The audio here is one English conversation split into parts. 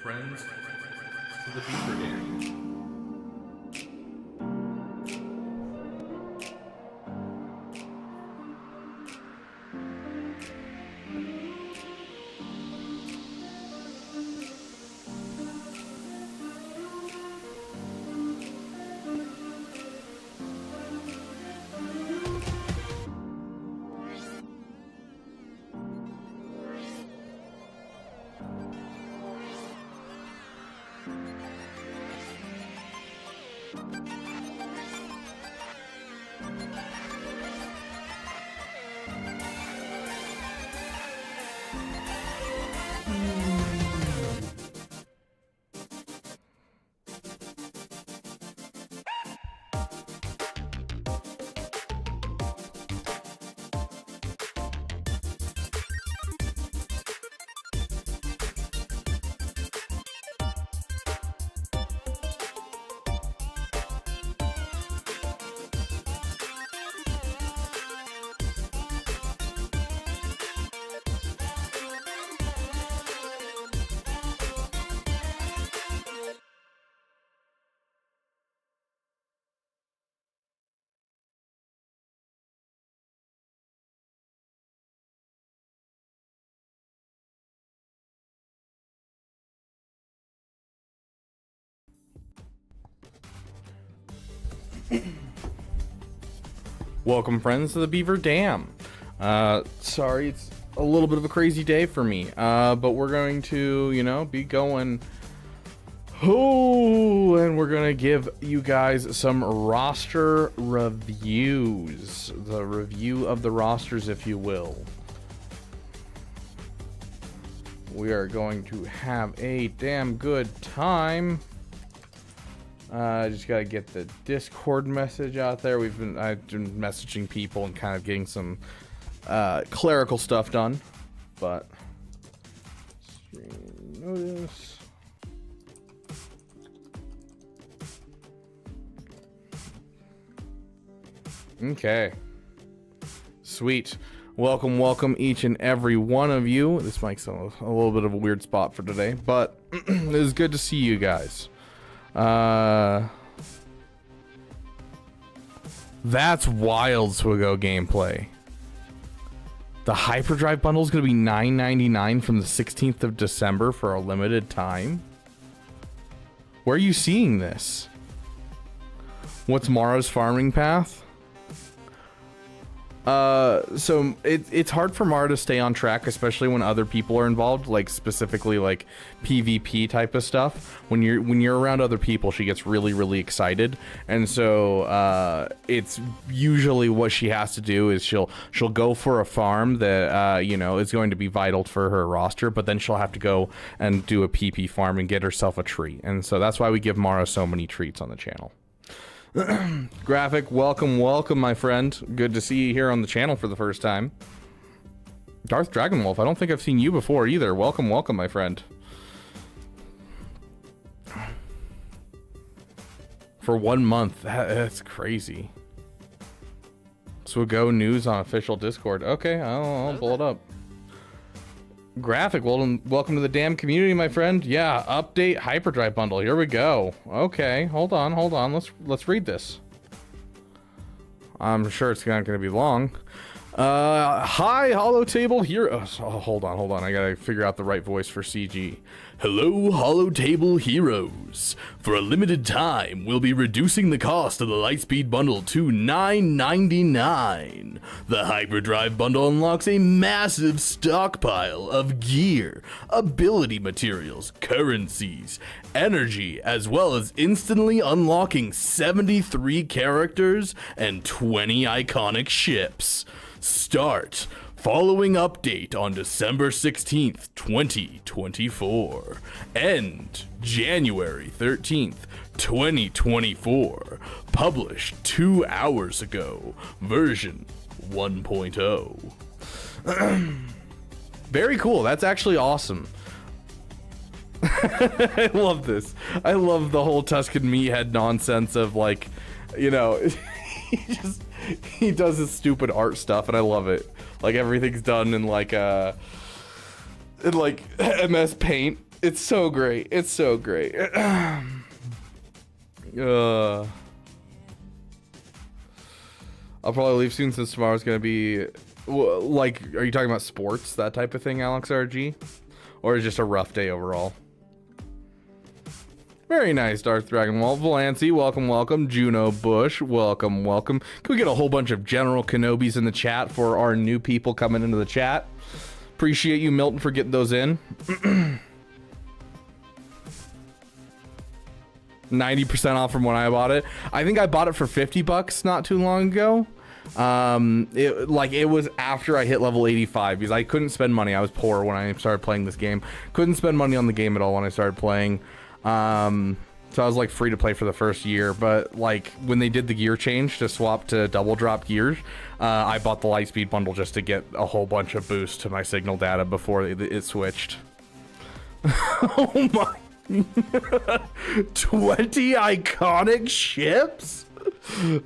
friends to the Beaver Dam. Welcome, friends, to the Beaver Dam. Sorry, it's a little bit of a crazy day for me, but we're going to, be going. Oh, and we're going to give you guys some roster reviews. The review of the rosters, if you will. We are going to have a damn good time. Just gotta get the Discord message out there. I've been messaging people and kind of getting some clerical stuff done, but stream notice. Okay, sweet. Welcome each and every one of you. This mic's a little bit of a weird spot for today, but it is good to see you guys. That's wild, Swigo gameplay. The Hyperdrive bundle is going to be $9.99 from the 16th of December for a limited time. Where are you seeing this? What's Mara's farming path? So it's hard for Mara to stay on track, especially when other people are involved, like specifically like PvP type of stuff. When you're around other people, she gets really excited, and so it's usually what she has to do is she'll go for a farm that is going to be vital for her roster, but then she'll have to go and do a PP farm and get herself a treat, and so that's why we give Mara so many treats on the channel. Graphic, welcome, my friend. Good to see you here on the channel for the first time. Darth Dragonwolf, I don't think I've seen you before either. Welcome, my friend. For 1 month, that's crazy. So go news on official Discord. Okay, I'll pull it up. Graphic, welcome to the damn community, my friend. Yeah, update Hyperdrive bundle. Here we go. Okay, hold on. Let's read this. I'm sure it's not going to be long. Hi, Hollow Table Heroes. Oh, hold on. I gotta figure out the right voice for CG. Hello, Hollow Table Heroes. For a limited time, we'll be reducing the cost of the Lightspeed bundle to $9.99. The Hyperdrive bundle unlocks a massive stockpile of gear, ability materials, currencies, energy, as well as instantly unlocking 73 characters and 20 iconic ships. Start following update on December 16th, 2024. End January 13th, 2024. Published 2 hours ago. Version 1.0. Very cool. That's actually awesome. I love this. I love the whole Tuscan meathead nonsense of like, he does his stupid art stuff, and I love it. Like everything's done in like MS Paint, It's so great. It's so great. I'll probably leave soon since tomorrow's gonna be like, are you talking about sports, that type of thing, Alex RG? Or is it just a rough day overall? Very nice, Darth Dragonwall. Valancy, welcome, welcome. Juno Bush, welcome, welcome. Can we get a whole bunch of General Kenobis in the chat for our new people coming into the chat? Appreciate you, Milton, for getting those in. 90% off from when I bought it. I think I bought it for $50 not too long ago. It was after I hit level 85 because I couldn't spend money. I was poor when I started playing this game. Couldn't spend money on the game at all when I started playing. So I was like free to play for the first year, but like when they did the gear change to swap to double drop gears, I bought the Lightspeed bundle just to get a whole bunch of boost to my signal data before it switched. Oh my. 20 iconic ships?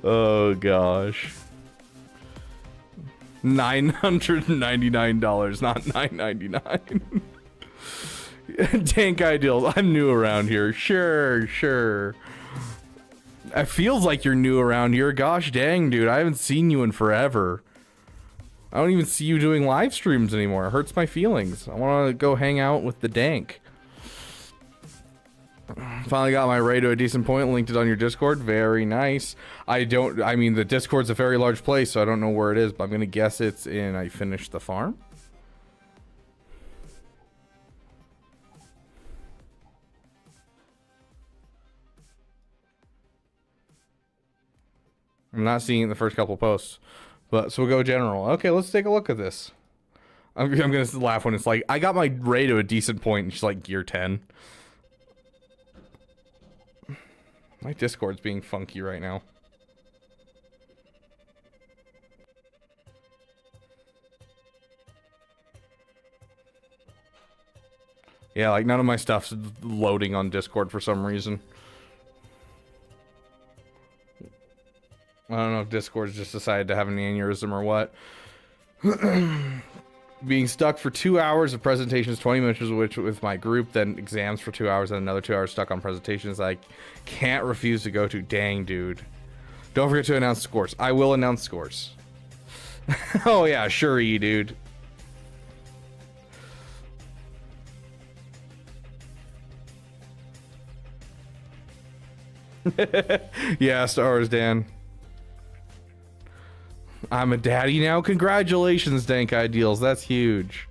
Oh gosh. $999, not $999. Tank Ideals, I'm new around here. Sure. It feels like you're new around here. Gosh dang, dude, I haven't seen you in forever. I don't even see you doing live streams anymore. It hurts my feelings. I want to go hang out with the dank. Finally got my raid to a decent point, linked it on your Discord. Very nice. I mean, the Discord's a very large place, so I don't know where it is, but I'm gonna guess it's in I finished the farm. I'm not seeing it in the first couple posts, but so we'll go general. Okay, let's take a look at this. I'm gonna laugh when it's like, I got my raid to a decent point and she's like gear 10. My Discord's being funky right now. Yeah, like none of my stuff's loading on Discord for some reason. I don't know if Discord's just decided to have an aneurysm or what. Being stuck for 2 hours of presentations, 20 minutes with my group, then exams for 2 hours, and another 2 hours stuck on presentations I can't refuse to go to. Dang, dude. Don't forget to announce scores. I will announce scores. Oh yeah, sure, dude. Yeah, Star Wars Dan. I'm a daddy now. Congratulations, Dank Ideals. That's huge.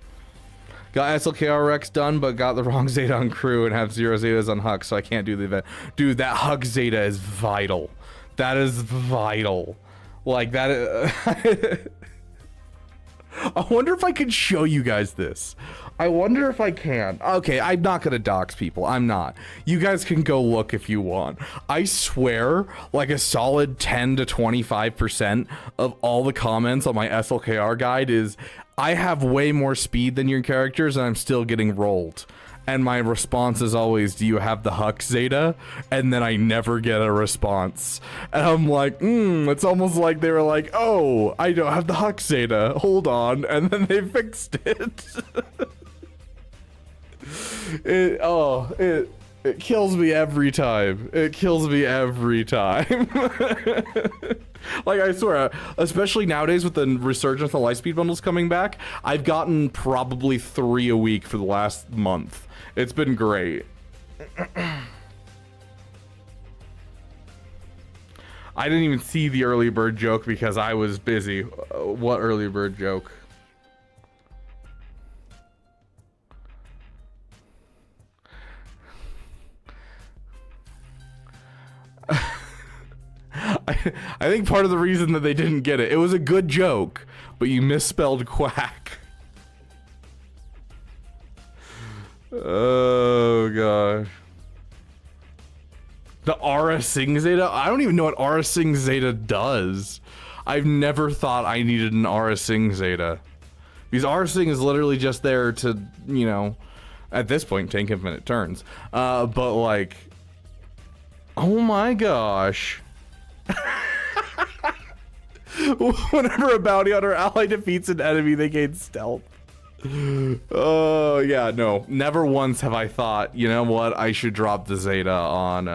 Got SLKR Rex done, but got the wrong Zeta on crew and have 0 Zetas on Hux, so I can't do the event. Dude, that Hux Zeta is vital. That is vital. Like, that. I wonder if I could show you guys this. I wonder if I can. Okay, I'm not gonna dox people. I'm not. You guys can go look if you want. I swear, like a solid 10 to 25% of all the comments on my SLKR guide is, I have way more speed than your characters and I'm still getting rolled. And my response is always, do you have the Hux Zeta? And then I never get a response. And I'm like, it's almost like they were like, oh, I don't have the Hux Zeta. Hold on. And then they fixed it. It kills me every time. It kills me every time. Like, I swear, especially nowadays with the resurgence of Lightspeed bundles coming back, I've gotten probably 3 a week for the last month. It's been great. I didn't even see the early bird joke because I was busy. What early bird joke? I think part of the reason that they didn't get it, it was a good joke, but you misspelled quack. Oh gosh. The Aura Sing Zeta? I don't even know what Aura Sing Zeta does. I've never thought I needed an Aura Sing Zeta. Because Aura Sing is literally just there to, you know, at this point, tank infinite turns. But like, oh my gosh. Whenever a bounty hunter ally defeats an enemy, they gain stealth. Oh, yeah, no. Never once have I thought, you know what, I should drop the Zeta on,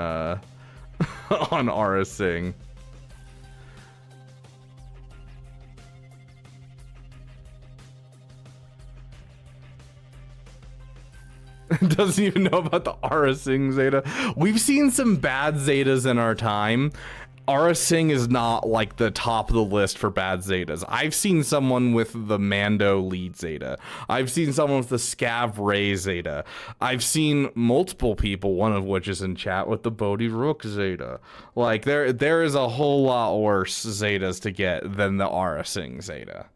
on Aura Singh. Doesn't even know about the Aura Singh Zeta. We've seen some bad Zetas in our time. Aura Singh is not like the top of the list for bad Zetas. I've seen someone with the Mando lead Zeta. I've seen someone with the Scav Ray Zeta. I've seen multiple people, one of which is in chat, with the Bodhi Rook Zeta. Like, there is a whole lot worse Zetas to get than the Aura Singh Zeta.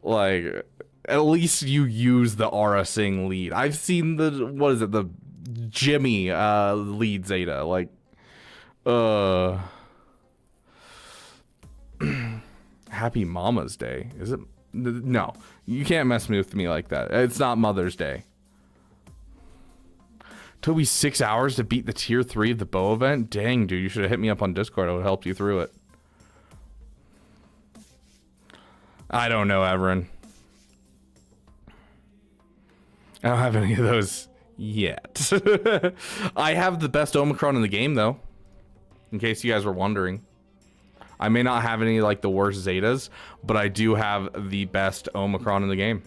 Like, at least you use the Aura Singh lead. I've seen the, what is it, the Jimmy lead Zeta. Like, Happy Mama's Day. Is it? No, you can't mess with me like that. It's not Mother's Day. Took me 6 hours to beat the tier 3 of the bow event. Dang, dude, you should have hit me up on Discord. I would have helped you through it. I don't know, Everin. I don't have any of those yet. I have the best Omicron in the game, though. In case you guys were wondering. I may not have any, like, the worst Zetas, but I do have the best Omicron in the game.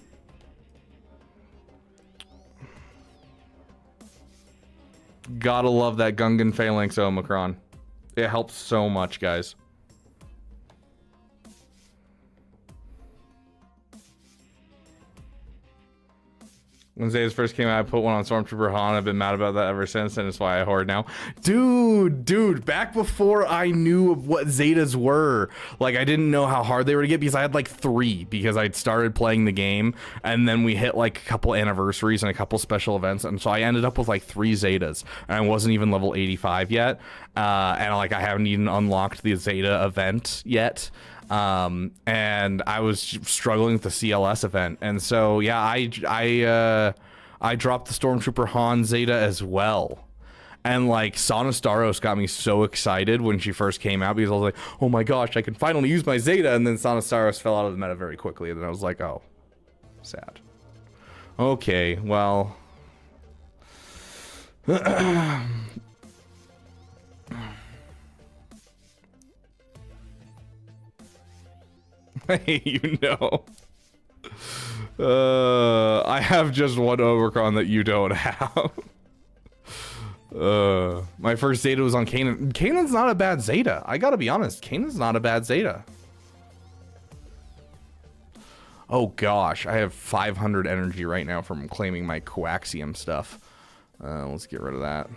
Gotta love that Gungan Phalanx Omicron. It helps so much, guys. When Zetas first came out, I put one on Stormtrooper Han. I've been mad about that ever since, and it's why I hoard now. Dude, back before I knew what Zetas were, like, I didn't know how hard they were to get, because I had like 3, because I'd started playing the game, and then we hit like a couple anniversaries and a couple special events, and so I ended up with like 3 Zetas, and I wasn't even level 85 yet, and like I haven't even unlocked the Zeta event yet. And I was struggling with the CLS event, and so yeah, I dropped the Stormtrooper Han Zeta as well, and like Sonostaros got me so excited when she first came out, because I was like, oh my gosh, I can finally use my Zeta, and then Sonostaros fell out of the meta very quickly, and then I was like, oh, sad. Okay, well. You know. I have just one Omicron that you don't have. My first Zeta was on Kanan. Kanan's not a bad Zeta. I gotta be honest. Kanan's not a bad Zeta. Oh gosh, I have 500 energy right now from claiming my coaxium stuff. Let's get rid of that.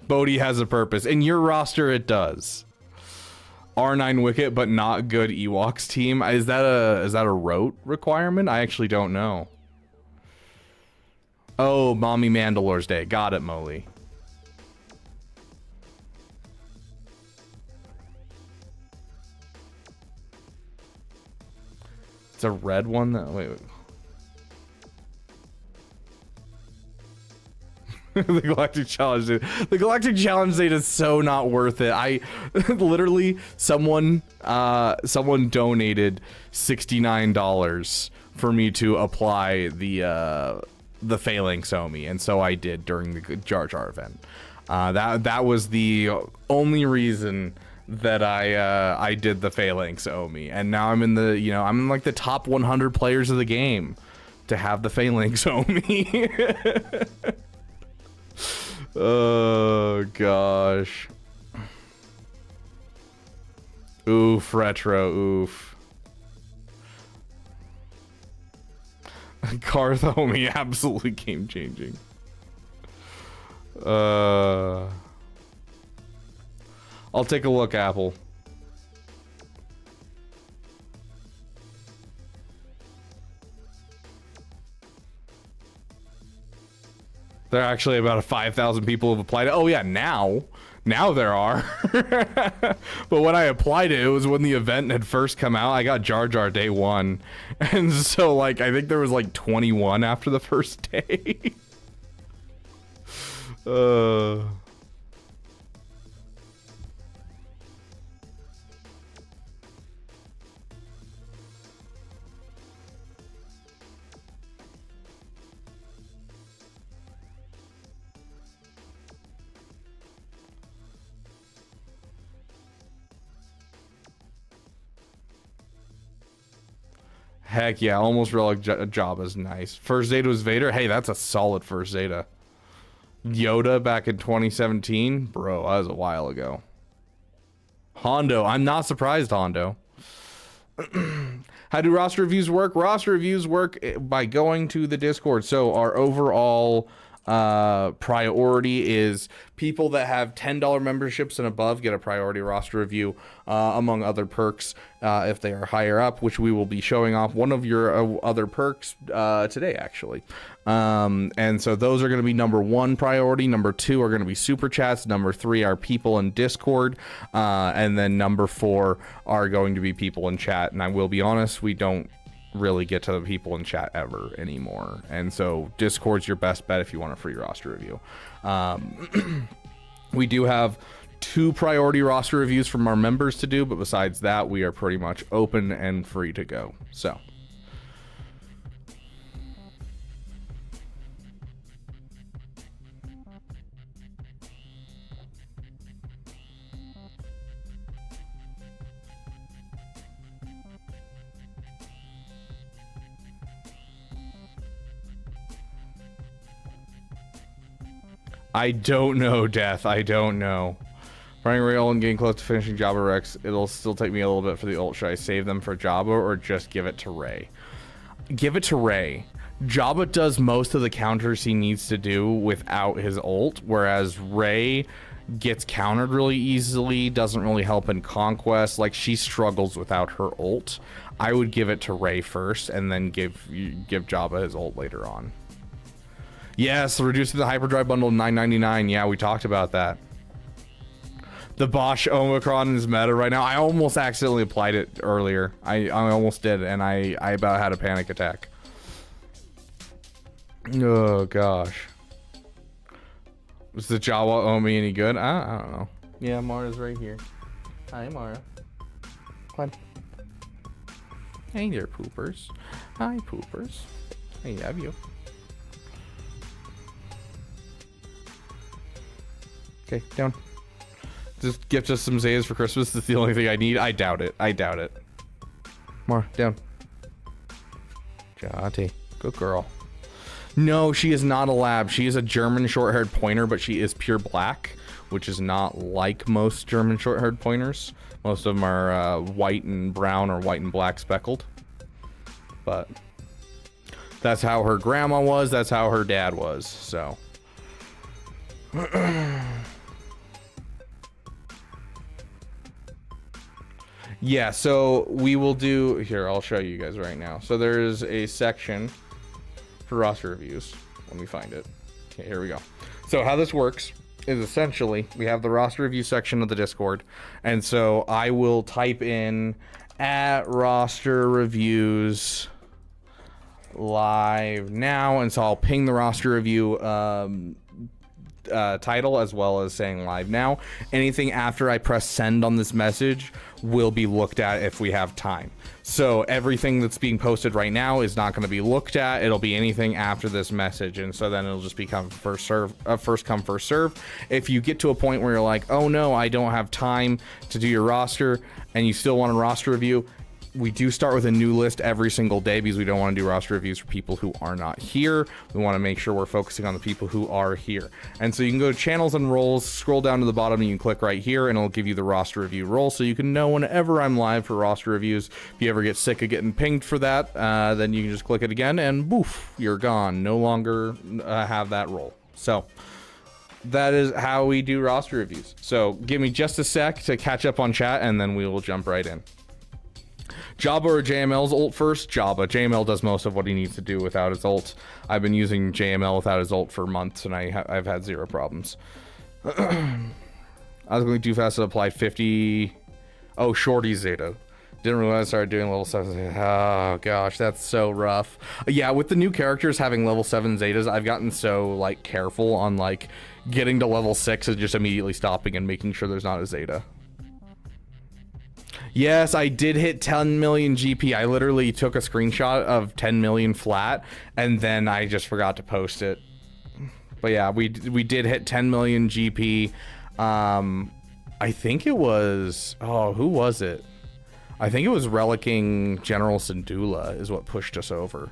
Bodhi has a purpose. In your roster, it does. R9 Wicket, but not good Ewoks team. Is that a rote requirement? I actually don't know. Oh, Mommy Mandalore's Day. Got it, Molly. It's a red one that, wait. The Galactic Challenge, dude. The Galactic Challenge Zeta is so not worth it. I literally, someone donated $69 for me to apply the Phalanx Omi, and so I did during the Jar Jar event. That was the only reason that I did the Phalanx Omi, and now I'm in the, you know, I'm in like the top 100 players of the game to have the Phalanx Omi. Oh gosh. Oof, retro, oof. Carthomi, absolutely game changing. I'll take a look, Apple. There are actually about 5,000 people have applied it. Oh yeah, now there are. But when I applied it, it was when the event had first come out. I got Jar Jar day 1. And so like, I think there was like 21 after the first day. Heck yeah, almost relic Jabba's nice. First Zeta was Vader. Hey, that's a solid first Zeta. Yoda back in 2017. Bro, that was a while ago. Hondo. I'm not surprised, Hondo. How do roster reviews work? Roster reviews work by going to the Discord. So our overall priority is people that have $10 memberships and above get a priority roster review, among other perks, if they are higher up, which we will be showing off one of your other perks today, actually. And so those are going to be number 1 priority. Number 2 are going to be super chats. Number 3 are people in Discord. And then number 4 are going to be people in chat. And I will be honest, we don't really get to the people in chat ever anymore, and so Discord's your best bet if you want a free roster review. We do have 2 priority roster reviews from our members to do, but besides that, we are pretty much open and free to go. So I don't know, Death. I don't know. Running rail and getting close to finishing Jabba Rex. It'll still take me a little bit for the ult. Should I save them for Jabba or just give it to Rey? Give it to Rey. Jabba does most of the counters he needs to do without his ult, whereas Rey gets countered really easily, doesn't really help in Conquest. Like, she struggles without her ult. I would give it to Rey first and then give Jabba his ult later on. Yes, reducing the Hyperdrive bundle to $9.99. Yeah, we talked about that. The Bosch Omicron is meta right now. I almost accidentally applied it earlier. I almost did, and I about had a panic attack. Oh, gosh. Was the Jawa Omi any good? I don't know. Yeah, Mara's right here. Hi, Mara. Come on. Hey there, poopers. Hi, poopers. I have you. Okay, down. Just gift us some Zetas for Christmas. That's the only thing I need. I doubt it. I doubt it. More, down. Jati. Good girl. No, she is not a lab. She is a German short-haired pointer, but she is pure black, which is not like most German short-haired pointers. Most of them are white and brown or white and black speckled. But that's how her grandma was. That's how her dad was. So. Yeah, so we will do here. I'll show you guys right now. So there is a section for roster reviews. Let me find it. Okay, here we go. So how this works is essentially we have the roster review section of the Discord, and so I will type in @roster reviews live now, and so I'll ping the roster review title as well as saying live now. Anything after I press send on this message will be looked at if we have time. So everything that's being posted right now is not going to be looked at. It'll be anything after this message, and so then it'll just become first come first serve. If you get to a point where you're like, oh no, I don't have time to do your roster, and you still want a roster review, we do start with a new list every single day because we don't want to do roster reviews for people who are not here. We want to make sure we're focusing on the people who are here. And so you can go to channels and roles, scroll down to the bottom, and you can click right here, and it'll give you the roster review role, so you can know whenever I'm live for roster reviews. If you ever get sick of getting pinged for that, then you can just click it again, and boof, you're gone. No longer have that role. So that is how we do roster reviews. So give me just a sec to catch up on chat, and then we will jump right in. Jabba or JML's ult first? Jabba. JML does most of what he needs to do without his ult. I've been using JML without his ult for months, and I've had zero problems. I was going too fast to apply 50. Oh, Shorty Zeta. Didn't realize I started doing level 7. Oh gosh, that's so rough. Yeah, with the new characters having level 7 Zetas, I've gotten so like careful on like getting to level 6 and just immediately stopping and making sure there's not a Zeta. Yes, I did hit 10 million GP. I literally took a screenshot of 10 million flat, and then I just forgot to post it. But yeah, we did hit 10 million GP. I think it was... Oh, who was it? I think it was relicking General Syndulla is what pushed us over.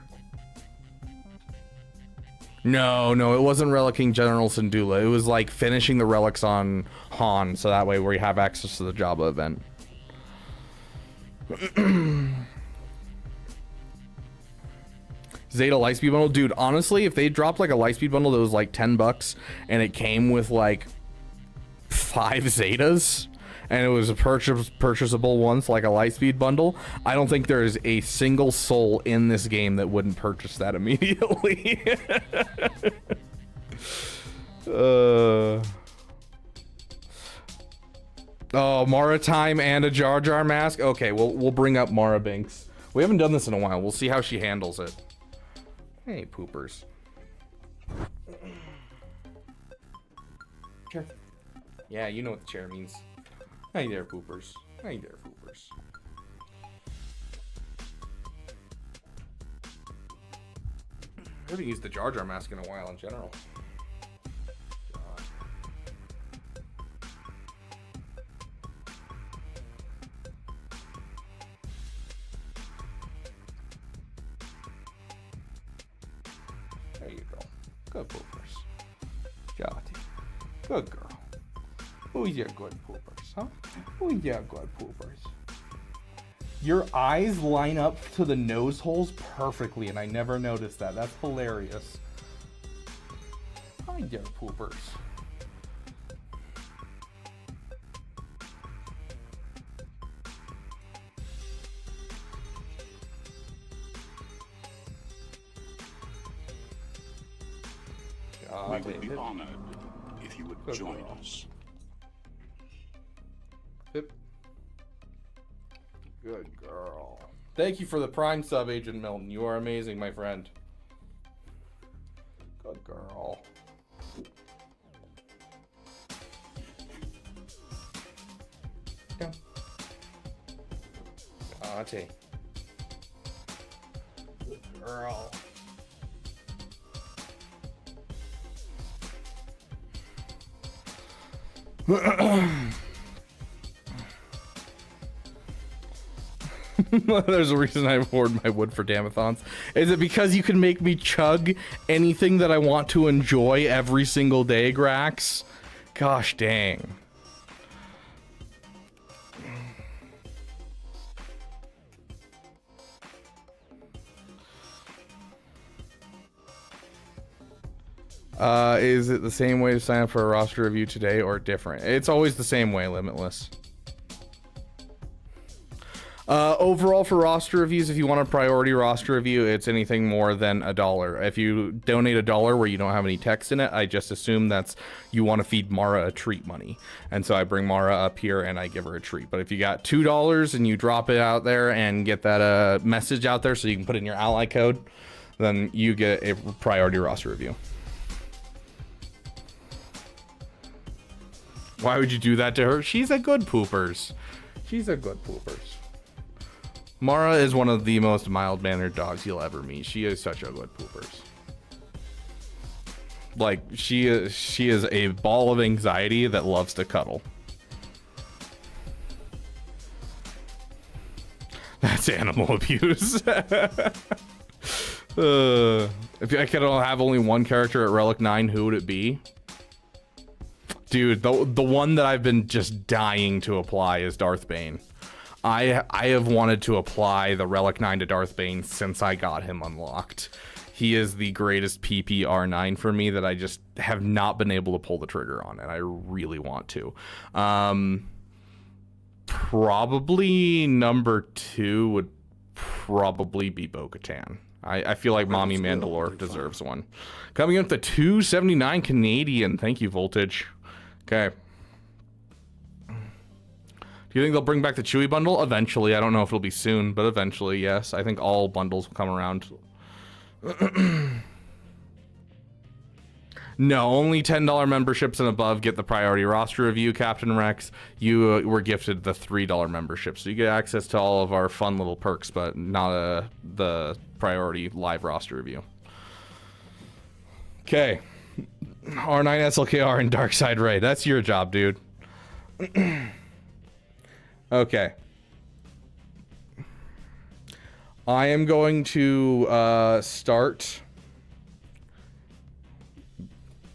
No, it wasn't relicking General Syndulla. It was like finishing the relics on Han, so that way we have access to the Jabba event. Zeta Lightspeed bundle, dude. Honestly, if they dropped like a Lightspeed bundle that was like $10 and it came with like 5 Zetas and it was a purchasable once, like a Lightspeed bundle, I don't think there is a single soul in this game that wouldn't purchase that immediately. Oh, Mara time and a Jar Jar mask. Okay, we'll bring up Mara Binks. We haven't done this in a while. We'll see how she handles it. Hey, poopers. Chair. Yeah, you know what the chair means. Hey there, poopers. Hey there, poopers. I haven't used the Jar Jar mask in a while in general. God. There you go. Good poopers. Jolly. Good girl. Who's your good poopers, huh? Who's your good poopers? Your eyes line up to the nose holes perfectly, and I never noticed that. That's hilarious. Hi there, poopers. We would be honored if you would Good join girl. us. Yep. Good girl. Thank you for the Prime sub, Agent Milton. You are amazing, my friend. Good girl. Down. Auntie. Good girl. There's a reason I hoard my wood for Damathons. Is it because you can make me chug anything that I want to enjoy every single day, Grax? Gosh dang. Is it the same way to sign up for a roster review today or different? It's always the same way, Limitless. Overall for roster reviews, if you want a priority roster review, it's anything more than $1. If you donate $1 where you don't have any text in it, I just assume that's you want to feed Mara a treat money. And so I bring Mara up here and I give her a treat. But if you got $2 and you drop it out there and get that message out there so you can put in your ally code, then you get a priority roster review. Why would you do that to her? She's a good poopers. She's a good poopers. Mara is one of the most mild-mannered dogs you'll ever meet. She is such a good poopers. Like, she is a ball of anxiety that loves to cuddle. That's animal abuse. If I could have only one character at Relic 9, who would it be? Dude, the one that I've been just dying to apply is Darth Bane. I have wanted to apply the Relic 9 to Darth Bane since I got him unlocked. He is the greatest PPR9 for me that I just have not been able to pull the trigger on, and I really want to. Probably number 2 would probably be Bo-Katan. I feel like Mommy Mandalore deserves one. Coming up to 279 Canadian. Thank you, Voltage. Okay. Do you think they'll bring back the Chewy bundle? Eventually. I don't know if it'll be soon, but eventually, yes. I think all bundles will come around. No, only $10 memberships and above get the priority roster review, Captain Rex. You were gifted the $3 membership, so you get access to all of our fun little perks, but not the priority live roster review. Okay. R9 SLKR and Darkside Ray. That's your job, dude. Okay. I am going to start.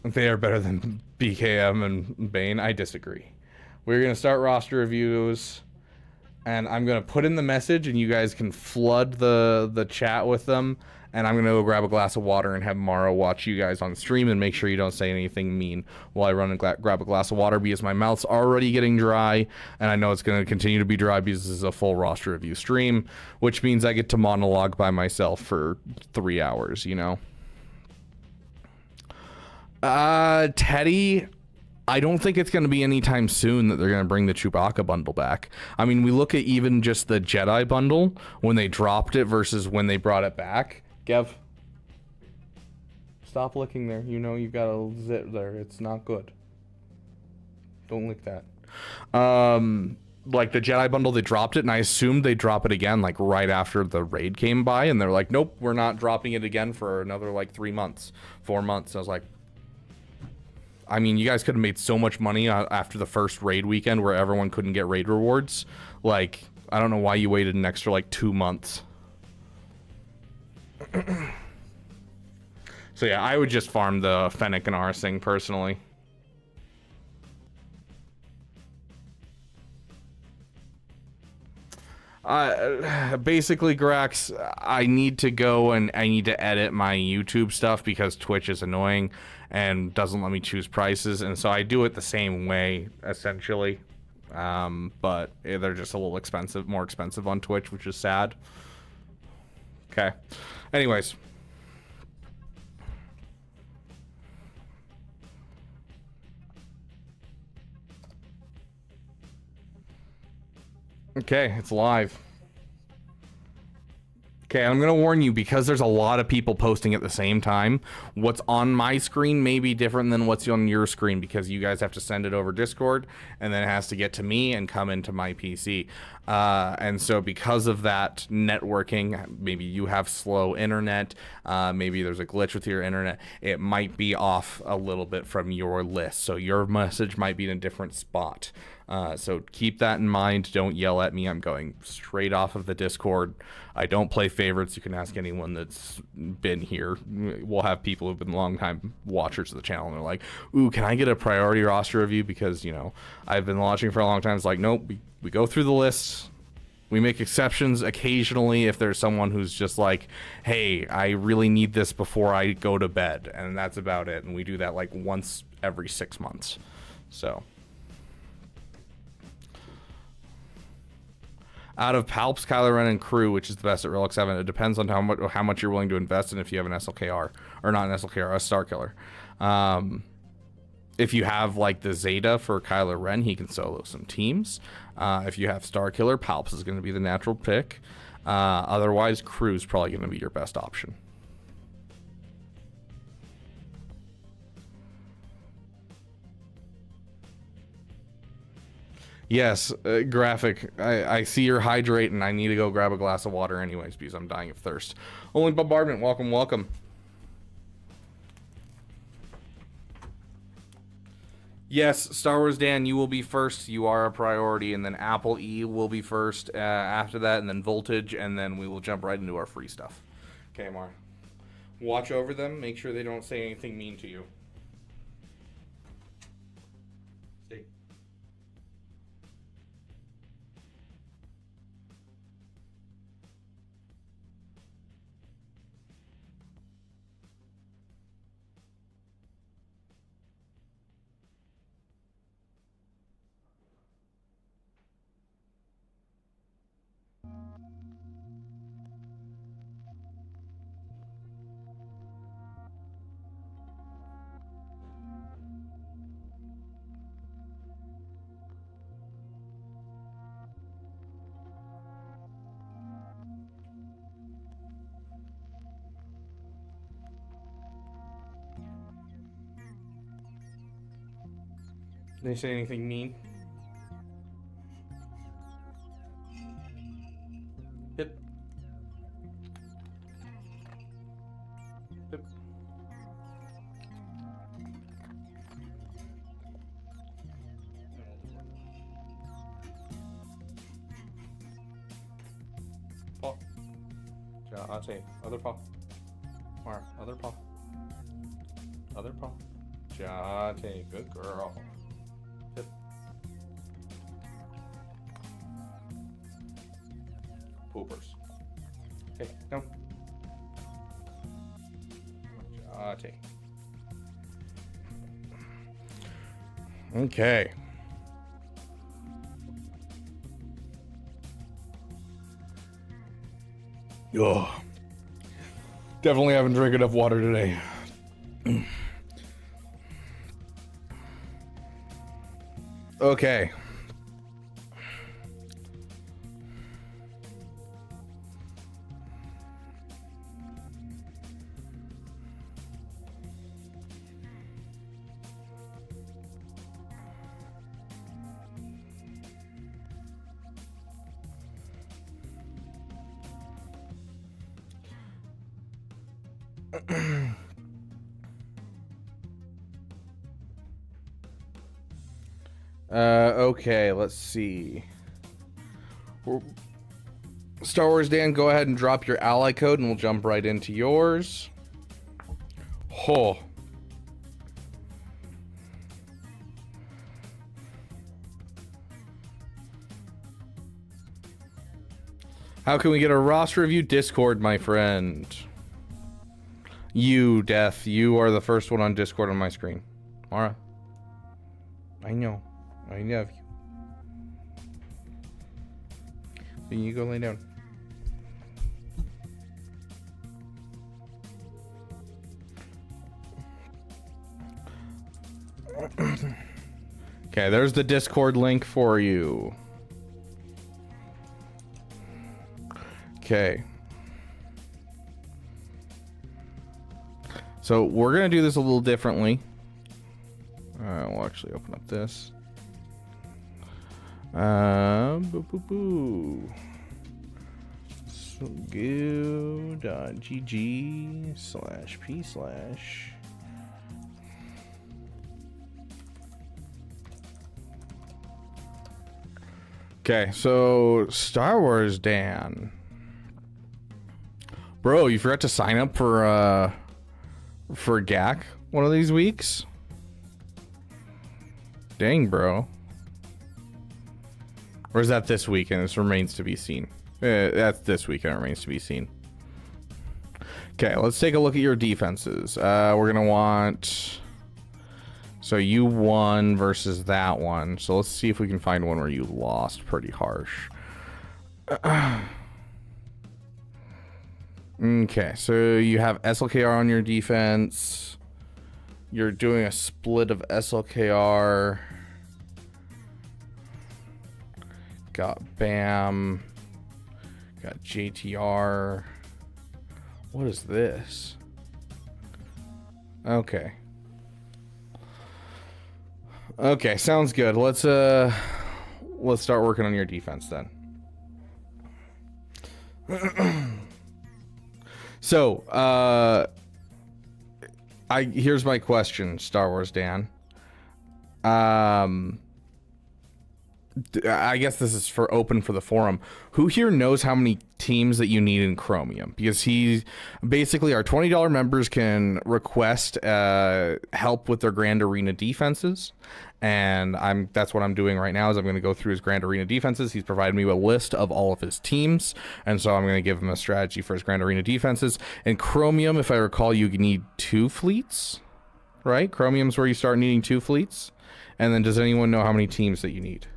They are better than BKM and Bane. I disagree. We're going to start roster reviews, and I'm going to put in the message, and you guys can flood the chat with them. And I'm going to go grab a glass of water and have Mara watch you guys on stream and make sure you don't say anything mean while I run and grab a glass of water, because my mouth's already getting dry, and I know it's going to continue to be dry because this is a full roster review stream, which means I get to monologue by myself for 3 hours, you know? Teddy, I don't think it's going to be anytime soon that they're going to bring the Chewbacca bundle back. I mean, we look at even just the Jedi bundle, when they dropped it versus when they brought it back. Gev, stop licking there. You know you've got a zit there. It's not good. Don't lick that. Like the Jedi bundle, they dropped it, and I assumed they'd drop it again, like right after the raid came by, and they're like, nope, we're not dropping it again for another like 3 months, 4 months. I was like, I mean, you guys could have made so much money after the first raid weekend where everyone couldn't get raid rewards. Like, I don't know why you waited an extra like 2 months. So yeah, I would just farm the Fennec and Arsing personally. Basically, Grax, I need to go and I need to edit my YouTube stuff because Twitch is annoying and doesn't let me choose prices, and so I do it the same way essentially, but they're just a little expensive, more expensive on Twitch, which is sad. Okay, anyways, okay, it's live. Okay, I'm gonna warn you, because there's a lot of people posting at the same time. What's on my screen may be different than what's on your screen, because you guys have to send it over Discord, and then it has to get to me and come into my PC. And so because of that networking, maybe you have slow internet, maybe there's a glitch with your internet, it might be off a little bit from your list. So your message might be in a different spot. So keep that in mind. Don't yell at me. I'm going straight off of the Discord. I don't play favorites. You can ask anyone that's been here. We'll have people who've been long time watchers of the channel, and they're like, ooh, can I get a priority roster review? Because, you know, I've been watching for a long time. It's like, nope, we go through the list. We make exceptions occasionally if there's someone who's just like, hey, I really need this before I go to bed. And that's about it. And we do that like once every 6 months. So out of Palps, Kylo Ren, and Crew, which is the best at Relic 7? It depends on how much you're willing to invest in if you have an SLKR. Or not an SLKR, a Star Killer. If you have like the Zeta for Kylo Ren, he can solo some teams. If you have Star Killer, Palps is going to be the natural pick. Otherwise, Crew's probably going to be your best option. Yes, Graphic, I see you're hydrating. I need to go grab a glass of water anyways because I'm dying of thirst. Only Bombardment, welcome, welcome. Yes, Star Wars Dan, you will be first. You are a priority, and then Apple E will be first after that, and then Voltage, and then we will jump right into our free stuff. Okay, Mar. Watch over them. Make sure they don't say anything mean to you. Stay. Did they say anything mean? Hip. Hip. Paw. Jate. Other paw. Mara. Other paw. Other paw. Jate. Good girl. Good. Poopers. Okay, no. Jate. Okay. Oh, definitely haven't drank enough water today. Okay. Okay, let's see. Star Wars Dan, go ahead and drop your ally code and we'll jump right into yours. Oh. How can we get a roster review? Discord, my friend. You, Death, you are the first one on Discord on my screen. Mara. I know. I love you. Then you go lay down. Okay, there's the Discord link for you. Okay. So we're gonna do this a little differently. We'll actually open up this. Boo boo boo. So go.gg/p/. Okay, so Star Wars Dan. Bro, you forgot to sign up for GAC one of these weeks? Dang, bro. Or is that this weekend? This remains to be seen. That's this weekend. It remains to be seen. Okay, let's take a look at your defenses. We're going to want... So you won versus that one. So let's see if we can find one where you lost pretty harsh. Okay, so you have SLKR on your defense. You're doing a split of SLKR. Got BAM. Got JTR. What is this? Okay. Okay, sounds good. Let's start working on your defense then. So, here's my question, Star Wars Dan. I guess this is open for the forum. Who here knows how many teams that you need in Chromium? Because basically our $20 members can request help with their Grand Arena defenses, and that's what I'm doing right now. Is I'm going to go through his Grand Arena defenses. He's provided me with a list of all of his teams, and so I'm going to give him a strategy for his Grand Arena defenses. In Chromium, if I recall, you need 2 fleets, right? Chromium's where you start needing 2 fleets. And then, does anyone know how many teams that you need?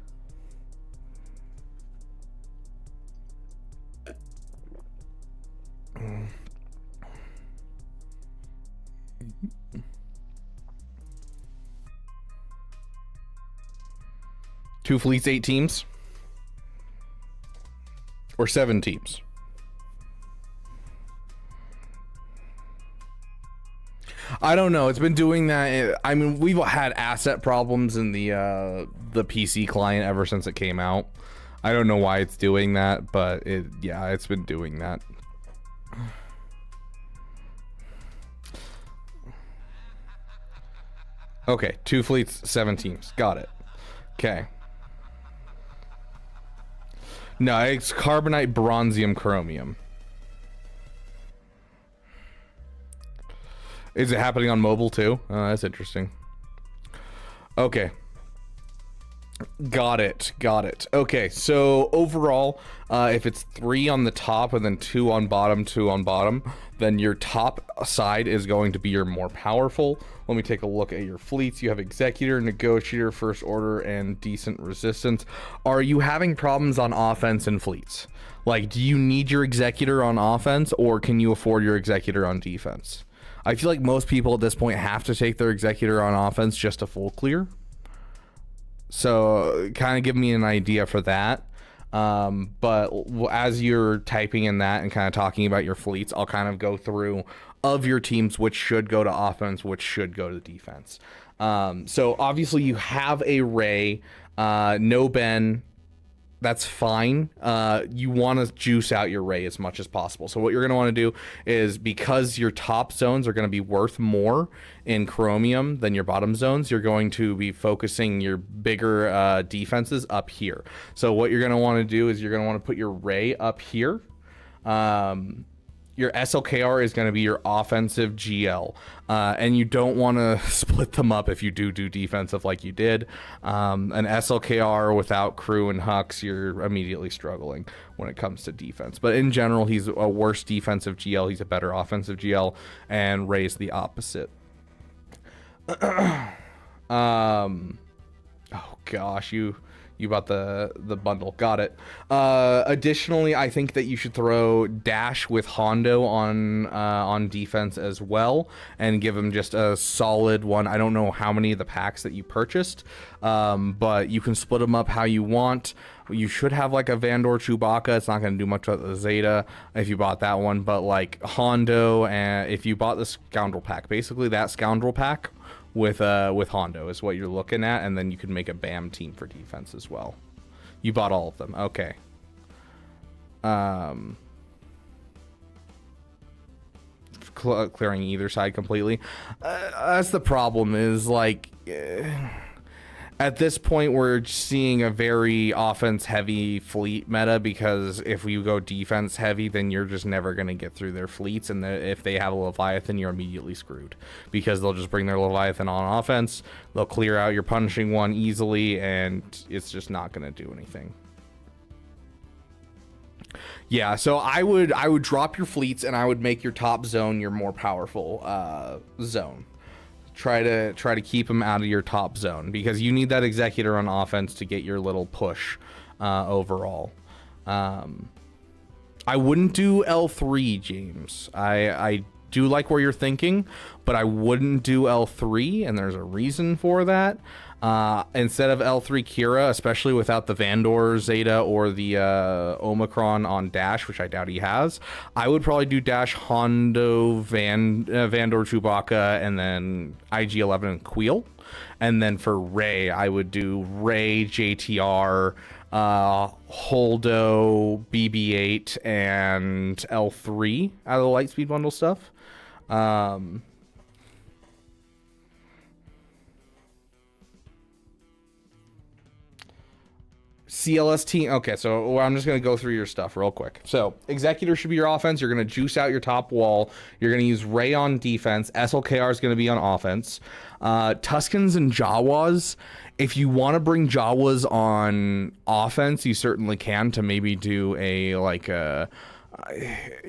Two fleets, 8 teams? Or 7 teams? I don't know. It's been doing that. I mean, we've had asset problems in the PC client ever since it came out. I don't know why it's doing that, but it's been doing that. Okay, 2 fleets, 7 teams. Got it. Okay. No, it's carbonite, bronzium, chromium. Is it happening on mobile too? That's interesting. Okay. Got it. Okay, so overall, if it's 3 on the top and then 2 on bottom, then your top side is going to be your more powerful. Let me take a look at your fleets. You have Executor, Negotiator, First Order, and Decent Resistance. Are you having problems on offense and fleets? Like, do you need your Executor on offense, or can you afford your Executor on defense? I feel like most people at this point have to take their Executor on offense just to full clear. So kind of give me an idea for that. But as you're typing in that and kind of talking about your fleets, I'll kind of go through of your teams, which should go to offense, which should go to defense. So obviously you have a Ray, no Ben. That's fine. You want to juice out your Ray as much as possible. So what you're going to want to do is, because your top zones are going to be worth more in Chromium than your bottom zones, you're going to be focusing your bigger defenses up here. So what you're going to want to do is you're going to want to put your Ray up here. Your SLKR is going to be your offensive GL, and you don't want to split them up if you do defensive like you did. An SLKR without crew and Hux, you're immediately struggling when it comes to defense. But in general, he's a worse defensive GL. He's a better offensive GL, and Ray's the opposite. Oh gosh, you bought the bundle. Got it. Additionally, I think that you should throw Dash with Hondo on defense as well, and give him just a solid one. I don't know how many of the packs that you purchased, but you can split them up how you want. You should have like a Vandor Chewbacca. It's not going to do much with the Zeta if you bought that one, but like Hondo, and if you bought the Scoundrel pack, basically that Scoundrel pack with Hondo is what you're looking at, and then you can make a BAM team for defense as well. You bought all of them. Okay. Clearing either side completely. That's the problem, is like at this point we're seeing a very offense heavy fleet meta, because if you go defense heavy, then you're just never going to get through their fleets, and if they have a Leviathan, you're immediately screwed, because they'll just bring their Leviathan on offense, they'll clear out your punishing one easily, and it's just not going to do anything. Yeah, so I would drop your fleets, and I would make your top zone your more powerful zone. Try to keep him out of your top zone, because you need that Executor on offense to get your little push overall. I wouldn't do L3, James. I do like where you're thinking, but I wouldn't do L3, and there's a reason for that. Instead of L3 Kira, especially without the Vandor Zeta or the Omicron on Dash, which I doubt he has, I would probably do Dash, Hondo, Vandor Chewbacca, and then IG-11 and Queel. And then for Ray, I would do Ray, JTR, Holdo, BB-8, and L3 out of the Lightspeed bundle stuff. CLS team. Okay, so I'm just going to go through your stuff real quick. So Executor should be your offense. You're going to juice out your top wall. You're going to use Ray on defense. SLKR is going to be on offense. Tuskens and Jawas. If you want to bring Jawas on offense, you certainly can, to maybe do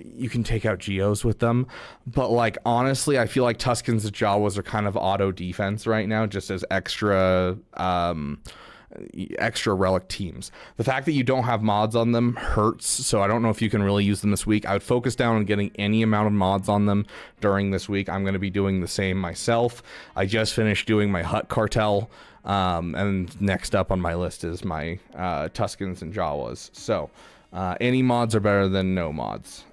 you can take out Geos with them, but like honestly, I feel like Tuskens and Jawas are kind of auto defense right now, just as extra relic teams. The fact that you don't have mods on them hurts, so I don't know if you can really use them this week. I would focus down on getting any amount of mods on them during this week. I'm going to be doing the same myself. I just finished doing my Hut Cartel, and next up on my list is my Tuskens and Jawas. So any mods are better than no mods.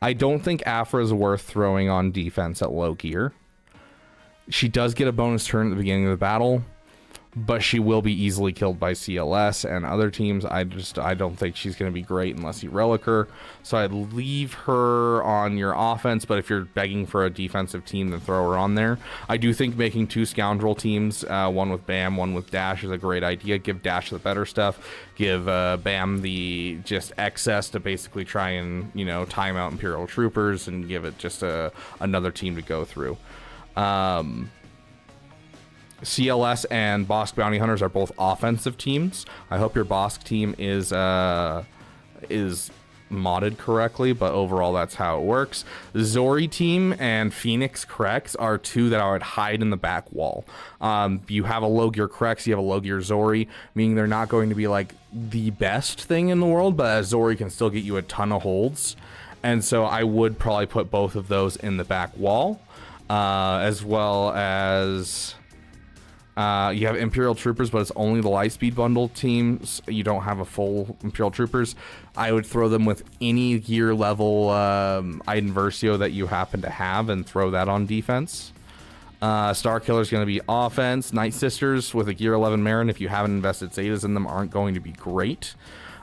I don't think Afra is worth throwing on defense at low gear. She does get a bonus turn at the beginning of the battle, but she will be easily killed by CLS and other teams. I don't think she's going to be great unless you relic her. So I'd leave her on your offense, but if you're begging for a defensive team, then throw her on there. I do think making 2 scoundrel teams, one with Bam, one with Dash, is a great idea. Give Dash the better stuff. Give Bam the just excess to basically try and, time out Imperial Troopers and give it just another team to go through. CLS and Bosk Bounty Hunters are both offensive teams. I hope your Bosk team is modded correctly, but overall that's how it works. Zori team and Phoenix Krex are 2 that I would hide in the back wall. You have a low gear Krex, you have a low gear Zori, meaning they're not going to be like the best thing in the world, but Zori can still get you a ton of holds. And so I would probably put both of those in the back wall, as well as you have Imperial Troopers, but it's only the Lightspeed bundle teams. You don't have a full Imperial Troopers. I would throw them with any gear level Iden Versio that you happen to have and throw that on defense. Star Killer is going to be offense. Night Sisters with a gear 11 Marin, if you haven't invested Zetas in them, aren't going to be great.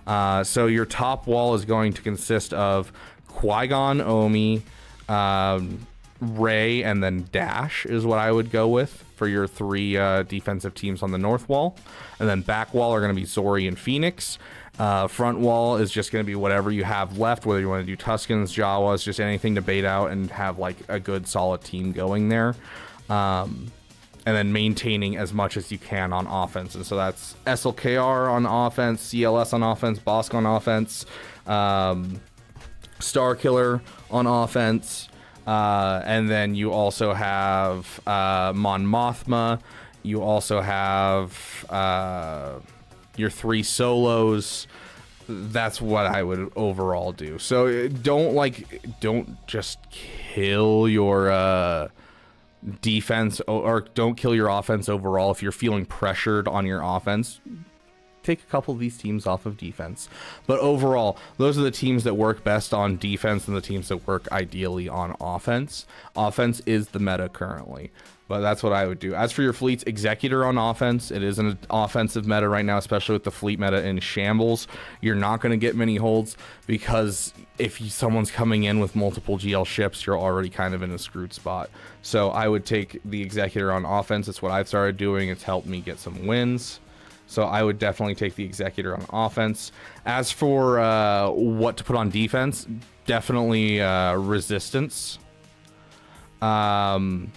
So your top wall is going to consist of Qui-Gon, Omi, Rey, and then Dash is what I would go with for your 3 defensive teams on the north wall. And then back wall are going to be Zori and Phoenix. Front wall is just going to be whatever you have left, whether you want to do Tuskens, Jawas, just anything to bait out and have like a good solid team going there. And then maintaining as much as you can on offense. And so that's SLKR on offense, CLS on offense, Bosk on offense, Star Killer on offense. And then you also have Mon Mothma. You also have your 3 solos. That's what I would overall do. So don't just kill your defense, or don't kill your offense overall. If you're feeling pressured on your offense, take a couple of these teams off of defense. But overall, those are the teams that work best on defense and the teams that work ideally on offense. Offense is the meta currently, but that's what I would do. As for your fleets, Executor on offense, it is an offensive meta right now, especially with the fleet meta in shambles. You're not going to get many holds because if someone's coming in with multiple GL ships, you're already kind of in a screwed spot. So I would take the Executor on offense. It's what I've started doing. It's helped me get some wins. So I would definitely take the Executor on offense. As for what to put on defense, definitely Resistance. And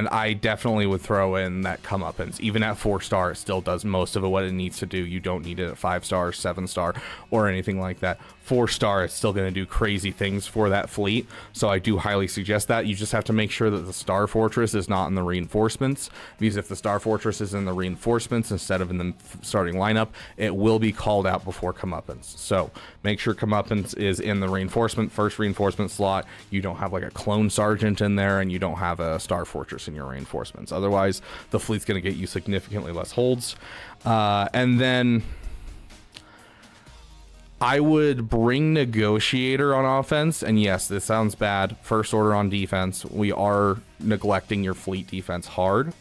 I definitely would throw in that comeuppance. Even at 4-star, it still does most of it what it needs to do. You don't need it at 5-star, 7-star, or anything like that. 4-star, it's still going to do crazy things for that fleet. So I do highly suggest that. You just have to make sure that the Star Fortress is not in the reinforcements. Because if the Star Fortress is in the reinforcements instead of in the starting lineup, it will be called out before comeuppance. So make sure comeuppance is in the first reinforcement slot. You don't have like a clone sergeant in there, and you don't have a Star Fortress in your reinforcements. Otherwise, the fleet's going to get you significantly less holds. And then I would bring Negotiator on offense. And yes, this sounds bad. First Order on defense. We are neglecting your fleet defense hard.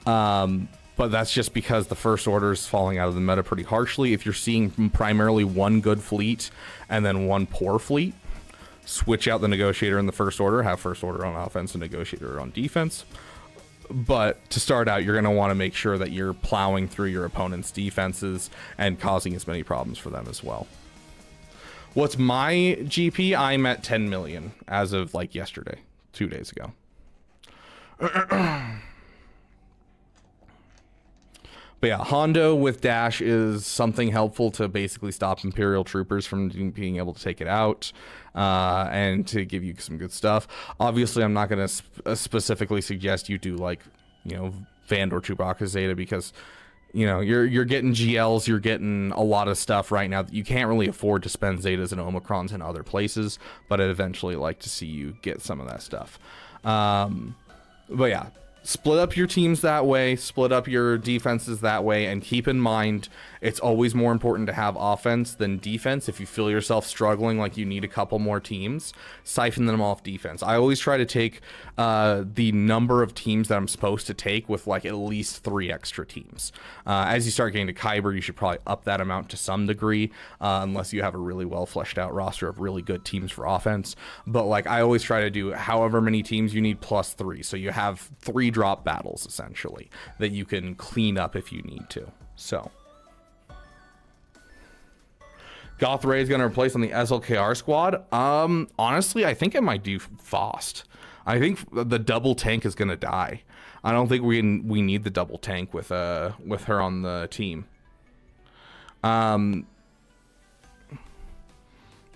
But that's just because the First Order is falling out of the meta pretty harshly. If you're seeing primarily one good fleet and then one poor fleet, switch out the Negotiator in the First Order, have First Order on offense and Negotiator on defense. But to start out, you're going to want to make sure that you're plowing through your opponent's defenses and causing as many problems for them as well. What's my GP? I'm at 10 million as of like yesterday, 2 days ago. But yeah, Hondo with Dash is something helpful to basically stop Imperial Troopers from being able to take it out, and to give you some good stuff. Obviously, I'm not going to specifically suggest you do like, Vandor, Chewbacca, Zeta, because, you're getting GLs, you're getting a lot of stuff right now that you can't really afford to spend Zetas and Omicrons in other places, but I'd eventually like to see you get some of that stuff. But yeah. split up your teams that way, split up your defenses that way, and keep in mind it's always more important to have offense than defense. If you feel yourself struggling like you need a couple more teams, siphon them off defense. I always try to take the number of teams that I'm supposed to take with like at least 3 extra teams. As you start getting to Kyber, you should probably up that amount to some degree, unless you have a really well fleshed out roster of really good teams for offense. But like I always try to do however many teams you need plus 3, so you have 3 drop battles essentially that you can clean up if you need to. So Goth Ray is going to replace on the SLKR squad. Honestly, I think it might do Faust. I think the double tank is going to die. I don't think we need the double tank with her on the team.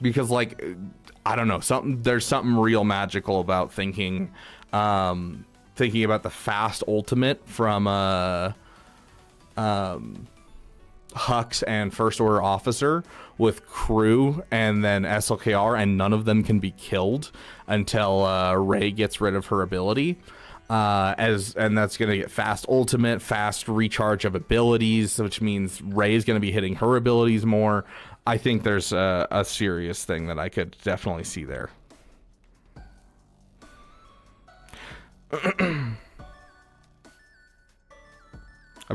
Because like I don't know, there's something real magical about thinking about the fast ultimate from Hux and First Order Officer with crew and then SLKR, and none of them can be killed until Ray gets rid of her ability. And that's going to get fast ultimate, fast recharge of abilities, which means Ray is going to be hitting her abilities more. I think there's a serious thing that I could definitely see there. I've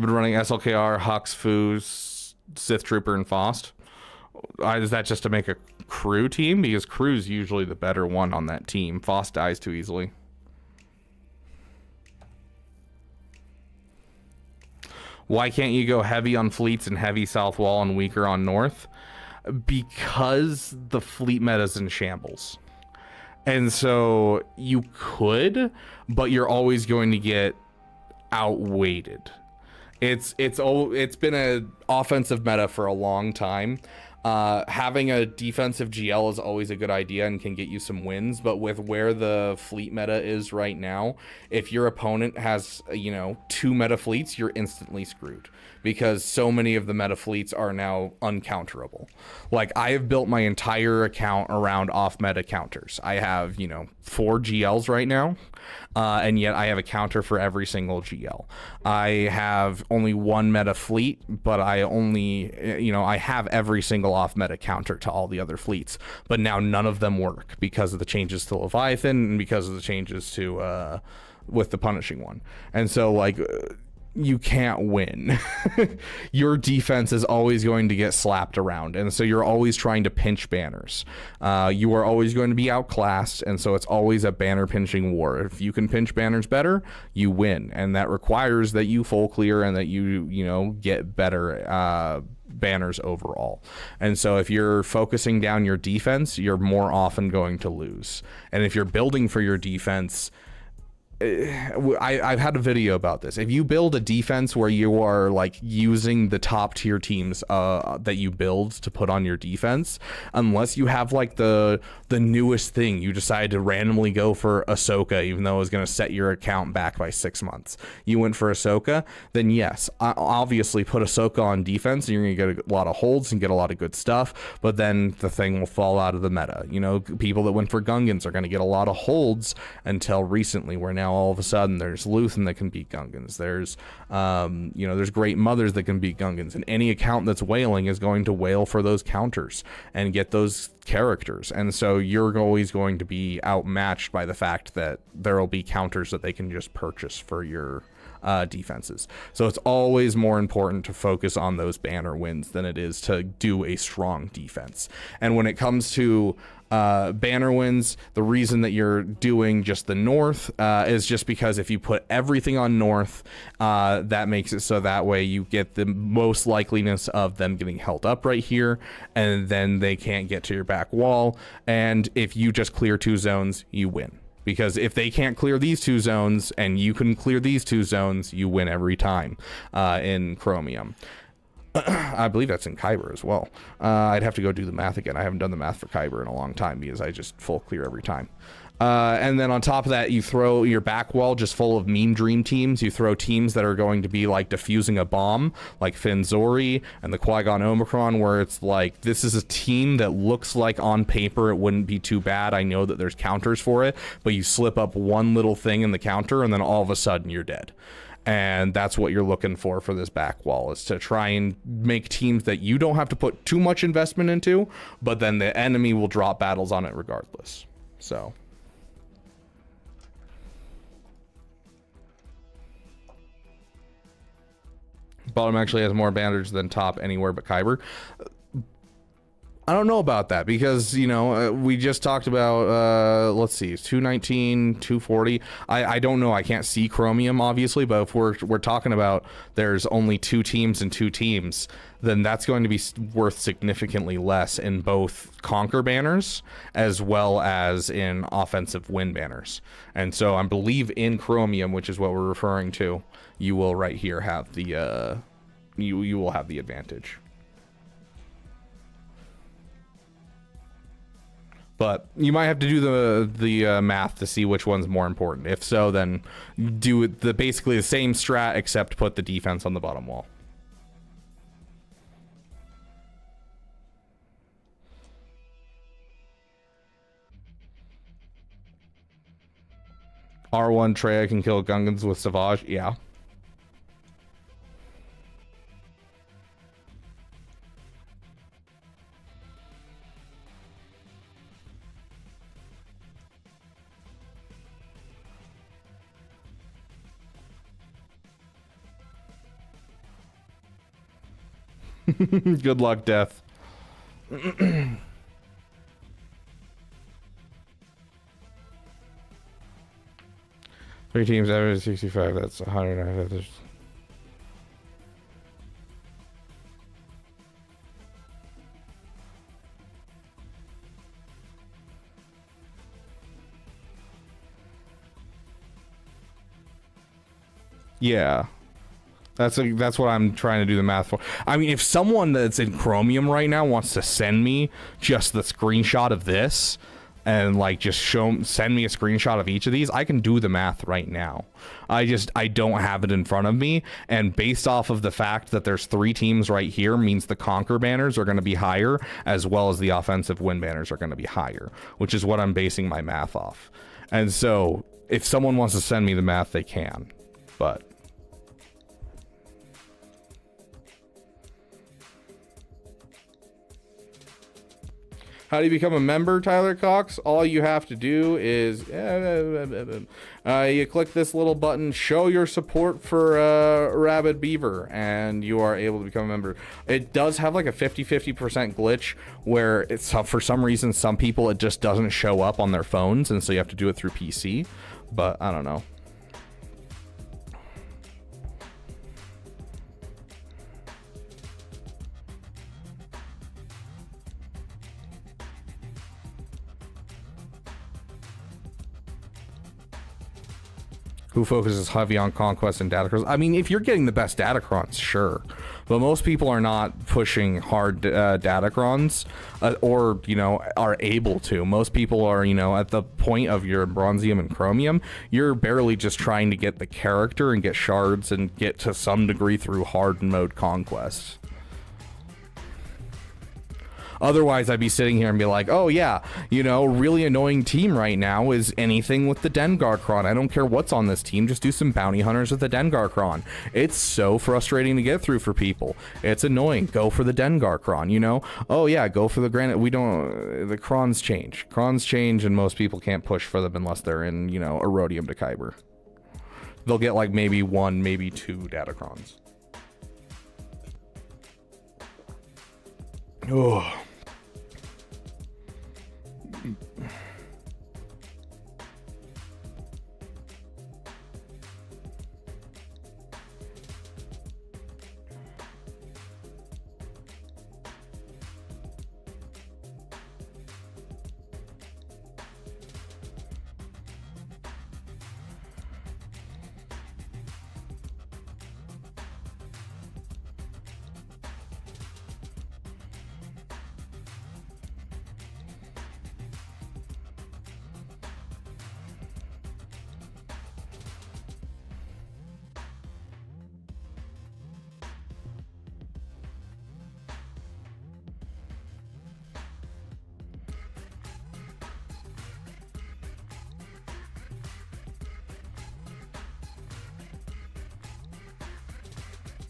been running SLKR, Hux, Foos, Sith Trooper, and Faust. Is that just to make a crew team? Because crew's usually the better one on that team. Faust dies too easily. Why can't you go heavy on fleets and heavy south wall and weaker on north? Because the fleet meta's in shambles. And so you could, but you're always going to get outweighted. It's been an offensive meta for a long time. Having a defensive GL is always a good idea and can get you some wins, but with where the fleet meta is right now, if your opponent has 2 meta fleets, you're instantly screwed, because so many of the meta fleets are now uncounterable. Like, I have built my entire account around off meta counters. I have 4 GLs right now, and yet I have a counter for every single GL. I have only 1 meta fleet, but I have every single off meta counter to all the other fleets, but now none of them work because of the changes to Leviathan and because of the changes to with the punishing one. And so like you can't win. Your defense is always going to get slapped around, and so you're always trying to pinch banners. You are always going to be outclassed, and so it's always a banner pinching war. If you can pinch banners better, you win, and that requires that you full clear and that you get better banners overall. And so if you're focusing down your defense, you're more often going to lose. And if you're building for your defense, I've had a video about this. If you build a defense where you are like using the top tier teams that you build to put on your defense, unless you have like the newest thing, you decide to randomly go for Ahsoka, even though it was going to set your account back by 6 months. You went for Ahsoka, then yes, obviously put Ahsoka on defense, and you're going to get a lot of holds and get a lot of good stuff, but then the thing will fall out of the meta. People that went for Gungans are going to get a lot of holds until recently, where now all of a sudden there's Luthen that can beat Gungans. There's there's Great Mothers that can beat Gungans, and any account that's whaling is going to whale for those counters and get those characters. And so you're always going to be outmatched by the fact that there will be counters that they can just purchase for your defenses. So it's always more important to focus on those banner wins than it is to do a strong defense. And when it comes to banner wins, the reason that you're doing just the north is just because if you put everything on north, that makes it so that way you get the most likeliness of them getting held up right here, and then they can't get to your back wall. And if you just clear 2 zones, you win. Because if they can't clear these 2 zones and you can clear these 2 zones, you win every time in Chromium. I believe that's in Kyber as well. I'd have to go do the math again. I haven't done the math for Kyber in a long time because I just full clear every time. And then on top of that, you throw your back wall just full of mean dream teams. You throw teams that are going to be like defusing a bomb, like Finzori and the Qui-Gon Omicron, where it's like, this is a team that looks like on paper it wouldn't be too bad. I know that there's counters for it, but you slip up one little thing in the counter and then all of a sudden you're dead. And that's what you're looking for this back wall, is to try and make teams that you don't have to put too much investment into, but then the enemy will drop battles on it regardless. So... bottom actually has more advantage than top anywhere but Kyber. I don't know about that, because, you know, we just talked about, let's see, 219, 240. I don't know. I can't see Chromium, obviously, but if we're talking about there's only 2 teams and 2 teams, then that's going to be worth significantly less in both Conquer banners as well as in offensive win banners. And so I believe in Chromium, which is what we're referring to, you will right here have the you will have the advantage. But you might have to do the math to see which one's more important. If so, then do basically the same strat, except put the defense on the bottom wall. R1 Treya can kill Gungans with Savage. Yeah. Good luck, Death. 3 teams, average 65. That's 100. Yeah. That's what I'm trying to do the math for. I mean, if someone that's in Chromium right now wants to send me just the screenshot of this and like just send me a screenshot of each of these, I can do the math right now. I don't have it in front of me, and based off of the fact that there's 3 teams right here means the Conquer banners are going to be higher, as well as the offensive win banners are going to be higher, which is what I'm basing my math off. And so if someone wants to send me the math, they can, but how do you become a member, Tyler Cox? All you have to do is you click this little button, show your support for Rabid Beaver, and you are able to become a member. It does have like a 50-50% glitch where it's for some reason, some people, it just doesn't show up on their phones, and so you have to do it through PC, but I don't know. Who focuses heavy on conquest and datacrons? I mean, if you're getting the best datacrons, sure. But most people are not pushing hard datacrons or, you know, are able to. Most people are, you know, at the point of your Bronzium and Chromium, you're barely just trying to get the character and get shards and get to some degree through hard mode conquest. Otherwise, I'd be sitting here and be like, oh yeah, you know, really annoying team right now is anything with the Dengarkron. I don't care what's on this team, just do some bounty hunters with the Dengarkron. It's so frustrating to get through for people. It's annoying. Go for the Dengarkron, you know? Oh yeah, go for the granite. The Krons change. Krons change, and most people can't push for them unless they're in, you know, Erodium to Kyber. They'll get like maybe 1, maybe 2 Datacrons. Oh.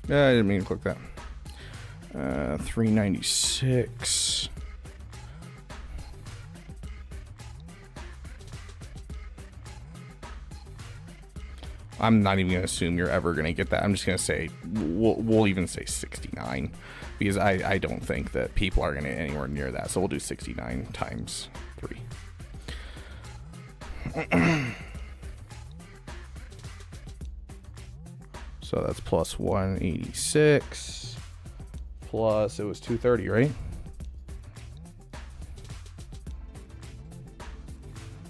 I didn't mean to click that. 396. I'm not even gonna assume you're ever gonna get that. I'm just gonna say we'll even say 69 because I don't think that people are gonna get anywhere near that. So we'll do 69 times 3. So that's plus 186 plus it was 230, right?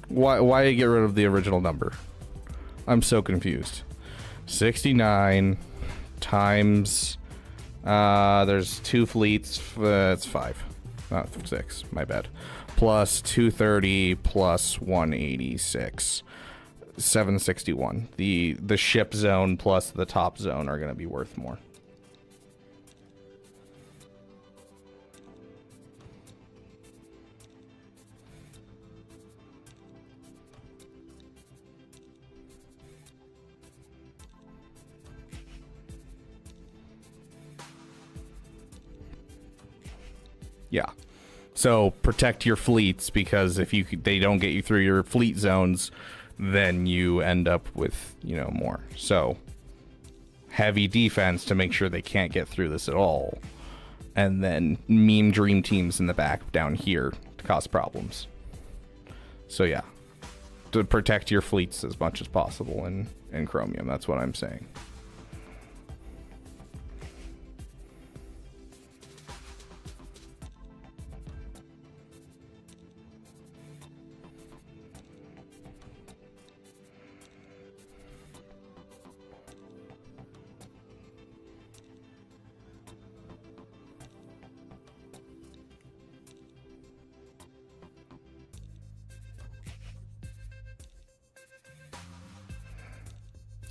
Why get rid of the original number? I'm so confused. 69 times there's 2 fleets, it's 5, not 6, my bad. Plus 230 plus 186, 761. The ship zone plus the top zone are going to be worth more. Yeah. So protect your fleets, because if they don't get you through your fleet zones, then you end up with, more. So heavy defense to make sure they can't get through this at all. And then meme dream teams in the back down here to cause problems. So yeah, to protect your fleets as much as possible in Chromium. That's what I'm saying.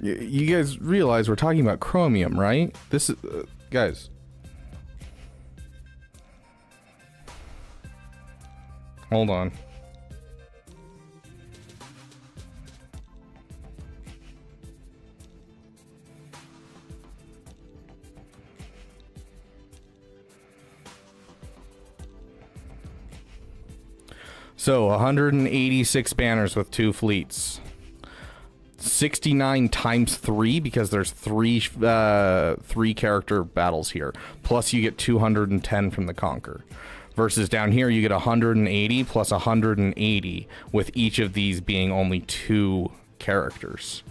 You guys realize we're talking about Chromium, right? This is, guys. Hold on. So 186 banners with 2 fleets. 69 times 3, because there's 3 character battles here. Plus you get 210 from the Conquer. Versus down here you get 180 plus 180, with each of these being only 2 characters.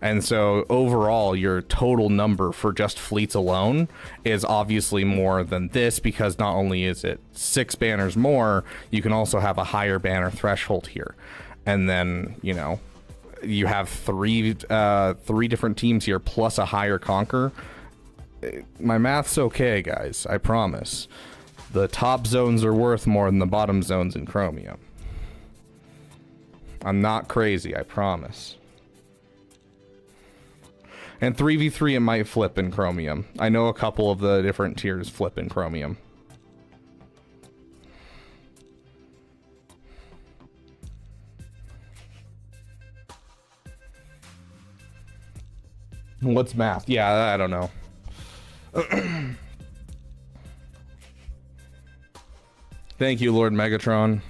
And so overall your total number for just fleets alone is obviously more than this, because not only is it 6 banners more, you can also have a higher banner threshold here. And then, you have 3 different teams here plus a higher Conquer. My math's okay, guys, I promise. The top zones are worth more than the bottom zones in Chromium. I'm not crazy, I promise. And 3v3 it might flip in Chromium. I know a couple of the different tiers flip in Chromium. What's math? Yeah, I don't know. Thank you, Lord Megatron.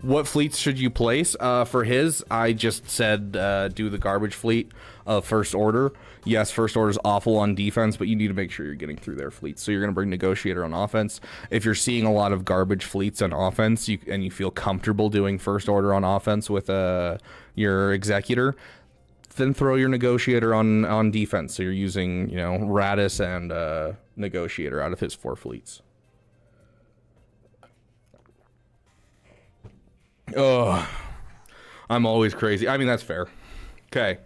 What fleets should you place? For his, I just said do the garbage fleet of First Order. Yes, First Order is awful on defense, but you need to make sure you're getting through their fleets. So you're going to bring Negotiator on offense. If you're seeing a lot of garbage fleets on offense, and you feel comfortable doing First Order on offense with your Executor, then throw your Negotiator on defense. So you're using, Radis and Negotiator out of his 4 fleets. Oh, I'm always crazy. I mean, that's fair. Okay.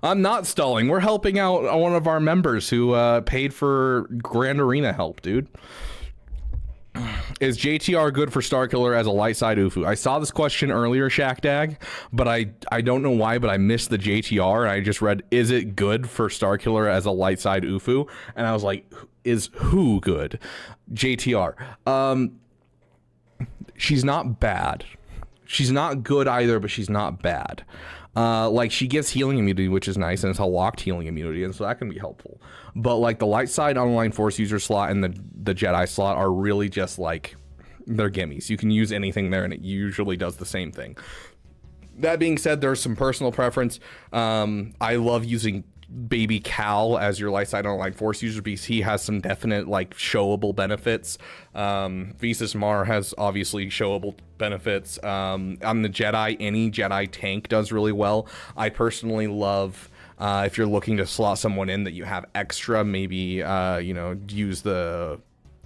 I'm not stalling. We're helping out one of our members who paid for Grand Arena help, dude. Is JTR good for Starkiller as a light side UFU? I saw this question earlier, Shackdag, but I don't know why, but I missed the JTR, and I just read, is it good for Starkiller as a light side UFU? And I was like, is who good? JTR. She's not bad. She's not good either, but she's not bad. Like she gives healing immunity, which is nice, and it's a locked healing immunity, and so that can be helpful. But like the light side online force user slot and the Jedi slot are really just like, they're gimmies. You can use anything there and it usually does the same thing. That being said, there's some personal preference. I love using Baby Cal as your light side online force user because he has some definite like showable benefits. Visas Mar has obviously showable benefits. On the Jedi, any Jedi tank does really well. I personally love if you're looking to slot someone in that you have extra, maybe use the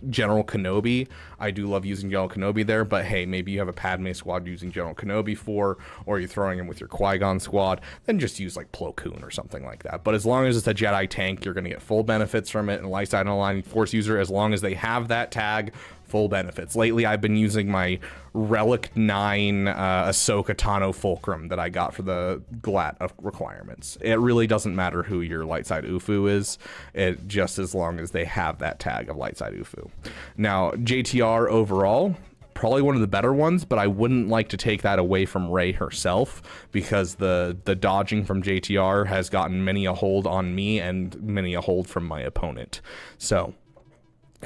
General Kenobi. I do love using General Kenobi there, but hey, maybe you have a Padme squad using General Kenobi for, or you're throwing him with your Qui-Gon squad, then just use like Plo Koon or something like that. But as long as it's a Jedi tank, you're going to get full benefits from it, and light side online force user, as long as they have that tag, full benefits. Lately, I've been using my Relic 9 Ahsoka Tano Fulcrum that I got for the GLAT of requirements. It really doesn't matter who your light side UFU is, it just as long as they have that tag of light side UFU. Now, JTR overall, probably one of the better ones, but I wouldn't like to take that away from Rey herself because the dodging from JTR has gotten many a hold on me and many a hold from my opponent. So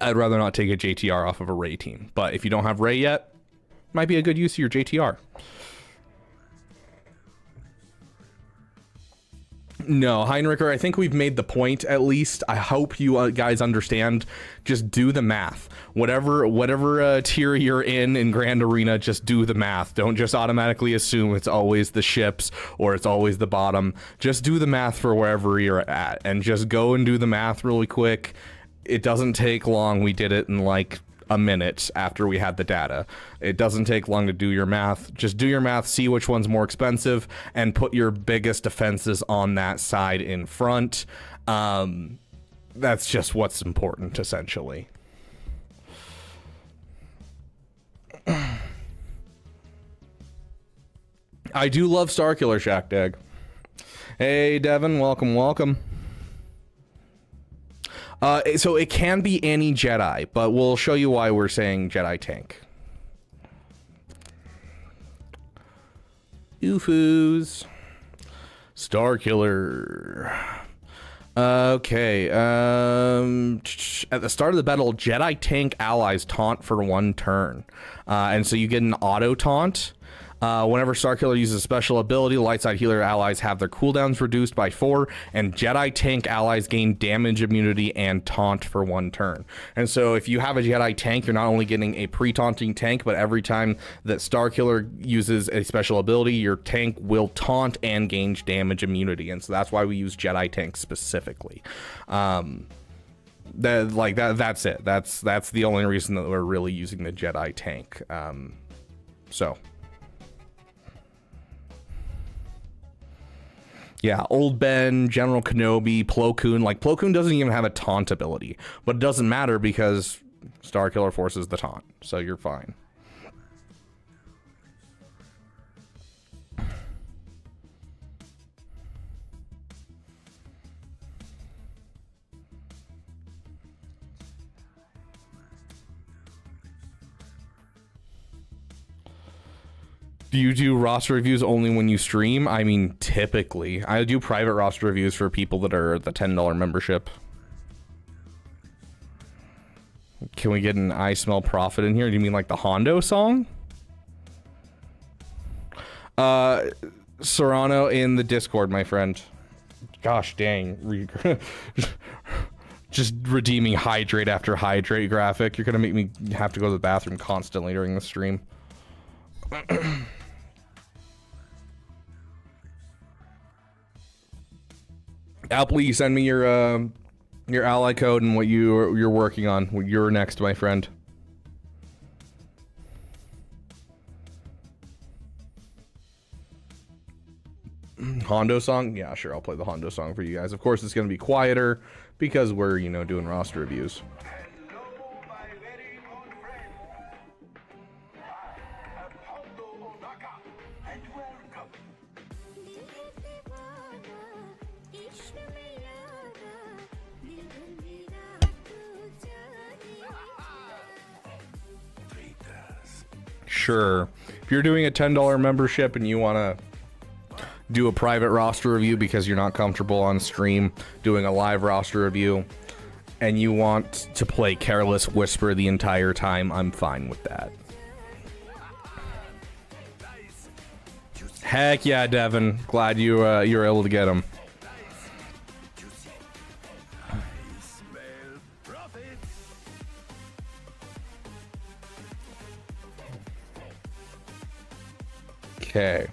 I'd rather not take a JTR off of a Rey team. But if you don't have Rey yet, might be a good use of your JTR. No, Heinricher, I think we've made the point, at least. I hope you guys understand. Just do the math. Whatever tier you're in Grand Arena, just do the math. Don't just automatically assume it's always the ships or it's always the bottom. Just do the math for wherever you're at. And just go and do the math really quick. It doesn't take long. We did it in like a minute after we had the data. It doesn't take long to do your math. Just do your math, see which one's more expensive, and put your biggest defenses on that side in front. That's just what's important, essentially. I do love Starkiller Shackdag. Hey, Devin, welcome. So it can be any Jedi, but we'll show you why we're saying Jedi tank. UFOs. Starkiller. Okay. At the start of the battle, Jedi tank allies taunt for 1 turn. And so you get an auto taunt. Whenever Starkiller uses a special ability, light side healer allies have their cooldowns reduced by 4, and Jedi tank allies gain damage immunity and taunt for 1 turn. And so if you have a Jedi tank, you're not only getting a pre-taunting tank, but every time that Starkiller uses a special ability, your tank will taunt and gain damage immunity. And so that's why we use Jedi tank specifically. That's it. That's the only reason that we're really using the Jedi tank. Yeah, Old Ben, General Kenobi, Plo Koon. Like, Plo Koon doesn't even have a taunt ability, but it doesn't matter because Starkiller forces the taunt, so you're fine. Do you do roster reviews only when you stream? I mean, typically. I do private roster reviews for people that are the $10 membership. Can we get an I Smell Profit in here? Do you mean like the Hondo song? Serrano in the Discord, my friend. Gosh dang. Just redeeming hydrate after hydrate graphic. You're gonna make me have to go to the bathroom constantly during the stream. Al, please send me your ally code and what you're working on. You're next, my friend. Hondo song? Yeah, sure. I'll play the Hondo song for you guys. Of course, it's going to be quieter because we're, doing roster reviews. Sure. If you're doing a $10 membership and you want to do a private roster review because you're not comfortable on stream doing a live roster review, and you want to play Careless Whisper the entire time, I'm fine with that. Heck yeah, Devin. Glad you were able to get him. Okay.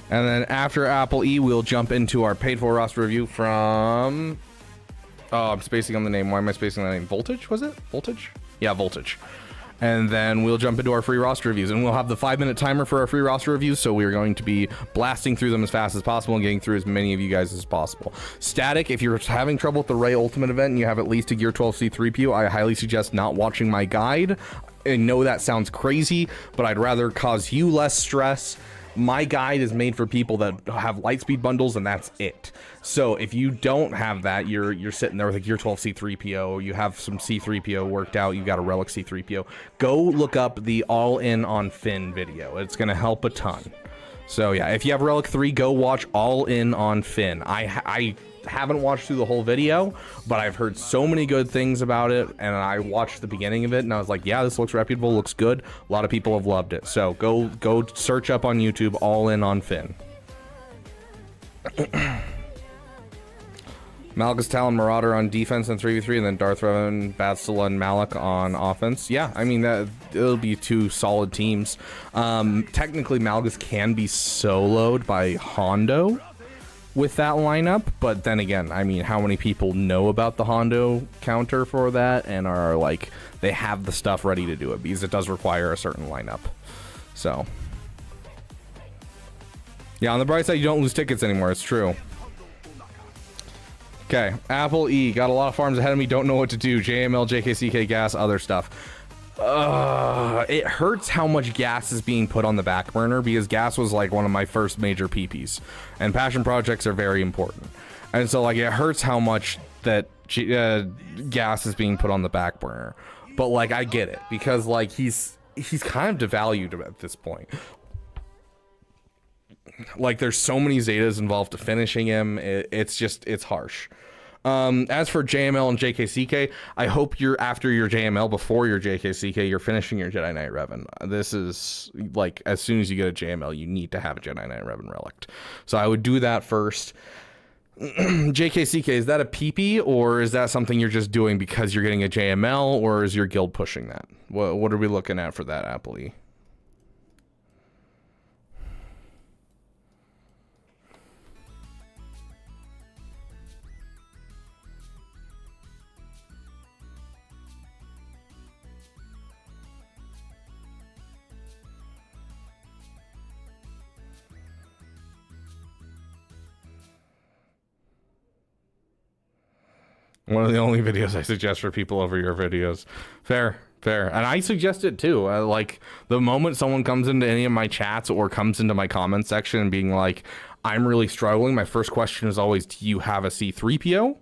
And then after Apple E, we'll jump into our paid for roster review from... Oh, I'm spacing on the name. Why am I spacing on the name? Voltage, was it? Voltage? Yeah, Voltage. And then we'll jump into our free roster reviews, and we'll have the 5-minute timer for our free roster reviews, so we're going to be blasting through them as fast as possible and getting through as many of you guys as possible. Static, if you're having trouble with the Ray Ultimate event and you have at least a Gear 12 C3PO, I highly suggest not watching my guide. I know that sounds crazy, but I'd rather cause you less stress. My guide is made for people that have Lightspeed bundles, and that's it. So if you don't have that, you're sitting there with a Gear 12 C3PO, you have some C3PO worked out, you got a Relic C3PO, go look up the All In on Finn video. It's going to help a ton. So yeah, if you have Relic 3, go watch All In on Finn. I haven't watched through the whole video, but I've heard so many good things about it, and I watched the beginning of it and I was like, yeah, this looks reputable, looks good. A lot of people have loved it. So go search up on YouTube All In on Finn. Malgus, Talon, Marauder on defense and 3v3, and then Darth Revan, Bastila, and Malak on offense. Yeah, I mean, it'll be 2 solid teams. Technically, Malgus can be soloed by Hondo with that lineup, but then again, I mean, how many people know about the Hondo counter for that and are like, they have the stuff ready to do it, because it does require a certain lineup. So yeah, on the bright side, you don't lose tickets anymore. It's true. Okay, Apple E, got a lot of farms ahead of me, don't know what to do. JML, JKCK, gas, other stuff. It hurts how much gas is being put on the back burner, because gas was like one of my first major PPs, and passion projects are very important. And so like, it hurts how much that gas is being put on the back burner. But like, I get it, because like he's kind of devalued at this point. Like, there's so many Zetas involved to finishing him. It's harsh. As for JML and JKCK, I hope you're after your JML, before your JKCK, you're finishing your Jedi Knight Revan. This is like, as soon as you get a JML, you need to have a Jedi Knight Revan relic. So I would do that first. JKCK, is that a PP, or is that something you're just doing because you're getting a JML, or is your guild pushing that? What are we looking at for that, Apple E? One of the only videos I suggest for people over your videos. Fair. And I suggest it too. Like, the moment someone comes into any of my chats or comes into my comment section and being like, I'm really struggling, my first question is always, do you have a C3PO?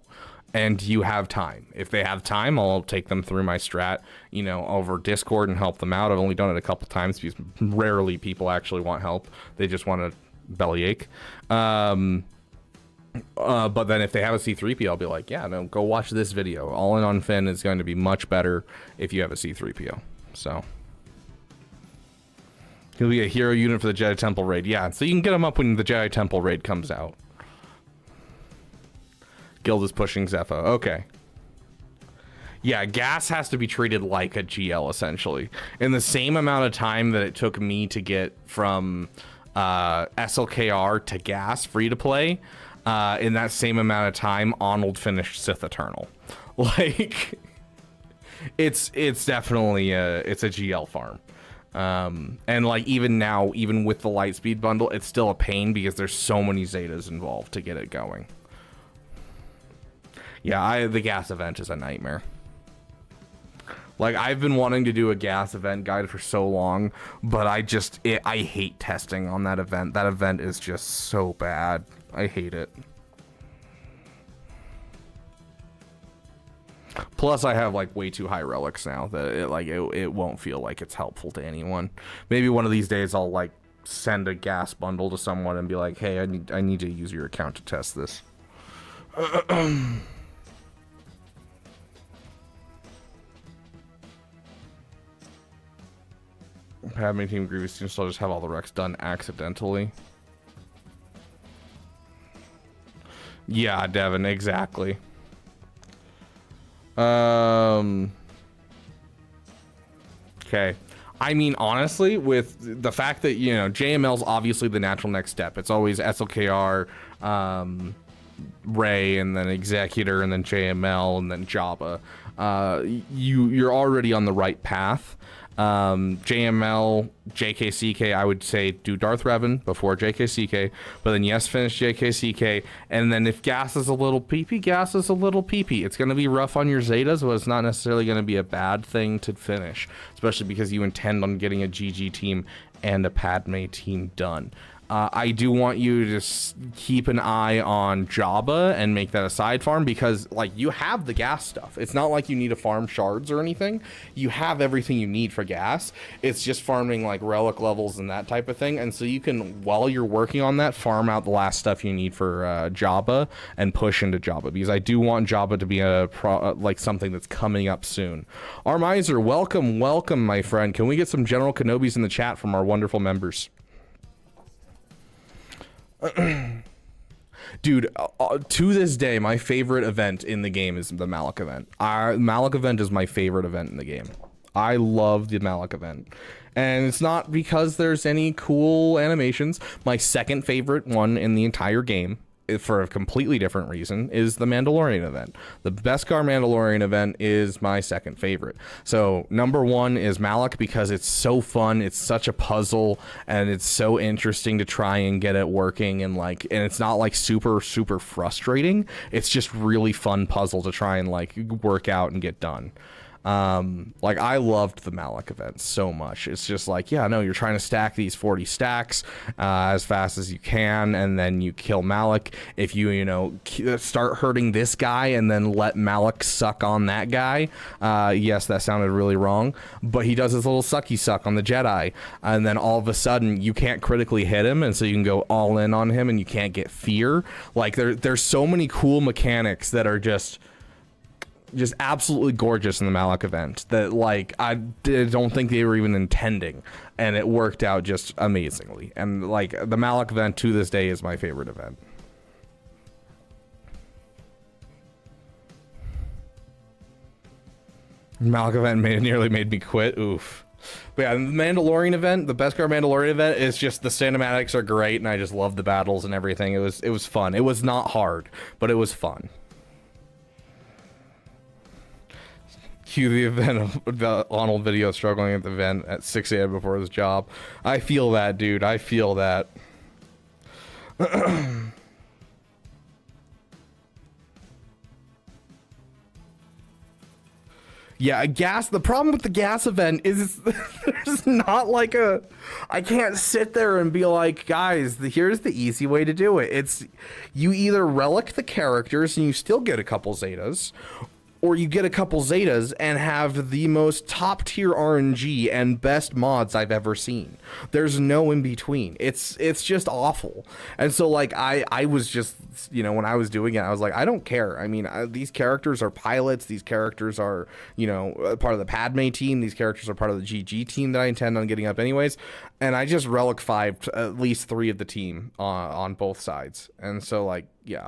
And do you have time? If they have time, I'll take them through my strat, you know, over Discord and help them out. I've only done it a couple times because rarely people actually want help. They just want a bellyache. But then if they have a C3PO, I'll be like, yeah, no, go watch this video. All In on Finn is going to be much better if you have a C3PO. So he'll be a hero unit for the Jedi Temple raid. Yeah, so you can get him up when the Jedi Temple raid comes out. Guild is pushing Zepho. Okay. Yeah, gas has to be treated like a GL, essentially. In the same amount of time that it took me to get from SLKR to gas free to play, in that same amount of time, Arnold finished Sith Eternal. Like, it's definitely it's a GL farm. And like, even now, even with the Lightspeed bundle, it's still a pain because there's so many Zetas involved to get it going. Yeah, the gas event is a nightmare. Like, I've been wanting to do a gas event guide for so long, but I hate testing on that event. That event is just so bad. I hate it. Plus, I have like way too high relics now that it won't feel like it's helpful to anyone. Maybe one of these days I'll like send a gas bundle to someone and be like, hey, I need to use your account to test this. Padme Team Grievous Team still just have all the Rex done accidentally. Yeah, Devin, exactly. Okay. I mean, honestly, with the fact that, you know, JML's obviously the natural next step. It's always SLKR, Ray, and then Executor, and then JML, and then Jabba. You're already on the right path. JML, JKCK, I would say do Darth Revan before JKCK, but then yes, finish JKCK, and then if gas is a little peepee, gas is a little peepee. It's going to be rough on your Zetas, but it's not necessarily going to be a bad thing to finish, especially because you intend on getting a GG team and a Padme team done. I do want you to just keep an eye on Jabba and make that a side farm, because like you have the gas stuff. It's not like you need to farm shards or anything. You have everything you need for gas. It's just farming like relic levels and that type of thing. And so you can, while you're working on that, farm out the last stuff you need for Jabba and push into Jabba, because I do want Jabba to be like something that's coming up soon. Armiser, welcome, my friend. Can we get some General Kenobis in the chat from our wonderful members? Dude, to this day, my favorite event in the game is the Malak event. Malak event is my favorite event in the game. I love the Malak event. And it's not because there's any cool animations. My second favorite one in the entire game, for a completely different reason, is the Mandalorian event. The Beskar Mandalorian event is my second favorite. So number one is Malak, because it's so fun, it's such a puzzle, and it's so interesting to try and get it working, and it's not like super frustrating. It's just really fun puzzle to try and like work out and get done. Like I loved the Malak event so much. It's just like, yeah, no, you're trying to stack these 40 stacks as fast as you can, and then you kill Malak. If you start hurting this guy and then let Malak suck on that guy, yes, that sounded really wrong, but he does his little sucky suck on the Jedi, and then all of a sudden you can't critically hit him, and so you can go all in on him and you can't get fear. Like there's so many cool mechanics that are just absolutely gorgeous in the Malak event that like I don't think they were even intending, and it worked out just amazingly. And like the Malak event to this day is my favorite event. Malak event nearly made me quit. Oof. But yeah, the Mandalorian event, the Beskar Mandalorian event, is just, the cinematics are great, and I just love the battles and everything. It was fun. It was not hard, but it was fun. Cue the event of the Arnold video struggling at the event at 6 a.m. before his job. I feel that, dude. I feel that. Yeah, gas. The problem with the gas event is there's not like I can't sit there and be like, guys, here's the easy way to do it. It's you either relic the characters and you still get a couple Zetas, or you get a couple Zetas and have the most top tier RNG and best mods I've ever seen. There's no in between. It's just awful. And so like I was just, when I was doing it, I was like, I don't care. I mean, these characters are pilots. These characters are, part of the Padme team. These characters are part of the GG team that I intend on getting up anyways. And I just relic 5'd at least 3 of the team on both sides. And so like, yeah.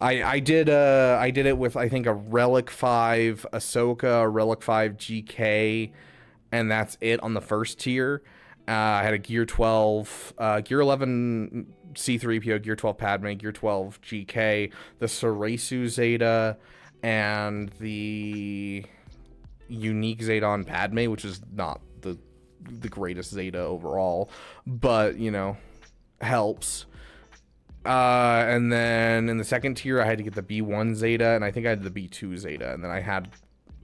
I did it with, I think, a Relic 5 Ahsoka, a Relic 5 GK, and that's it on the first tier. I had a Gear 12, Gear 11 C3PO, Gear 12 Padme, Gear 12 GK, the Ceresu Zeta, and the unique Zeta on Padme, which is not the greatest Zeta overall, but, helps. And then in the second tier, I had to get the B1 Zeta, and I think I had the B2 Zeta, and then I had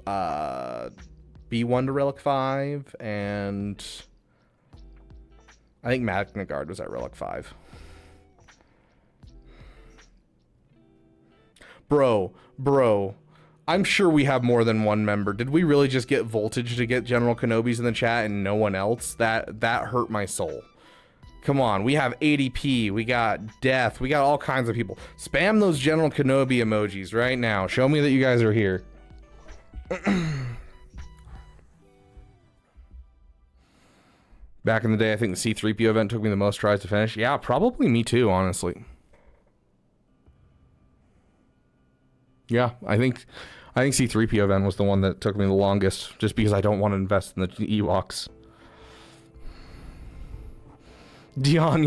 B1 to Relic 5, and I think Magna Guard was at Relic 5. Bro, I'm sure we have more than one member. Did we really just get Voltage to get General Kenobis in the chat and no one else? That hurt my soul. Come on, we have ADP, we got Death, we got all kinds of people. Spam those General Kenobi emojis right now. Show me that you guys are here. Back in the day, I think the C-3PO event took me the most tries to finish. Yeah, probably me too, honestly. Yeah, I think C-3PO event was the one that took me the longest, just because I don't want to invest in the Ewoks. Dion,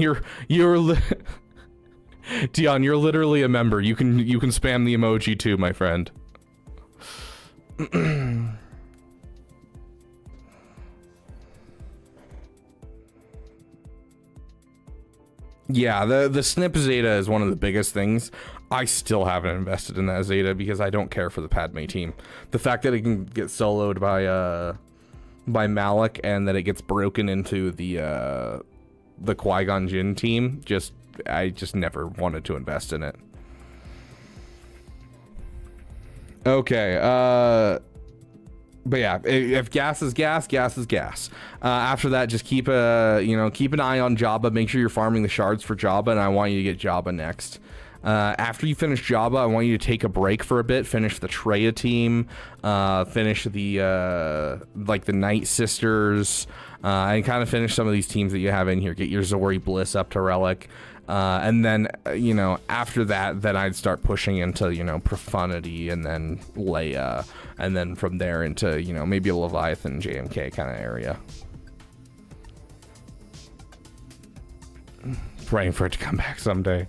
Dion, you're literally a member. You can spam the emoji too, my friend. Yeah, the Snip Zeta is one of the biggest things. I still haven't invested in that Zeta because I don't care for the Padme team. The fact that it can get soloed by Malik and that it gets broken into the Qui-Gon Jinn team, I just never wanted to invest in it. Okay, but yeah, if gas is gas, gas is gas. After that, just keep an eye on Jabba. Make sure you're farming the shards for Jabba, and I want you to get Jabba next. After you finish Jabba, I want you to take a break for a bit. Finish the Traya team. Finish the the Night Sisters, and kind of finish some of these teams that you have in here. Get your Zori Bliss up to Relic. And then, after that, then I'd start pushing into, Profundity and then Leia. And then from there into, maybe a Leviathan JMK kind of area. Praying for it to come back someday.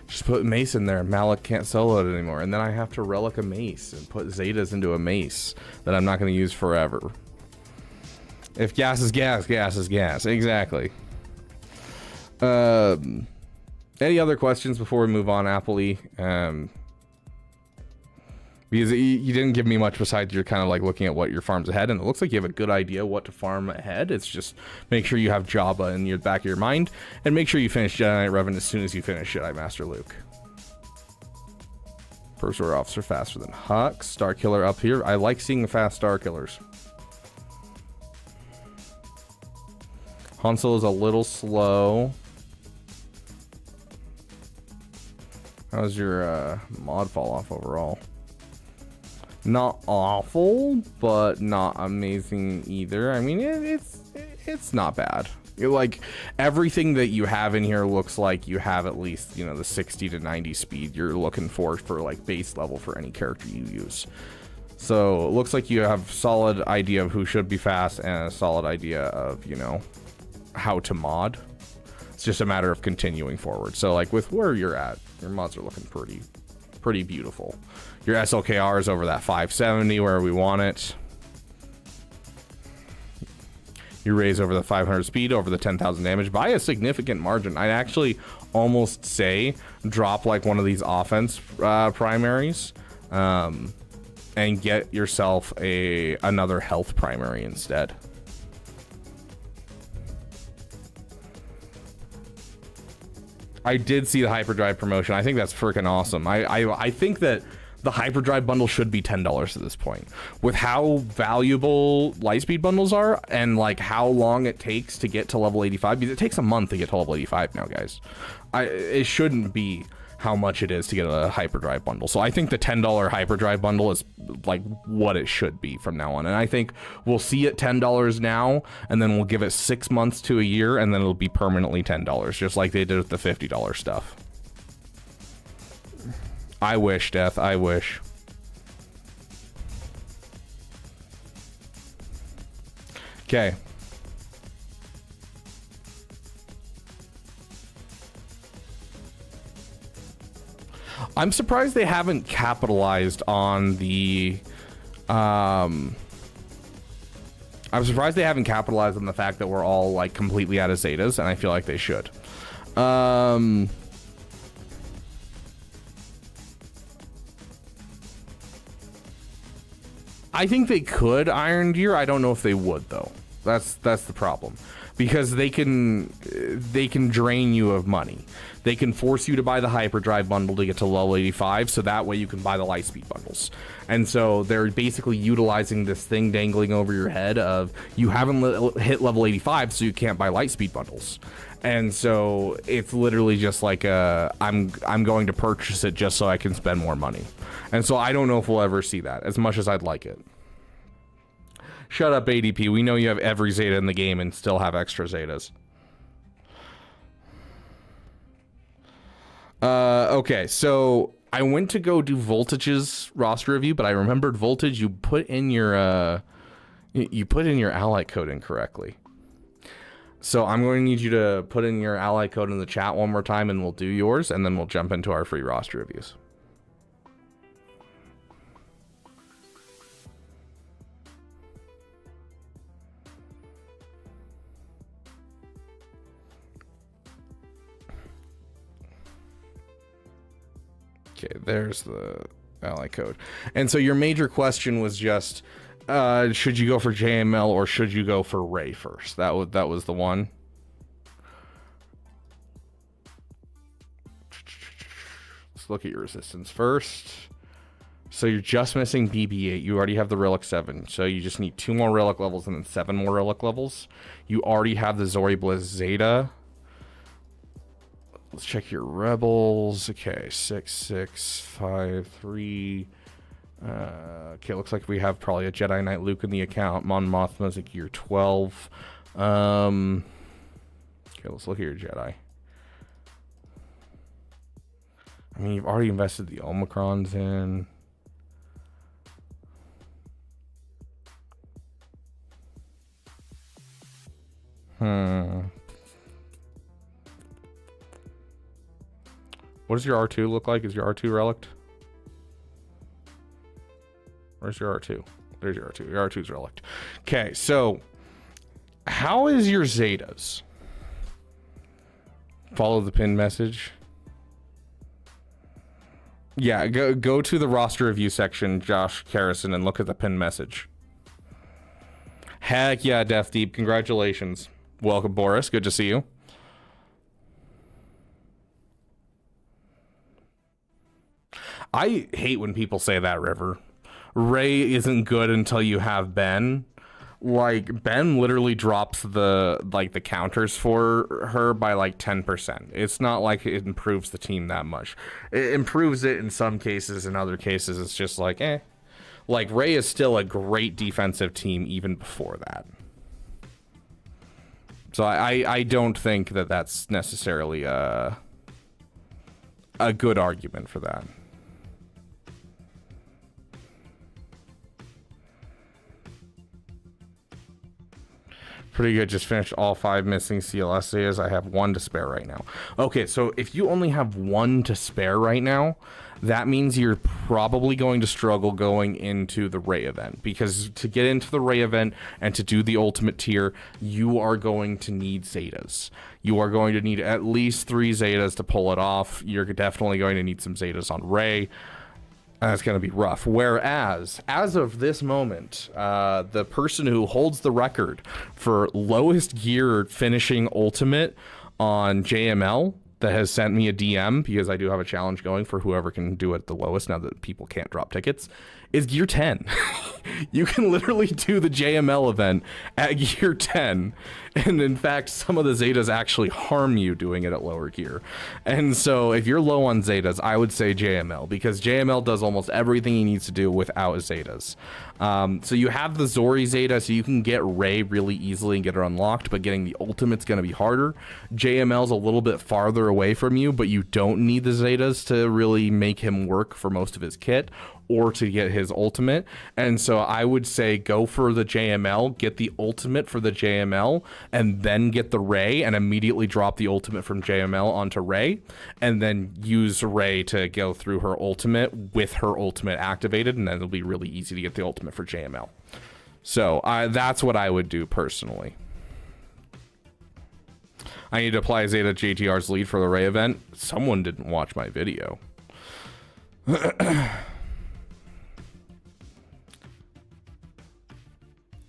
Just put Mace in there. Malik can't solo it anymore. And then I have to Relic a Mace and put Zetas into a Mace that I'm not going to use forever. If gas is gas, gas is gas. Exactly. Any other questions before we move on, Appley? Because you didn't give me much besides you're kind of looking at what your farms ahead, and it looks like you have a good idea what to farm ahead. It's just make sure you have Jabba in your back of your mind, and make sure you finish Jedi Knight Revan as soon as you finish Jedi Master Luke. First Order Officer faster than Hux. Starkiller up here. I like seeing the fast Starkillers. Han Solo's a little slow. How's your mod fall off overall? Not awful, but not amazing either. I mean, it's not bad. Everything that you have in here looks like you have at least, the 60 to 90 speed you're looking for base level for any character you use. So it looks like you have a solid idea of who should be fast and a solid idea of, how to mod. It's just a matter of continuing forward. So with where you're at, your mods are looking pretty beautiful. Your SLKR is over that 570 where we want it. You raise over the 500 speed, over the 10,000 damage by a significant margin. I'd actually almost say drop one of these offense primaries and get yourself another health primary instead. I did see the Hyperdrive promotion. I think that's freaking awesome. I think that the Hyperdrive bundle should be $10 at this point. With how valuable Lightspeed bundles are and how long it takes to get to level 85, because it takes a month to get to level 85 now, guys. It shouldn't be how much it is to get a Hyperdrive bundle. So I think the $10 Hyperdrive bundle is what it should be from now on. And I think we'll see it $10 now, and then we'll give it 6 months to a year, and then it'll be permanently $10, just like they did with the $50 stuff. I wish, Death. I wish. Okay. I'm surprised they haven't capitalized on the I'm surprised they haven't capitalized on the fact that we're all completely out of Zetas, and I feel like they should. I think they could Iron Gear. I don't know if they would though. That's the problem. because they can drain you of money. They can force you to buy the Hyperdrive bundle to get to level 85, so that way you can buy the Lightspeed bundles. And so they're basically utilizing this thing dangling over your head of you haven't hit level 85, so you can't buy Lightspeed bundles. And so it's literally just like I'm going to purchase it just so I can spend more money. And so I don't know if we'll ever see that, as much as I'd like it. Shut up, ADP. We know you have every Zeta in the game and still have extra Zetas. Okay, so I went to go do Voltage's roster review, but I remembered Voltage, you put in your ally code incorrectly. So I'm going to need you to put in your ally code in the chat one more time, and we'll do yours, and then we'll jump into our free roster reviews. Okay, there's the ally code. And so your major question was just, should you go for JML or should you go for Ray first? That was the one. Let's look at your resistance first. So you're just missing BB-8. You already have the Relic 7. So you just need 2 more Relic levels and then 7 more Relic levels. You already have the Zori Bliss Zeta. Let's check your rebels. Okay, 6, 6, 5, 3. Okay, looks like we have probably a Jedi Knight Luke in the account. Mon Mothma's at gear 12. Okay, let's look at your Jedi. I mean, you've already invested the Omicrons in. What does your R2 look like? Is your R2 relict? Where's your R2? There's your R2. Your R2's relict. Okay, so how is your Zetas? Follow the pinned message. Yeah, go to the roster review section, Josh Carrison, and look at the pinned message. Heck yeah, Death Deep. Congratulations. Welcome, Boris. Good to see you. I hate when people say that, River. Ray isn't good until you have Ben. Like, Ben literally drops the counters for her by like 10%. It's not like it improves the team that much. It improves it in some cases. In other cases, it's just like, eh. Like, Ray is still a great defensive team even before that. So I don't think that that's necessarily a good argument for that. Pretty good. Just finished all 5 missing CLSs. I have 1 to spare right now. Okay, so if you only have 1 to spare right now, that means you're probably going to struggle going into the Ray event, because to get into the Ray event and to do the ultimate tier, you are going to need Zetas. You are going to need at least 3 Zetas to pull it off. You're definitely going to need some Zetas on Ray. That's going to be rough. Whereas, as of this moment, the person who holds the record for lowest gear finishing ultimate on JML that has sent me a DM, because I do have a challenge going for whoever can do it the lowest now that people can't drop tickets, is gear 10. You can literally do the JML event at gear 10. And in fact, some of the Zetas actually harm you doing it at lower gear. And so if you're low on Zetas, I would say JML, because JML does almost everything he needs to do without Zetas. So you have the Zori Zeta, so you can get Ray really easily and get her unlocked, but getting the ultimate's going to be harder. JML's a little bit farther away from you, but you don't need the Zetas to really make him work for most of his kit or to get his ultimate. And so I would say go for the JML, get the ultimate for the JML, and then get the Ray and immediately drop the ultimate from JML onto Ray, and then use Ray to go through her ultimate with her ultimate activated, and then it'll be really easy to get the ultimate for JML. So that's what I would do personally. I need to apply Zeta JTR's lead for the Ray event. Someone didn't watch my video.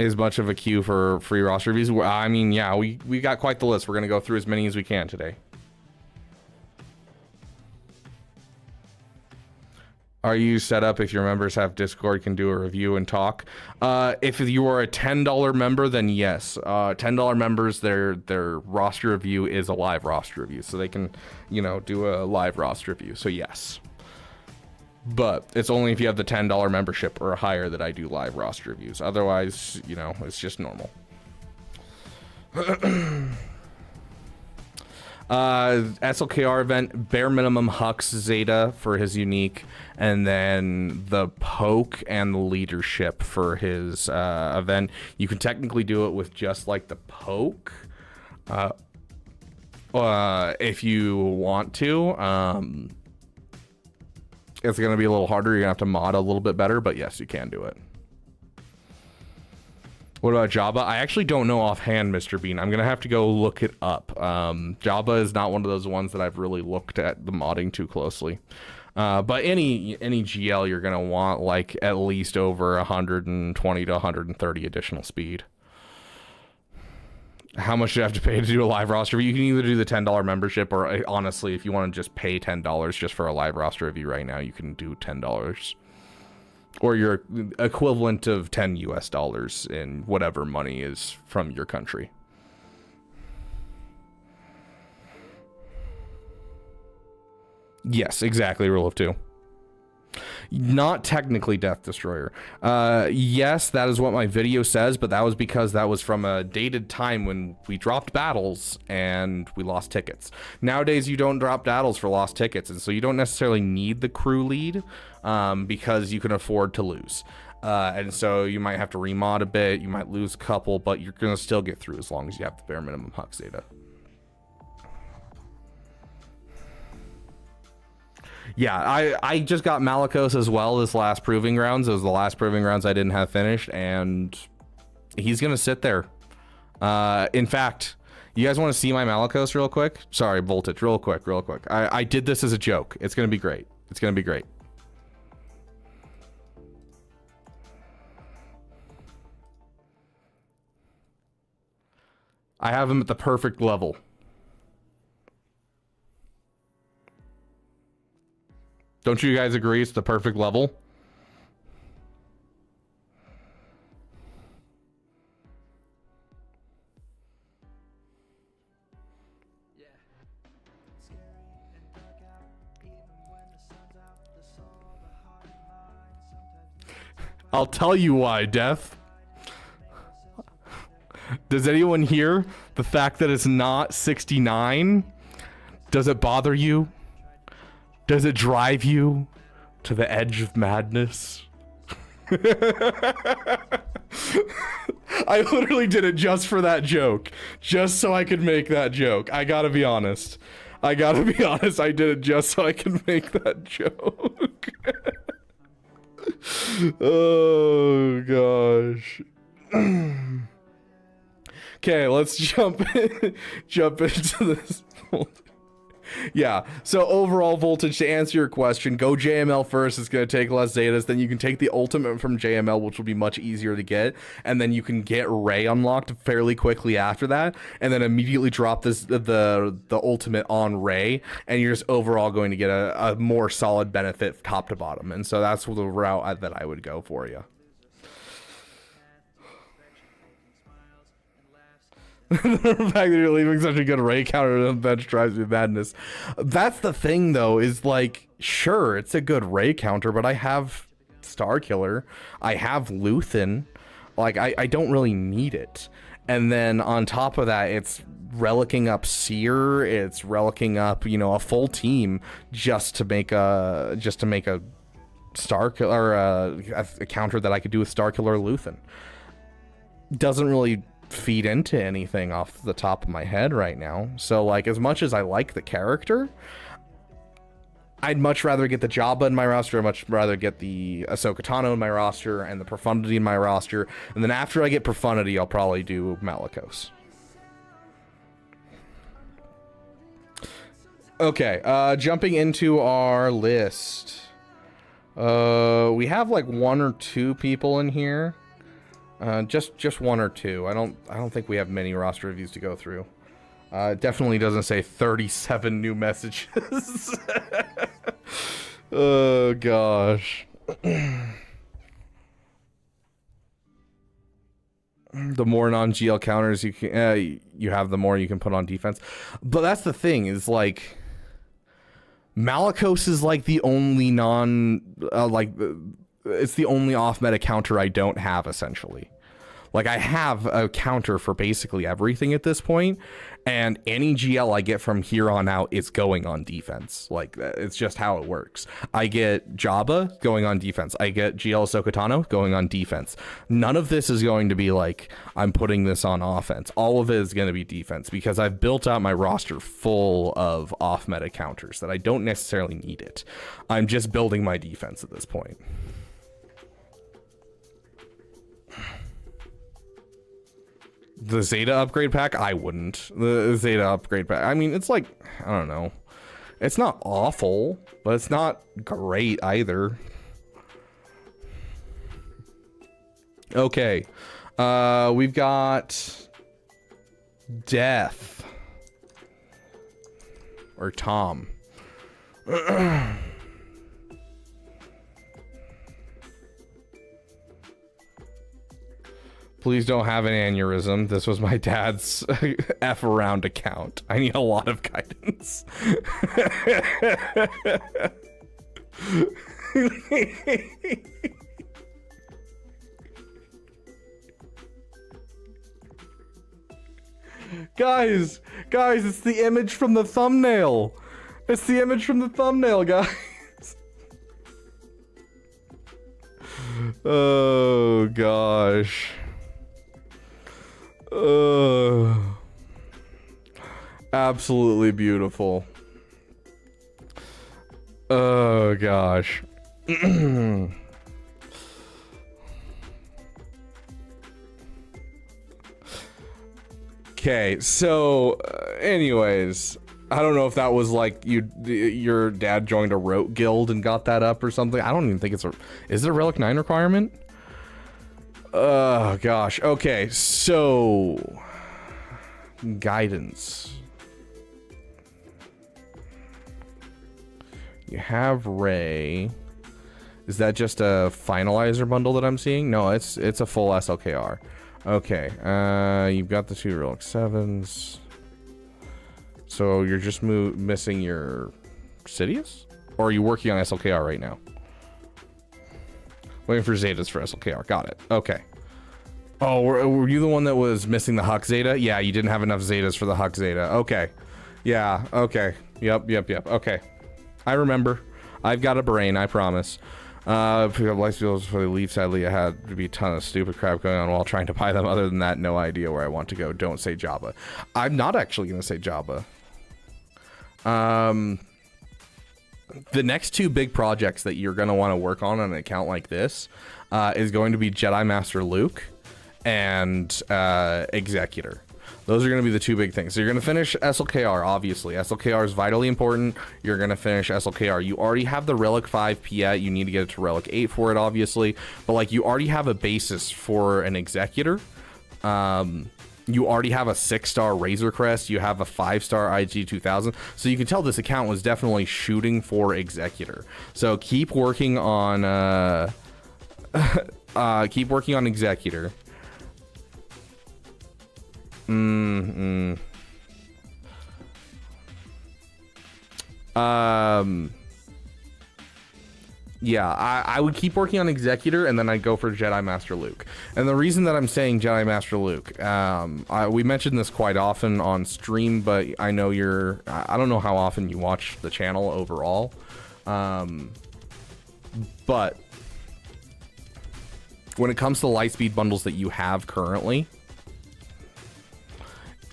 Is much of a queue for free roster reviews? I mean, yeah, we got quite the list. We're gonna go through as many as we can today. Are you set up if your members have Discord, can do a review and talk? If you are a $10 member, then yes. $10 members, their roster review is a live roster review, so they can, you know, do a live roster review. So yes, but it's only if you have the $10 membership or higher that I do live roster reviews. Otherwise, you know, it's just normal. SLKR event, bare minimum Hux Zeta for his unique, and then the poke and the leadership for his event. You can technically do it with just like the poke if you want to. It's going to be a little harder. You're going to have to mod a little bit better, but yes, you can do it. What about Jabba? I actually don't know offhand, Mr. Bean. I'm going to have to go look it up. Jabba is not one of those ones that I've really looked at the modding too closely. But any GL, you're going to want like at least over 120 to 130 additional speed. How much do you have to pay to do a live roster review? You can either do the $10 membership, or honestly, if you want to just pay $10 just for a live roster review right now, you can do $10. Or your equivalent of $10 US in whatever money is from your country. Yes, exactly, rule of two. Not technically Death Destroyer. Yes, that is what my video says, but that was because that was from a dated time when we dropped battles and we lost tickets. Nowadays, you don't drop battles for lost tickets, and so you don't necessarily need the crew lead because you can afford to lose. And so you might have to remod a bit, you might lose a couple, but you're going to still get through as long as you have the bare minimum Hux Zeta. Yeah, I just got Malicos as well this last Proving Grounds. It was the last Proving Grounds I didn't have finished, and he's going to sit there. In fact, you guys want to see my Malicos real quick? Sorry, Voltage, real quick. I did this as a joke. It's going to be great. It's going to be great. I have him at the perfect level. Don't you guys agree it's the perfect level? I'll tell you why, Death. Does anyone hear the fact that it's not 69? Does it bother you? Does it drive you to the edge of madness? I literally did it just for that joke. Just so I could make that joke. I gotta be honest. I did it just so I could make that joke. Oh, gosh. Okay, let's jump into this. Yeah, so overall Voltage, to answer your question, go JML first. It's going to take less Zetas. Then you can take the ultimate from JML, which will be much easier to get. And then you can get Ray unlocked fairly quickly after that. And then immediately drop the ultimate on Ray. And you're just overall going to get a more solid benefit top to bottom. And so that's the route that I would go for you. The fact that you're leaving such a good Ray counter on the bench drives me madness. That's the thing, though, is like, sure, it's a good Ray counter, but I have Starkiller, I have Luthen, like I don't really need it. And then on top of that, it's relicking up Seer, it's relicking up, you know, a full team just to make a Starkiller, a counter that I could do with Starkiller Luthen. Doesn't really feed into anything off the top of my head right now. So like, as much as I like the character, I'd much rather get the Jabba in my roster. I'd much rather get the Ahsoka Tano in my roster and the Profundity in my roster. And then after I get Profundity, I'll probably do Malicos. Okay, jumping into our list. We have like 1 or 2 people in here. Just one or two. I don't think we have many roster reviews to go through. It definitely doesn't say 37 new messages. Oh gosh. The more non-GL counters you have, the more you can put on defense. But that's the thing, is like Malicos is like the only it's the only off-meta counter I don't have, essentially. Like, I have a counter for basically everything at this point, and any GL I get from here on out is going on defense. Like, it's just how it works. I get Jabba going on defense. I get GL Ahsoka Tano going on defense. None of this is going to be like, I'm putting this on offense. All of it is going to be defense, because I've built out my roster full of off-meta counters that I don't necessarily need it. I'm just building my defense at this point. The Zeta upgrade pack, I wouldn't. The Zeta upgrade pack, I mean, it's like, I don't know. It's not awful, but it's not great either. Okay. We've got Death. Or Tom. Please don't have an aneurysm. This was my dad's F around account. I need a lot of guidance. Guys, it's the image from the thumbnail. It's the image from the thumbnail, guys. Oh, gosh. Absolutely beautiful. Oh gosh. Okay, so anyways, I don't know if that was like your dad joined a rote guild and got that up or something. I don't even think is it a Relic 9 requirement? Oh gosh. Okay, so guidance. You have Ray. Is that just a finalizer bundle that I'm seeing? No, it's a full SLKR. Okay. You've got the 2 Relic 7s. So you're just missing your Sidious? Or are you working on SLKR right now? Waiting for Zetas for SLKR. Got it. Okay. Oh, were you the one that was missing the Huck Zeta? Yeah, you didn't have enough Zetas for the Huck Zeta. Okay. Yeah, okay. Yep. Okay. I remember. I've got a brain, I promise. Pick up life skills before they leave. Sadly, I had to be a ton of stupid crap going on while trying to buy them. Other than that, no idea where I want to go. Don't say Jabba. I'm not actually going to say Jabba. The next 2 big projects that you're going to want to work on an account like this is going to be Jedi Master Luke and Executor. Those are going to be the 2 big things. So you're going to finish SLKR, obviously. SLKR is vitally important. You're going to finish SLKR. You already have the Relic 5 Piet. You need to get it to Relic 8 for it, obviously. But, like, you already have a basis for an Executor. You already have a 6-star Razor Crest. You have a 5-star IG 2000. So you can tell this account was definitely shooting for Executor. So keep working on Executor. Yeah, I would keep working on Executor, and then I'd go for Jedi Master Luke. And the reason that I'm saying Jedi Master Luke, we mentioned this quite often on stream, but I know I don't know how often you watch the channel overall. But when it comes to the Lightspeed bundles that you have currently,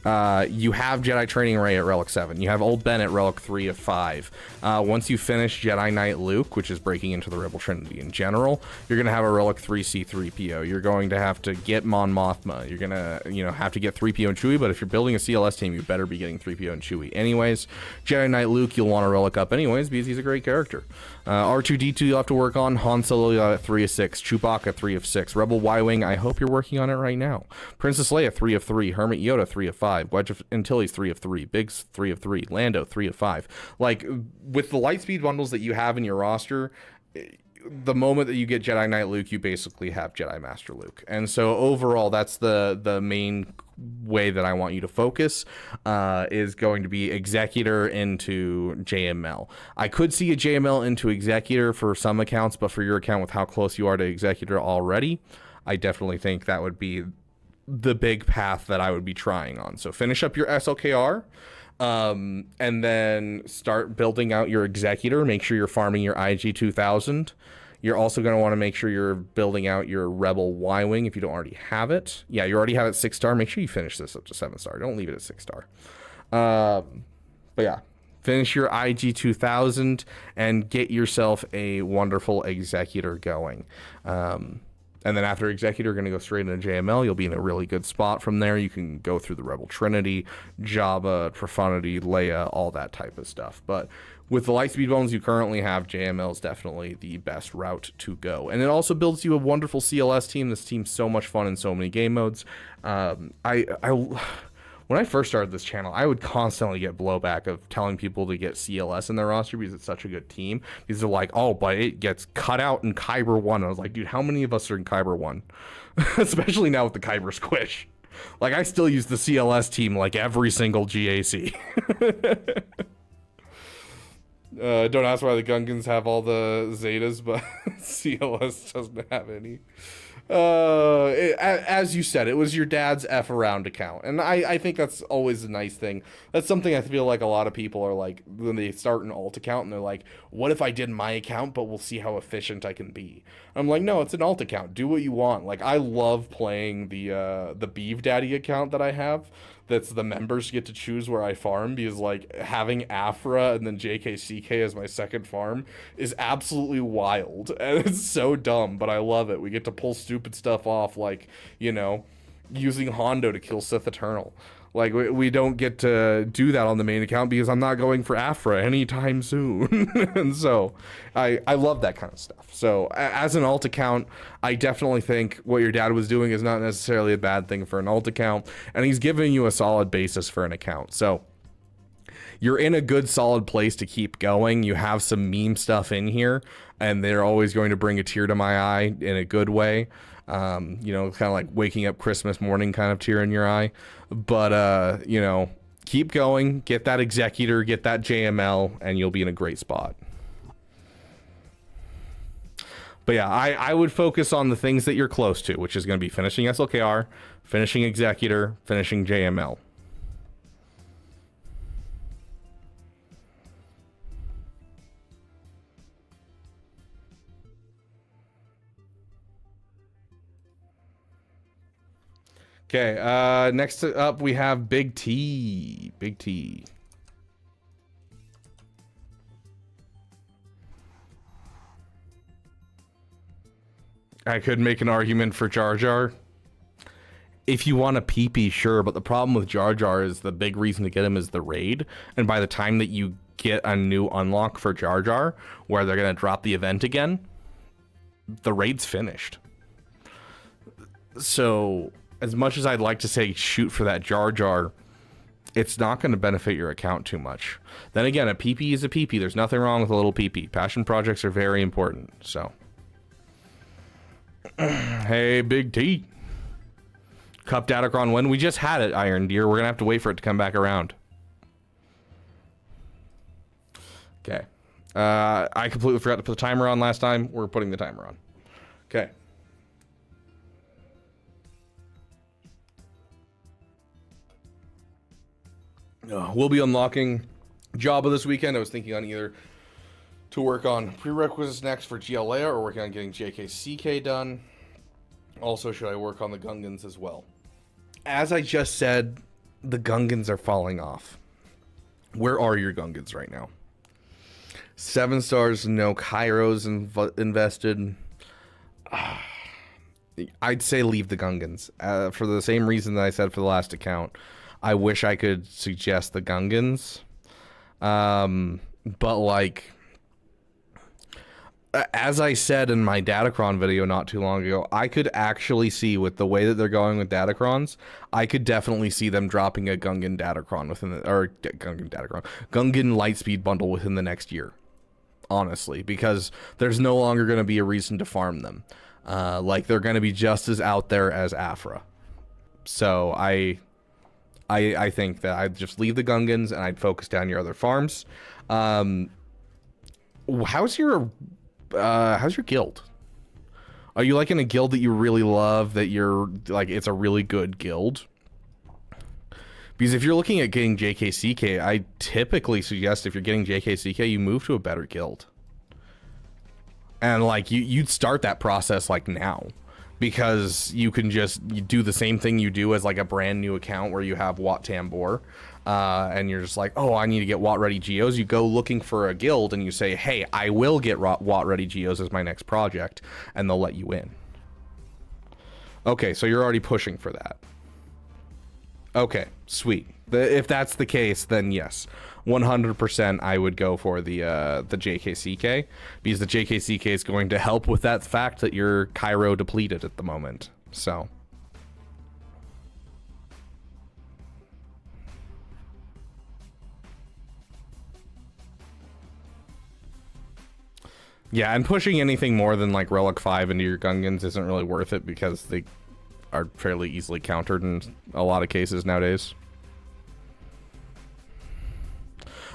You have Jedi Training Ray at Relic 7. You have Old Ben at Relic 3 of 5. Once you finish Jedi Knight Luke, which is breaking into the Rebel Trinity in general, you're going to have a Relic 3 C3PO. You're going to have to get Mon Mothma. You're going to, have to get 3PO and Chewie, but if you're building a CLS team, you better be getting 3PO and Chewie anyways. Jedi Knight Luke, you'll want to Relic up anyways because he's a great character. R2-D2 you'll have to work on. Han Solo at 3 of 6. Chewbacca 3 of 6. Rebel Y-Wing, I hope you're working on it right now. Princess Leia 3 of 3. Hermit Yoda 3 of 5. Wedge of Antilles 3 of 3. Biggs 3 of 3. Lando 3 of 5. Like, with the Lightspeed bundles that you have in your roster, the moment that you get Jedi Knight Luke, you basically have Jedi Master Luke. And so overall, that's the main way that I want you to focus, is going to be Executor into JML. I could see a JML into Executor for some accounts, but for your account with how close you are to Executor already, I definitely think that would be the big path that I would be trying on. So finish up your SLKR, and then start building out your Executor. Make sure you're farming your IG 2000. You're also going to want to make sure you're building out your Rebel Y-Wing if you don't already have it. Yeah, you already have it 6-star. Make sure you finish this up to 7-star. Don't leave it at 6-star. But yeah, finish your IG 2000 and get yourself a wonderful Executor going. And then after Executor, you're going to go straight into JML. You'll be in a really good spot from there. You can go through the Rebel Trinity, Jabba, Profundity, Leia, all that type of stuff. But with the Lightspeed bones you currently have, JML is definitely the best route to go. And it also builds you a wonderful CLS team. This team's so much fun in so many game modes. When I first started this channel, I would constantly get blowback of telling people to get CLS in their roster because it's such a good team. Because they're like, oh, but it gets cut out in Kyber 1. I was like, dude, how many of us are in Kyber 1? Especially now with the Kyber squish. Like, I still use the CLS team like every single GAC. Don't ask why the Gungans have all the Zetas, but CLS doesn't have any. As you said, it was your dad's F around account, and I think that's always a nice thing. That's something I feel like a lot of people are like when they start an alt account and they're like, what if I did my account, but we'll see how efficient I can be. I'm like, no, it's an alt account, do what you want. Like, I love playing the Beaver Daddy account that I have. That's the members get to choose where I farm, because like having Afra and then JKCK as my second farm is absolutely wild, and it's so dumb, but I love it. We get to pull stupid stuff off, like, using Hondo to kill Sith Eternal. Like, we don't get to do that on the main account because I'm not going for Afra anytime soon. And so I love that kind of stuff. So as an alt account, I definitely think what your dad was doing is not necessarily a bad thing for an alt account, and he's giving you a solid basis for an account. So you're in a good solid place to keep going. You have some meme stuff in here, and they're always going to bring a tear to my eye in a good way. Kind of like waking up Christmas morning kind of tear in your eye. But, keep going, get that Executor, get that JML, and you'll be in a great spot. But yeah, I would focus on the things that you're close to, which is going to be finishing SLKR, finishing Executor, finishing JML. Okay, next up we have Big T. Big T. I could make an argument for Jar Jar. If you want a PP, sure, but the problem with Jar Jar is the big reason to get him is the raid, and by the time that you get a new unlock for Jar Jar, where they're going to drop the event again, the raid's finished. So as much as I'd like to say shoot for that Jar Jar, it's not going to benefit your account too much. Then again, a PP is a PP. There's nothing wrong with a little PP. Passion projects are very important, so. Hey, Big T. Cup Datacron when? We just had it, Iron Deer. We're going to have to wait for it to come back around. Okay. I completely forgot to put the timer on last time. We're putting the timer on. Okay. We'll be unlocking Jabba this weekend. I was thinking on either to work on prerequisites next for GLA or working on getting JKCK done. Also, should I work on the Gungans as well? As I just said the Gungans are falling off. Where are your Gungans right now? 7 stars, no Kairos invested. I'd say leave the Gungans. For the same reason that I said for the last account. I wish I could suggest the Gungans. But like, as I said in my Datacron video not too long ago, I could actually see with the way that they're going with Datacrons, I could definitely see them dropping a Gungan Datacron within the, or Gungan Datacron, Gungan Lightspeed bundle within the next year. Honestly, because there's no longer going to be a reason to farm them. Like, they're going to be just as out there as Afra. So I think that I'd just leave the Gungans and I'd focus down your other farms. How's your guild? Are you like in a guild that you really love, that you're like, it's a really good guild? Because if you're looking at getting JKCK, I typically suggest if you're getting JKCK, you move to a better guild. And like, you'd start that process like now, because you can just do the same thing you do as like a brand new account where you have Wat Tambor, and you're just like, oh, I need to get Wat Ready Geos. You go looking for a guild and you say, hey, I will get Wat Ready Geos as my next project, and they'll let you in. Okay, so you're already pushing for that. Okay, sweet. If that's the case, then yes, 100% I would go for the JKCK, because the JKCK is going to help with that fact that you're Cairo depleted at the moment. So yeah, and pushing anything more than like Relic 5 into your Gungans isn't really worth it, because they are fairly easily countered in a lot of cases nowadays.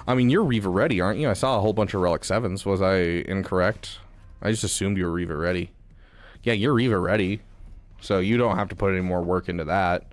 I mean, you're Reaver ready, aren't you? I saw a whole bunch of Relic 7s. Was I incorrect? I just assumed you were Reaver ready. Yeah, you're Reaver ready, so you don't have to put any more work into that.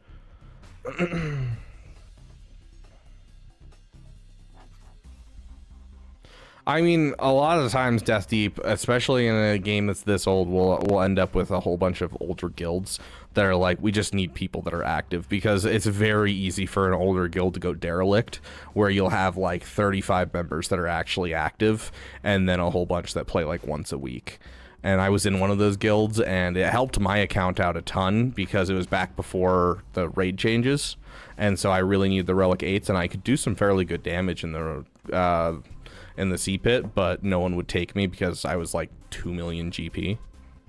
I mean, a lot of the times Death Deep, especially in a game that's this old, will end up with a whole bunch of older guilds that are like, we just need people that are active, because it's very easy for an older guild to go derelict, where you'll have like 35 members that are actually active and then a whole bunch that play like once a week. And I was in one of those guilds, and it helped my account out a ton because it was back before the raid changes, and so I really needed the Relic 8s, and I could do some fairly good damage in the C pit, but no one would take me because I was like 2 million GP.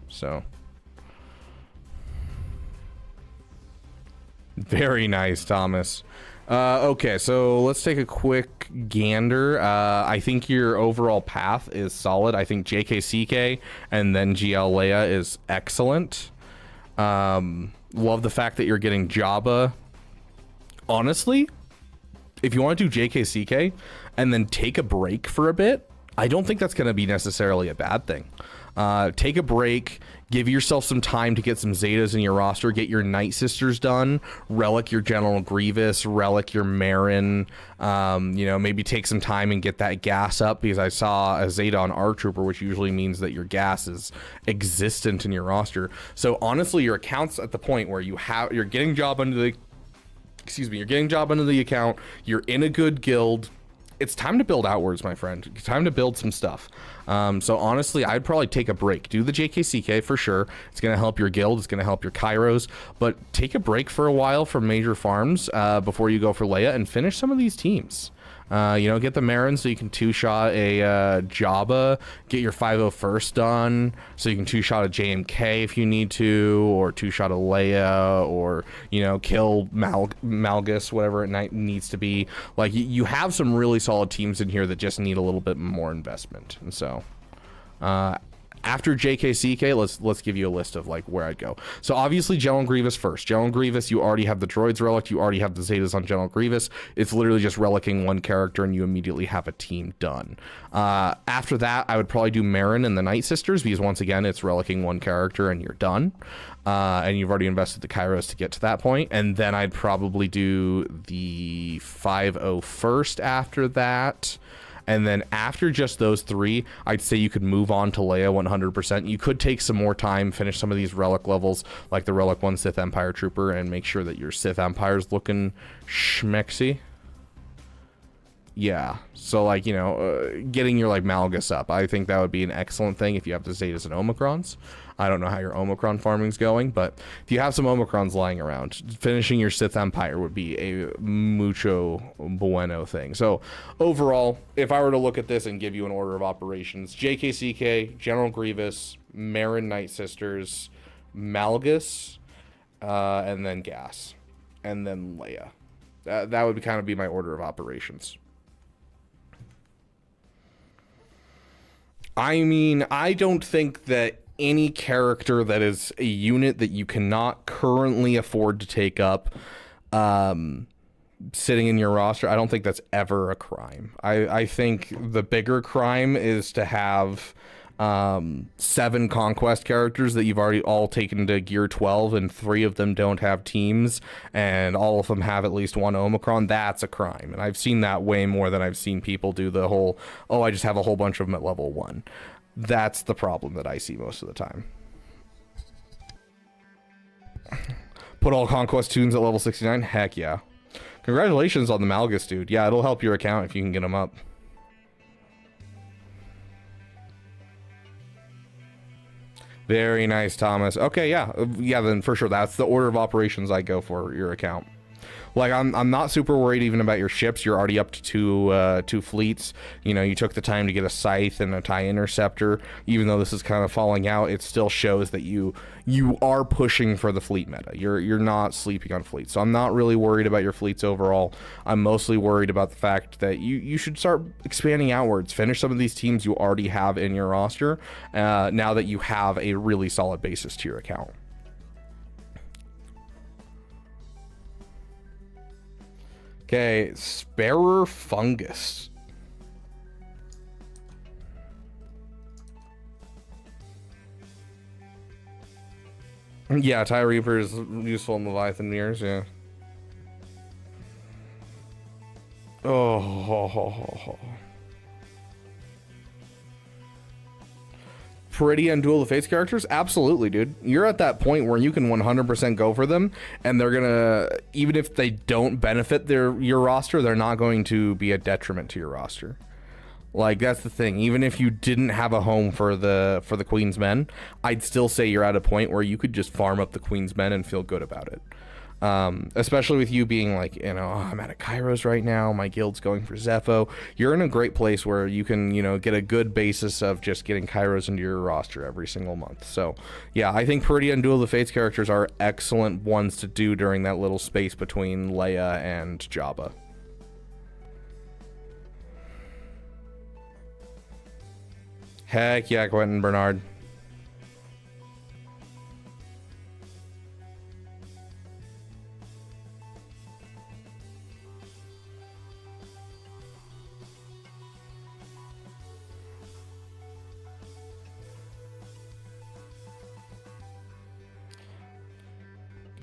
So very nice, Thomas. Okay, so let's take a quick gander. I think your overall path is solid. I think JKCK and then GL Leia is excellent. Love the fact that you're getting Jabba. Honestly, if you want to do JKCK and then take a break for a bit, I don't think that's going to be necessarily a bad thing. Take a break, give yourself some time to get some Zetas in your roster, get your Night Sisters done, relic your General Grievous, relic your Marin, you know, maybe take some time and get that gas up, because I saw a Zeta on R-Trooper, which usually means that your gas is existent in your roster. So honestly, your account's at the point where you're getting job under the you're getting job under the account, you're in a good guild. It's time to build outwards, my friend. It's time to build some stuff. So honestly, I'd probably take a break. Do the JKCK for sure. It's going to help your guild. It's going to help your Kairos. But take a break for a while from major farms before you go for Leia, and finish some of these teams. You know, get the Marin so you can two-shot a Jabba. Get your 501st done so you can two-shot a JMK if you need to, or two-shot a Leia, or, you know, kill Malgus, whatever it needs to be. Like, you have some really solid teams in here that just need a little bit more investment. And so after JKCK, let's give you a list of like where I'd go. So obviously General Grievous first. General Grievous, you already have the droids relic, you already have the Zetas on General Grievous. It's literally just relicking one character and you immediately have a team done. After that, I would probably do Marin and the Night Sisters, because once again, it's relicking one character and you're done. And you've already invested the Kairos to get to that point. And then I'd probably do the 501st after that. And then after just those 3, I'd say you could move on to Leia 100%. You could take some more time, finish some of these relic levels, like the Relic 1 Sith Empire Trooper, and make sure that your Sith Empire's looking schmexy. Yeah, so like, you know, getting your like Malgus up, I think that would be an excellent thing if you have the Zetas and Omicrons. I don't know how your Omicron farming's going, but if you have some Omicrons lying around, finishing your Sith Empire would be a mucho bueno thing. So overall, if I were to look at this and give you an order of operations, JKCK, General Grievous, Marin Night Sisters, Malgus, and then Gas, and then Leia. That would kind of be my order of operations. I mean, I don't think that any character that is a unit that you cannot currently afford to take up sitting in your roster, I don't think that's ever a crime. I think the bigger crime is to have 7 conquest characters that you've already all taken to gear 12 and 3 of them don't have teams and all of them have at least 1 Omicron. That's a crime, and I've seen that way more than I've seen people do the whole, oh, I just have a whole bunch of them at level 1. That's the problem that I see most of the time. Put all conquest tunes at level 69. Heck yeah. Congratulations on the Malgus, dude. Yeah, it'll help your account if you can get them up. Very nice, Thomas. Okay, yeah, then for sure that's the order of operations I go for your account. Like, I'm not super worried even about your ships. You're already up to two fleets. You know, you took the time to get a Scythe and a TIE Interceptor. Even though this is kind of falling out, it still shows that you are pushing for the fleet meta. You're not sleeping on fleets. So I'm not really worried about your fleets overall. I'm mostly worried about the fact that you should start expanding outwards. Finish some of these teams you already have in your roster now that you have a really solid basis to your account. Okay, Sparer Fungus. Yeah, TIE Reaper is useful in Leviathan mirrors, yeah. Oh. Pretty on Duel of Fates characters? Absolutely, dude. You're at that point where you can 100% go for them, and they're gonna, even if they don't benefit your roster, they're not going to be a detriment to your roster. Like, that's the thing. Even if you didn't have a home for the Queen's Men, I'd still say you're at a point where you could just farm up the Queen's Men and feel good about it. Especially with you being like, you know, oh, I'm at a Kairos right now, my guild's going for Zepho. You're in a great place where you can, you know, get a good basis of just getting Kairos into your roster every single month. So yeah, I think Peridea and Duel of the Fates characters are excellent ones to do during that little space between Leia and Jabba. Heck yeah, Quentin Bernard.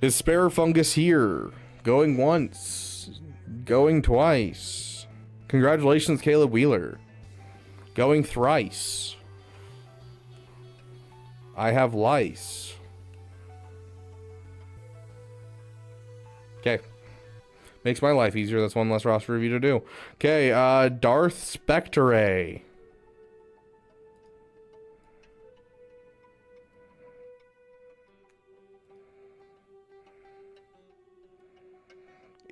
Is Sparer Fungus here? Going once. Going twice. Congratulations, Caleb Wheeler. Going thrice. I have lice. Okay. Makes my life easier. That's one less roster review to do. Okay, Darth Spectre.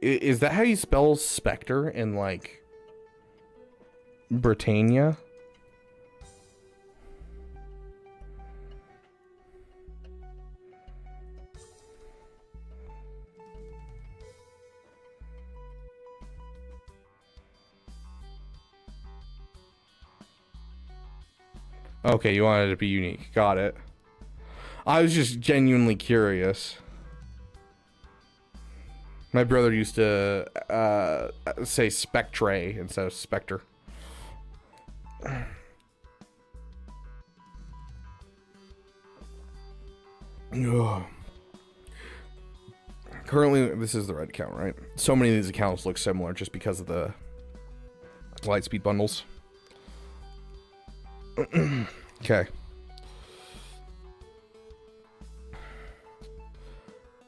Is that how you spell Spectre in, like, Britannia? Okay, you wanted it to be unique. Got it. I was just genuinely curious. My brother used to say Spectre instead of Spectre. Ugh. Currently, this is the right account, right? So many of these accounts look similar just because of the Lightspeed bundles. Okay.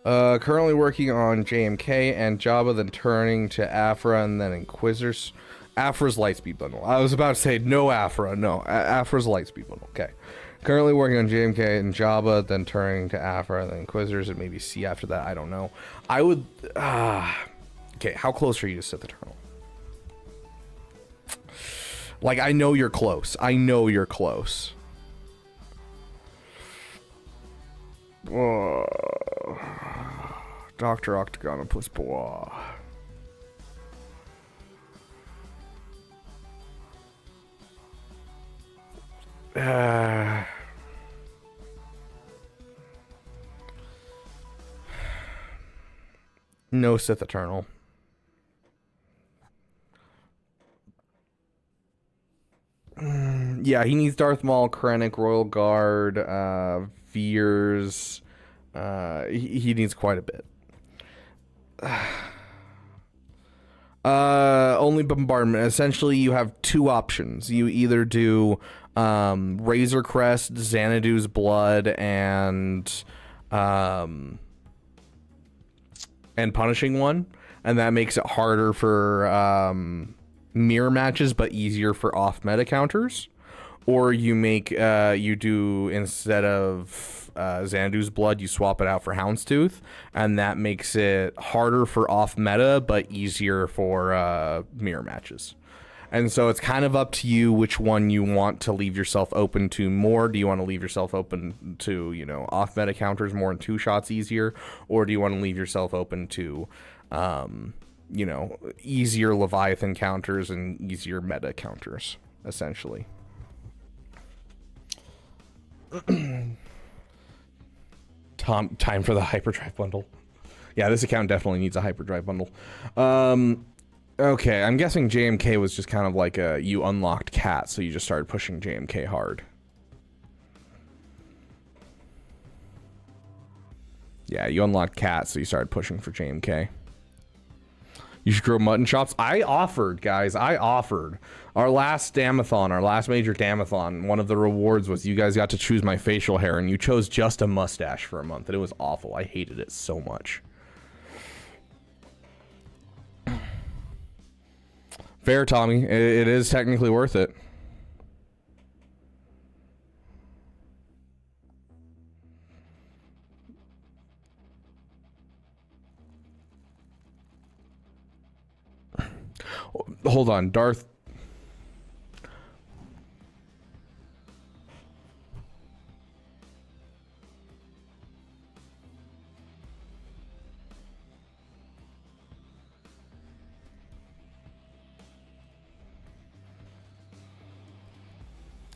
Currently working on JMK and Jabba, then turning to Afra and then Inquisitors. Afra's Lightspeed bundle. I was about to say no Afra. No, Afra's Lightspeed bundle. Okay. Currently working on JMK and Jabba, then turning to Afra and then Inquisitors, and maybe C after that. I don't know. I would... okay, how close are you to Sith Eternal? Like, I know you're close. I know you're close. Dr. Octagonopus Bois. No Sith Eternal. Yeah, he needs Darth Maul, Krennic, Royal Guard, Veers. He needs quite a bit. Only bombardment. Essentially, you have two options. You either do Razor Crest, Xanadu's Blood, and Punishing One, and that makes it harder for mirror matches, but easier for off meta counters. Or you make you do, instead of Xanadu's Blood, you swap it out for Houndstooth, and that makes it harder for off meta, but easier for mirror matches. And so it's kind of up to you which one you want to leave yourself open to more. Do you want to leave yourself open to, you know, off meta counters more and two shots easier, or do you want to leave yourself open to you know, easier Leviathan counters and easier meta counters, essentially. Time for the Hyperdrive bundle. Yeah, this account definitely needs a Hyperdrive bundle. Okay, I'm guessing JMK was just kind of like you unlocked Cat, so you just started pushing JMK hard. Yeah, you unlocked Cat, so you started pushing for JMK. You should grow mutton chops. I offered, guys. I offered. Our last Damathon, our last major Damathon, one of the rewards was you guys got to choose my facial hair, and you chose just a mustache for a month, and it was awful. I hated it so much. Fair, Tommy. It is technically worth it. Hold on, Darth.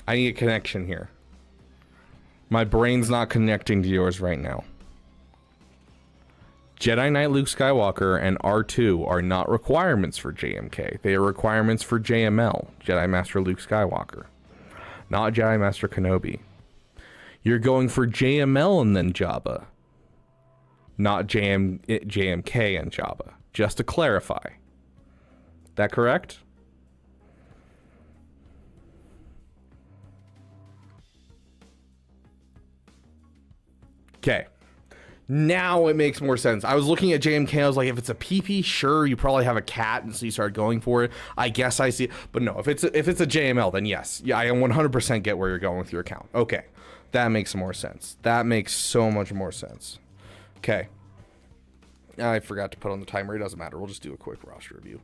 I need a connection here. My brain's not connecting to yours right now. Jedi Knight Luke Skywalker and R2 are not requirements for JMK. They are requirements for JML, Jedi Master Luke Skywalker, not Jedi Master Kenobi. You're going for JML and then Jabba, not JMK and Jabba. Just to clarify. That correct? Okay. Now it makes more sense. I was looking at JMK, I was like, if it's a PP, sure, you probably have a Cat, and so you started going for it. I guess I see it. But no, if it's a JML, then yes. Yeah, I 100% get where you're going with your account. Okay. That makes more sense. That makes so much more sense. Okay. I forgot to put on the timer. It doesn't matter. We'll just do a quick roster review.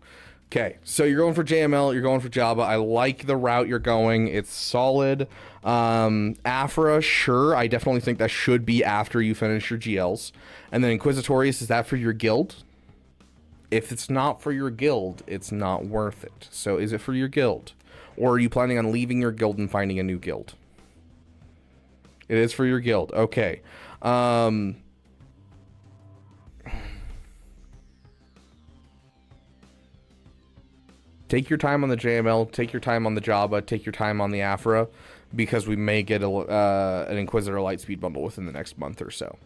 Okay, so you're going for JML, you're going for Jabba. I like the route you're going. It's solid. Afra, sure. I definitely think that should be after you finish your GLs. And then Inquisitorius, is that for your guild? If it's not for your guild, it's not worth it. So is it for your guild? Or are you planning on leaving your guild and finding a new guild? It is for your guild. Okay. Take your time on the JML, take your time on the Jabba, take your time on the Afra, because we may get an Inquisitor Lightspeed bundle within the next month or so.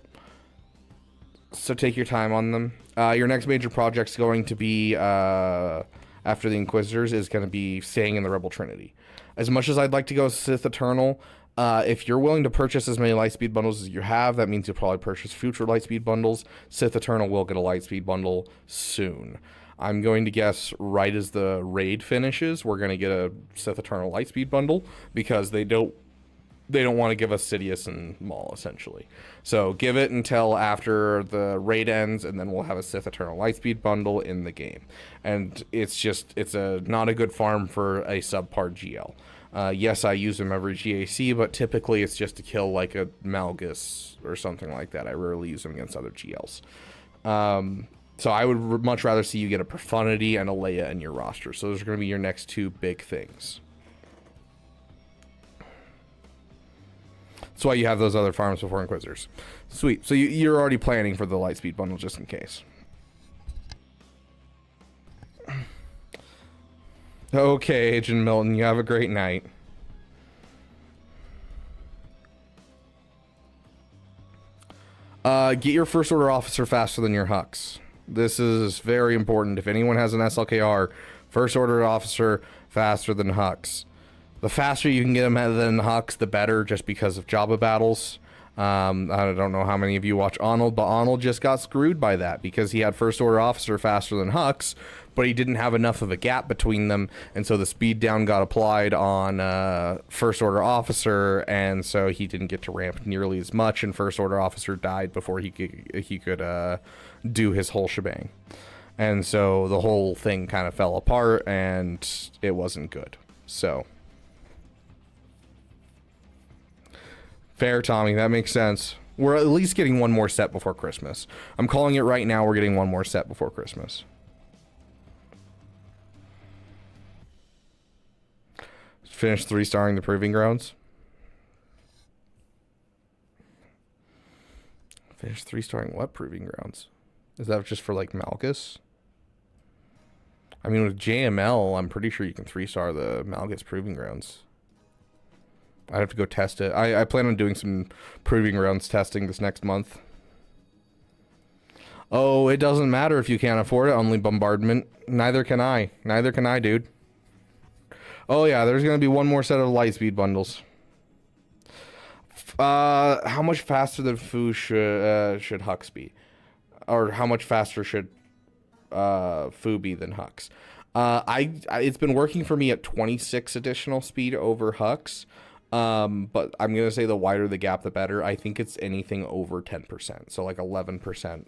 So take your time on them. Your next major project's going to be, after the Inquisitors, is going to be staying in the Rebel Trinity. As much as I'd like to go Sith Eternal, If you're willing to purchase as many Lightspeed bundles as you have, that means you'll probably purchase future Lightspeed bundles. Sith Eternal will get a Lightspeed bundle soon. I'm going to guess right as the raid finishes, we're going to get a Sith Eternal Lightspeed bundle, because they don't want to give us Sidious and Maul, essentially. So give it until after the raid ends, and then we'll have a Sith Eternal Lightspeed bundle in the game. And it's not a good farm for a subpar GL. Yes, I use them every GAC, but typically it's just to kill like a Malgus or something like that. I rarely use them against other GLs. So I would much rather see you get a Profundity and a Leia in your roster. So those are going to be your next two big things. That's why you have those other farms before Inquisitors. Sweet. So you're already planning for the Lightspeed bundle just in case. Okay, Agent Milton, you have a great night. Get your First Order officer faster than your Hux. This is very important. If anyone has an SLKR, First Order officer faster than Hux. The faster you can get them than Hux, the better, just because of Jabba battles. I don't know how many of you watch Arnold, but Arnold just got screwed by that because he had First Order officer faster than Hux, but he didn't have enough of a gap between them, and so the speed down got applied on First Order officer, and so he didn't get to ramp nearly as much, and First Order officer died before he could do his whole shebang. And so the whole thing kind of fell apart, and it wasn't good. So fair, Tommy. That makes sense. We're at least getting one more set before Christmas. I'm calling it right now. We're getting one more set before Christmas. Finish 3-starring the Proving Grounds. Finish 3-starring what Proving Grounds? Is that just for like Malgus? I mean, with JML, I'm pretty sure you can 3-star the Malgus Proving Grounds. I'd have to go test it. I plan on doing some Proving Grounds testing this next month. Oh, it doesn't matter if you can't afford it. Only bombardment. Neither can I. Neither can I, dude. Oh yeah, there's gonna be one more set of Lightspeed bundles. How much faster than Fu should Hux be, or how much faster should Fu be than Hux? It's been working for me at 26 additional speed over Hux. But I'm gonna say the wider the gap, the better. I think it's anything over 10%, so like 11%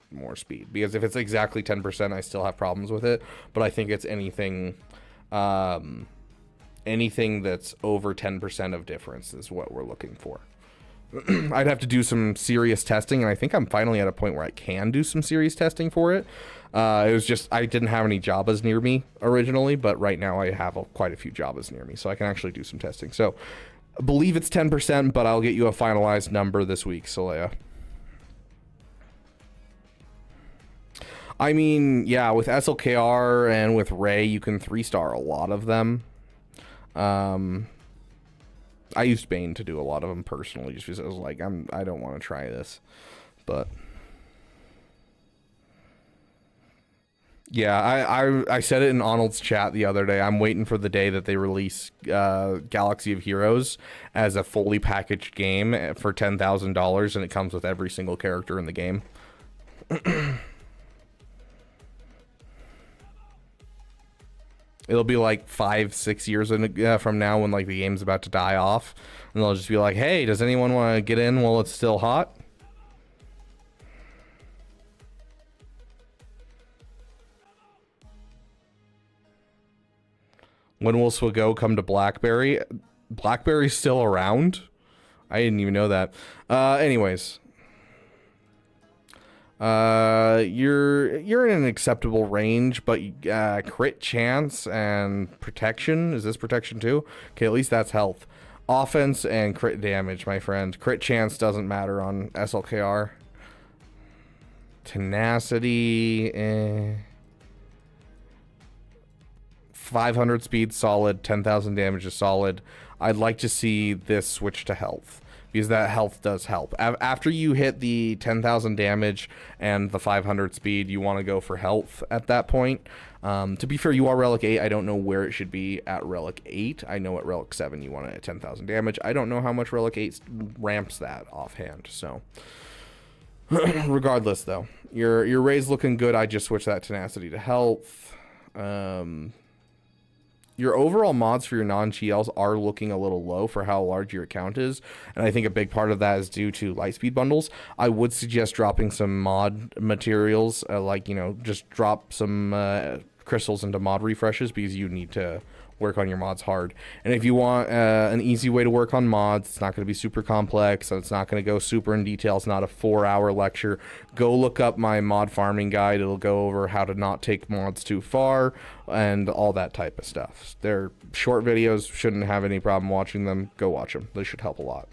more speed. Because if it's exactly 10%, I still have problems with it. But I think it's anything, anything that's over 10% of difference is what we're looking for. I'd have to do some serious testing, and I think I'm finally at a point where I can do some serious testing for it. It was just I didn't have any Jabbas near me originally, but right now I have quite a few Jabbas near me, so I can actually do some testing. So I believe it's 10%, but I'll get you a finalized number this week, Solea. I mean, yeah, with SLKR and with Rey, you can 3-star a lot of them. I used Bane to do a lot of them personally, just because I was like, I don't want to try this, but yeah, I said it in Arnold's chat the other day. I'm waiting for the day that they release Galaxy of Heroes as a fully packaged game for $10,000, and it comes with every single character in the game. It'll be like 5-6 years from now when like the game's about to die off, and they'll just be like, hey, does anyone want to get in while it's still hot? When will Swago come to BlackBerry? BlackBerry's still around? I didn't even know that. Anyways. You're in an acceptable range, but crit chance and protection. Is this protection too? Okay, at least that's health. Offense and crit damage, my friend. Crit chance doesn't matter on SLKR. Tenacity, 500 speed, solid. 10,000 damage is solid. I'd like to see this switch to health, because that health does help. After you hit the 10,000 damage and the 500 speed, you want to go for health at that point. To be fair, you are Relic 8. I don't know where it should be at Relic 8. I know at Relic 7 you want it at 10,000 damage. I don't know how much Relic 8 ramps that offhand, so... Regardless, though, your Ray's looking good. I just switched that Tenacity to Health. Your overall mods for your non-GLs are looking a little low for how large your account is, and I think a big part of that is due to Lightspeed bundles. I would suggest dropping some mod materials, like, you know, just drop some crystals into mod refreshes, because you need to work on your mods hard. And if you want an easy way to work on mods, it's not going to be super complex, so it's not going to go super in detail, it's not a 4-hour lecture, go look up my mod farming guide. It'll go over how to not take mods too far and all that type of stuff. They're short videos, shouldn't have any problem watching them. Go watch them, they should help a lot.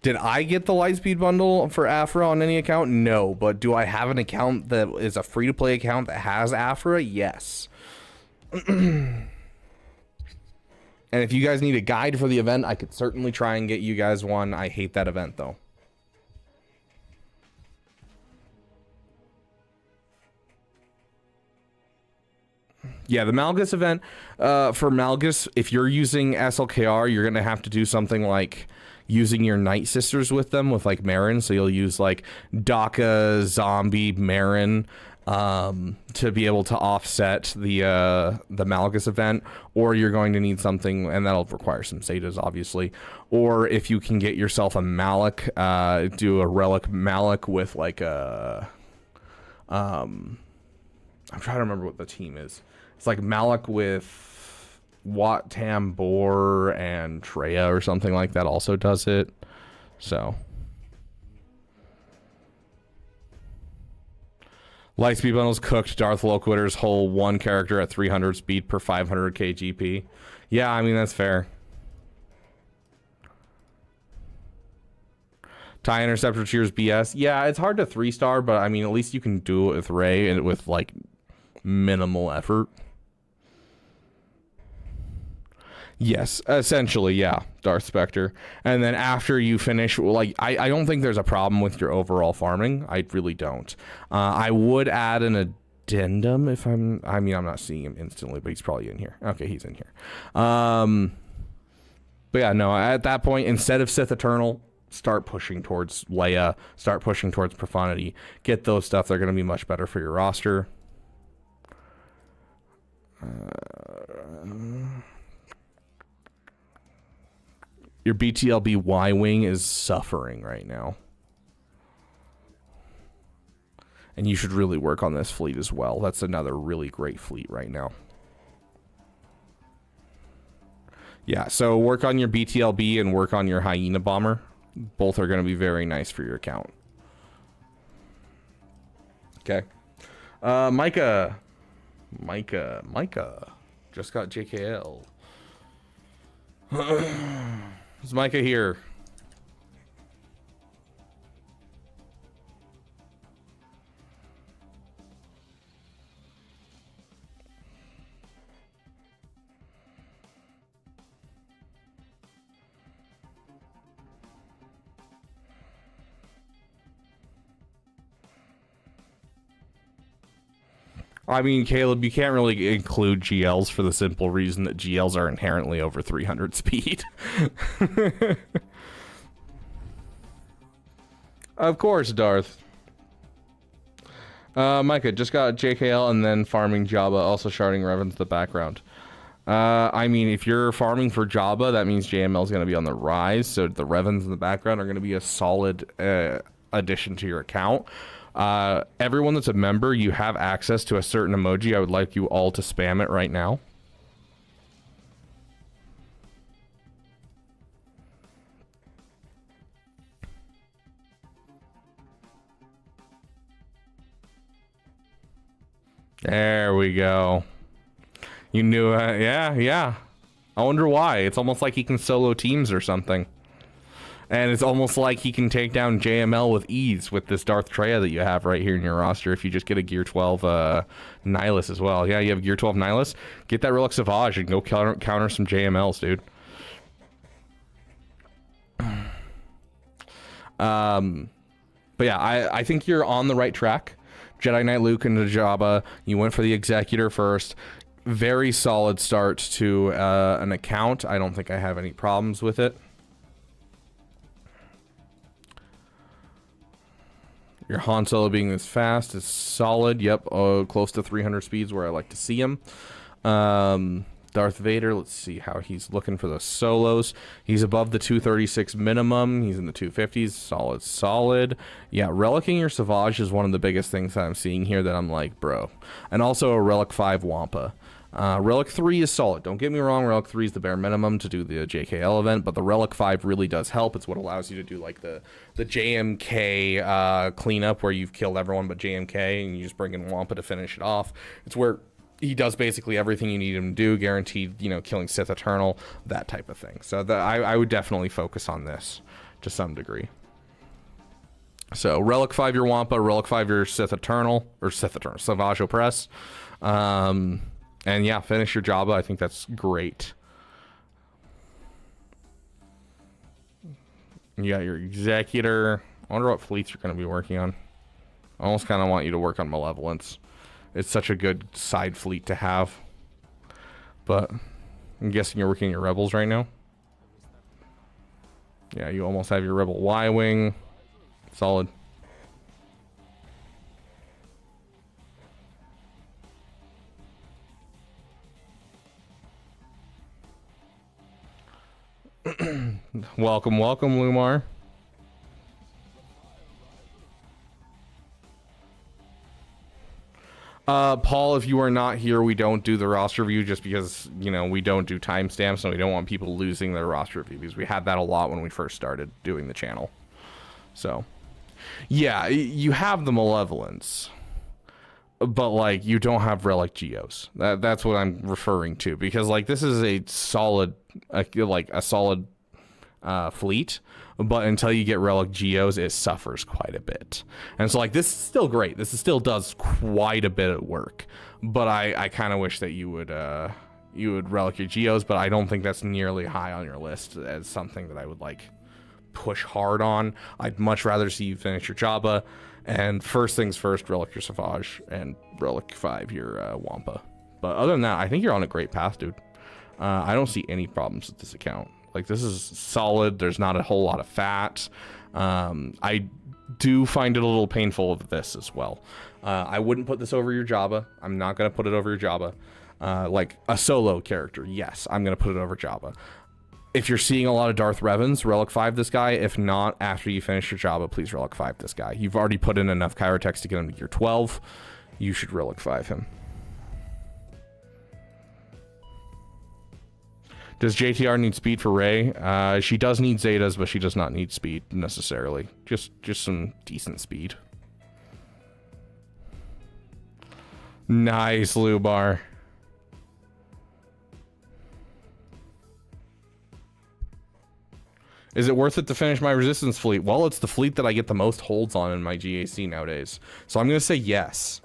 Did I get the Lightspeed bundle for Afra on any account? No, but do I have an account that is a free-to-play account that has Afra? Yes. And if you guys need a guide for the event, I could certainly try and get you guys one. I hate that event, though. Yeah, the Malgus event, for Malgus, if you're using SLKR, you're going to have to do something like using your Night Sisters with them, with like Marin. So you'll use like Daka, Zombie, Marin, to be able to offset the Malgus event. Or you're going to need something, and that'll require some Zetas, obviously. Or if you can get yourself a Malik, do a Relic Malik with like a... I'm trying to remember what the team is. It's like Malik with Wat Tam Bor and Treya or something like that also does it. So Lightspeed bundles cooked. Darth Loquitter's whole one character at 300 speed per 500k GP. Yeah, I mean, that's fair. TIE Interceptor cheers BS. Yeah, it's hard to 3-star, but I mean, at least you can do it with Rey and with like minimal effort. Yes, essentially, yeah, Darth Spectre. And then after you finish, like, I don't think there's a problem with your overall farming. I really don't. I would add an addendum if I'm not seeing him instantly, but he's probably in here. Okay, he's in here. But yeah, no, at that point, instead of Sith Eternal, start pushing towards Leia, start pushing towards Profundity. Get those stuff. They're going to be much better for your roster. Your BTLB Y-Wing is suffering right now. And you should really work on this fleet as well. That's another really great fleet right now. Yeah, so work on your BTLB and work on your Hyena Bomber. Both are going to be very nice for your account. Okay. Micah. Just got JKL. Is Micah here? I mean, Caleb, you can't really include GLs for the simple reason that GLs are inherently over 300 speed. Of course, Darth. Micah just got JKL and then farming Jabba, also sharding Revens in the background. I mean, if you're farming for Jabba, that means JML is going to be on the rise, so the Revens in the background are going to be a solid addition to your account. Everyone that's a member, you have access to a certain emoji. I would like you all to spam it right now. There we go. You knew, yeah. I wonder why. It's almost like he can solo teams or something. And it's almost like he can take down JML with ease with this Darth Treya that you have right here in your roster if you just get a Gear 12 Nihilus as well. Yeah, you have Gear 12 Nihilus. Get that Relic Savage and go counter some JMLs, dude. But yeah, I think you're on the right track. Jedi Knight Luke into Jabba. You went for the Executor first. Very solid start to an account. I don't think I have any problems with it. Your Han Solo being this fast is solid. Yep, close to 300 speeds where I like to see him. Darth Vader, let's see how he's looking for the solos. He's above the 236 minimum. He's in the 250s. Solid, solid. Yeah, relicking your Savage is one of the biggest things that I'm seeing here that I'm like, bro. And also a Relic 5 Wampa. Relic 3 is solid. Don't get me wrong, Relic 3 is the bare minimum to do the JKL event, but the Relic 5 really does help. It's what allows you to do like the JMK cleanup where you've killed everyone but JMK and you just bring in Wampa to finish it off. It's where he does basically everything you need him to do, guaranteed, you know, killing Sith Eternal, that type of thing. So I would definitely focus on this to some degree. So Relic 5 your Wampa, Relic 5 your Sith Eternal, Savage Opress. And yeah, finish your Jabba. I think that's great. You got your Executor. I wonder what fleets you're going to be working on. I almost kind of want you to work on Malevolence. It's such a good side fleet to have. But I'm guessing you're working your Rebels right now. Yeah, you almost have your Rebel Y-Wing. Solid. Welcome, welcome, Lumar. Paul, if you are not here, we don't do the roster review just because, you know, we don't do timestamps and we don't want people losing their roster review because we had that a lot when we first started doing the channel. So, yeah, you have the Malevolence, but, like, you don't have Relic Geos. That's what I'm referring to because, like, this is a solid, solid fleet. But until you get Relic Geos, it suffers quite a bit. And so, like, this is still great. This still does quite a bit of work. But I kind of wish that you would Relic your Geos, but I don't think that's nearly high on your list as something that I would, like, push hard on. I'd much rather see you finish your Jabba. And first things first, Relic your Savage, and Relic 5 your Wampa. But other than that, I think you're on a great path, dude. I don't see any problems with this account. Like, this is solid. There's not a whole lot of fat. I do find it a little painful of this as well. I wouldn't put this over your Jabba. I'm not going to put it over your Jabba. Like, a solo character, yes, I'm going to put it over Jabba. If you're seeing a lot of Darth Revans, Relic 5 this guy. If not, after you finish your Jabba, please Relic 5 this guy. You've already put in enough Kyrotex to get him to gear 12. You should Relic 5 him. Does JTR need speed for Rey? She does need Zetas, but she does not need speed necessarily. Just some decent speed. Nice, Lubar. Is it worth it to finish my Resistance fleet? Well, it's the fleet that I get the most holds on in my GAC nowadays. So I'm going to say yes.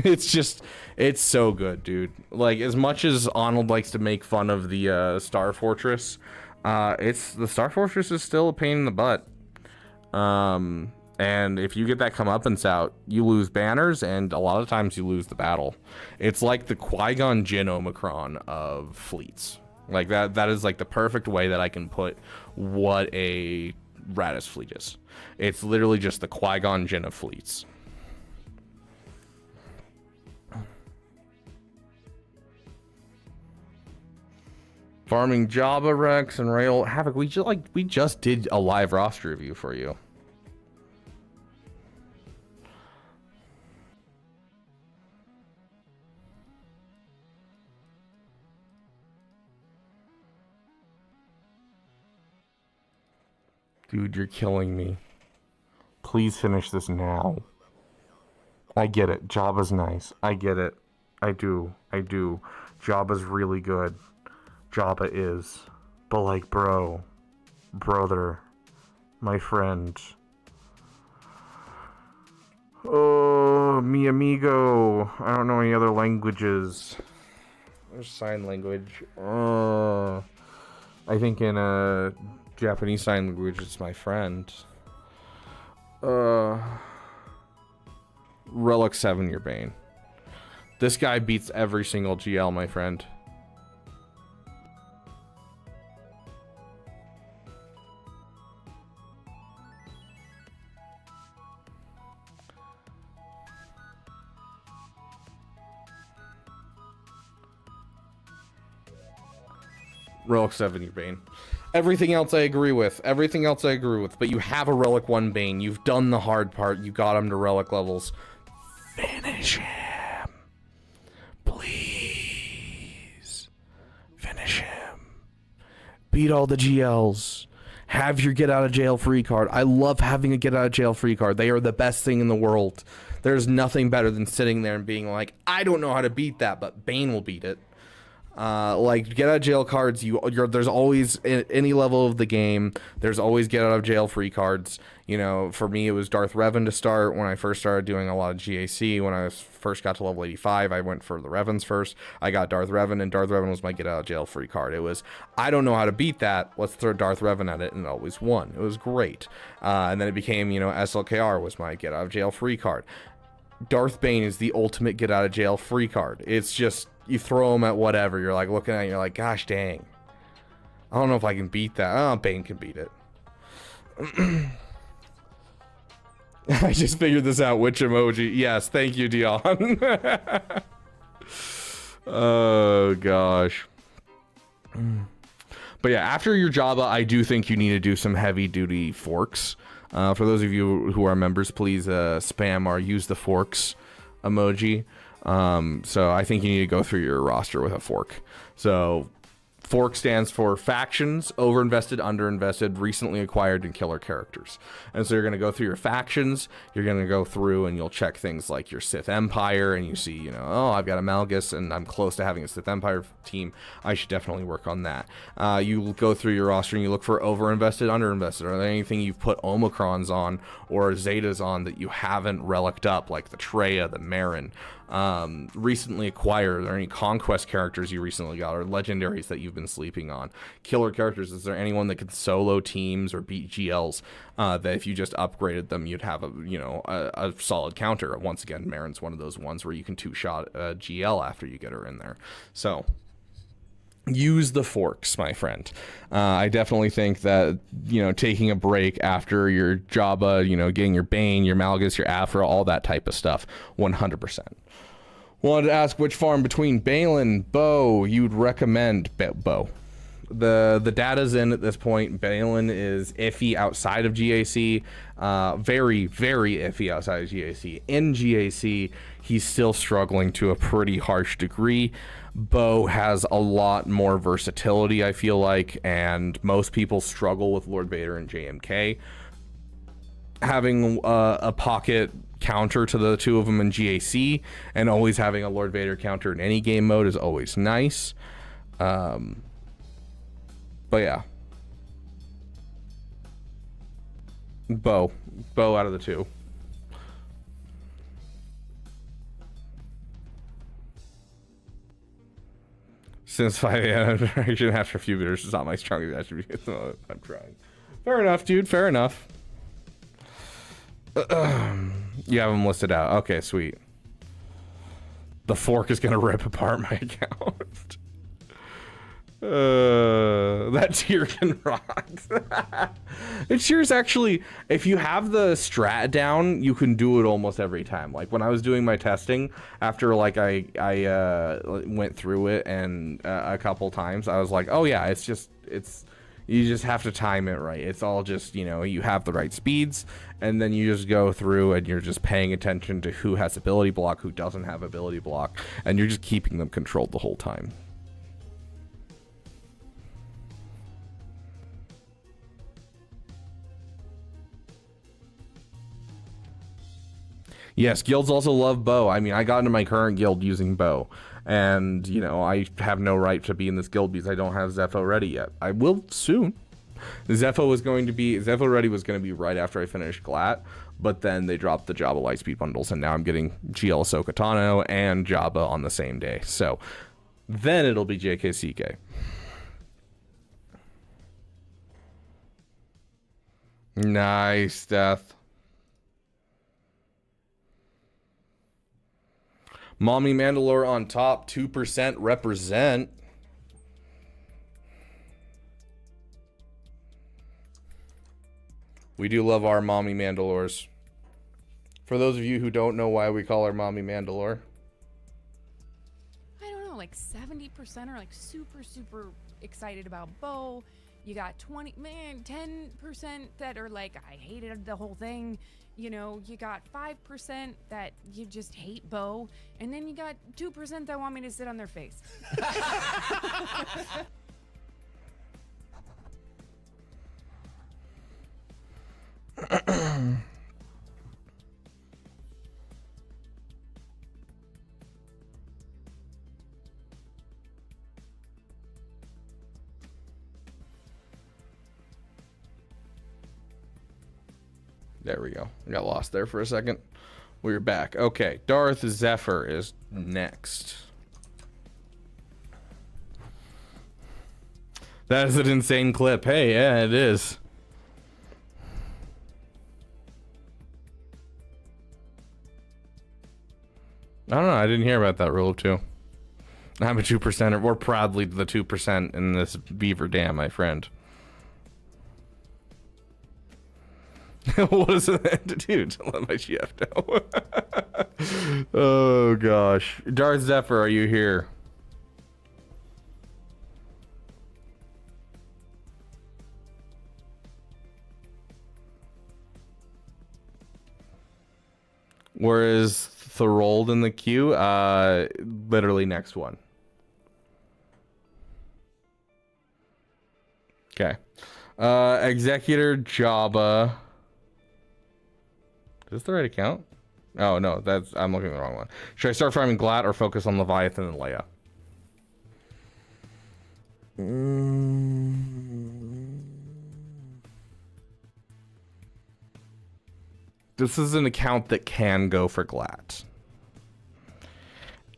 It's so good, dude. Like, as much as Arnold likes to make fun of the Star Fortress, the Star Fortress is still a pain in the butt. And if you get that comeuppance out, you lose banners, and a lot of times you lose the battle. It's like the Qui-Gon Jinn Omicron of fleets. Like, that is like the perfect way that I can put what a Radis fleet is. It's literally just the Qui-Gon Jinn of fleets. Farming Jabba, Rex, and Rail Havoc. We just did a live roster review for you. Dude, you're killing me. Please finish this now. I get it. Jabba's nice. I get it. I do. Jabba's really good. Jabba is. But, like, brother, my friend. Oh, mi amigo. I don't know any other languages. There's sign language. I think in Japanese sign language is my friend. Relic 7, your Bane. This guy beats every single GL, my friend. Relic 7, your Bane. Everything else I agree with. Everything else I agree with. But you have a Relic 1 Bane. You've done the hard part. You got him to Relic levels. Finish him. Please. Finish him. Beat all the GLs. Have your get out of jail free card. I love having a get out of jail free card. They are the best thing in the world. There's nothing better than sitting there and being like, I don't know how to beat that, but Bane will beat it. Like get out of jail cards, there's always at any level of the game, there's always get out of jail free cards. You know, for me it was Darth Revan to start when I first started doing a lot of GAC. When I first got to level 85, I went for the Revans first. I got Darth Revan, and Darth Revan was my get out of jail free card. It was, I don't know how to beat that, let's throw Darth Revan at it, and it always won. It was great. And then it became, you know, SLKR was my get out of jail free card. Darth Bane is the ultimate get out of jail free card. It's just, you throw them at whatever. You're like looking at it, you're like, gosh dang. I don't know if I can beat that. Oh, Bane can beat it. I just figured this out. Which emoji? Yes, thank you, Dion. Oh, gosh. But yeah, after your Jabba, I do think you need to do some heavy-duty forks. For those of you who are members, please spam or use the forks emoji. So I think you need to go through your roster with a fork. So fork stands for factions, overinvested, underinvested, recently acquired, and killer characters. And so you're going to go through your factions, you're going to go through and you'll check things like your Sith Empire, and you see, you know, oh, I've got a Malgus and I'm close to having a Sith Empire team. I should definitely work on that. You go through your roster and you look for overinvested, underinvested. Are there anything you've put omicrons on or Zetas on that you haven't relicked up, like the Treya, the Marin? Recently acquired, are there any conquest characters you recently got, or legendaries that you've been sleeping on? Killer characters, is there anyone that could solo teams or beat GLs that if you just upgraded them you'd have a solid counter? Once again, Marin's one of those ones where you can two-shot a GL after you get her in there. So use the forks, my friend. I definitely think that, you know, taking a break after your Jabba, you know, getting your Bane, your Malgus, your Afra, all that type of stuff, 100%. Wanted to ask which farm between Balin, Bo you'd recommend. Bo. The data's in at this point. Balin is iffy outside of GAC. Very, very iffy outside of GAC. In GAC, he's still struggling to a pretty harsh degree. Bo has a lot more versatility, I feel like, and most people struggle with Lord Vader and JMK. Having a pocket counter to the two of them in GAC and always having a Lord Vader counter in any game mode is always nice. But yeah. Bo out of the two. Since 5 a.m. after a few beers, it's not my strongest attribute. So I'm trying. Fair enough, dude. Fair enough. You have them listed out. Okay, sweet. The fork is gonna rip apart my account. That tier can rot. It cheers actually, if you have the strat down, you can do it almost every time. Like when I was doing my testing, after like I went through it and a couple times, I was like, oh yeah, you just have to time it right. It's all just, you know, you have the right speeds, and then you just go through and you're just paying attention to who has ability block, who doesn't have ability block, and you're just keeping them controlled the whole time. Yes, guilds also love Bo. I mean, I got into my current guild using Bo. And, you know, I have no right to be in this guild because I don't have Zepho ready yet. I will soon. Zepho ready was going to be right after I finished Glat, but then they dropped the Jabba Lightspeed bundles, and now I'm getting GL Ahsoka Tano and Jabba on the same day. So then it'll be JKCK. Nice, Death. Mommy Mandalore on top, 2% represent. We do love our Mommy Mandalores. For those of you who don't know why we call her Mommy Mandalore. I don't know, like 70% are like super excited about Bo. You got 10% that are like, I hated the whole thing. You know, you got 5% that you just hate Bo. And then you got 2% that want me to sit on their face. There we go. I got lost there for a second. We're back. Okay, Darth Zephyr is next. That is an insane clip. Hey, yeah, it is. I don't know. I didn't hear about that rule of two. I'm a 2%er. We're proudly the 2% in this Beaver Dam, my friend. What is it? Dude, let my GF know. Oh, gosh. Darth Zephyr, are you here? Where is Thorold in the queue? Literally next one. Okay. Executor Jabba. Is this the right account? Oh, no, I'm looking at the wrong one. Should I start farming Glat or focus on Leviathan and Leia? This is an account that can go for Glat.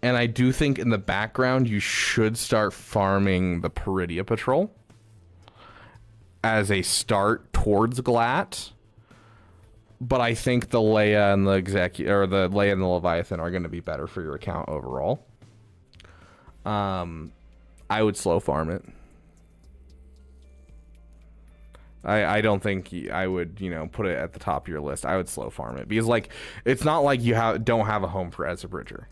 And I do think in the background you should start farming the Peridia Patrol as a start towards Glat. But I think the Leia and the Leia and the Leviathan are going to be better for your account overall. I would slow farm it. I don't think I would, put it at the top of your list. I would slow farm it because, like, it's not like you don't have a home for Ezra Bridger.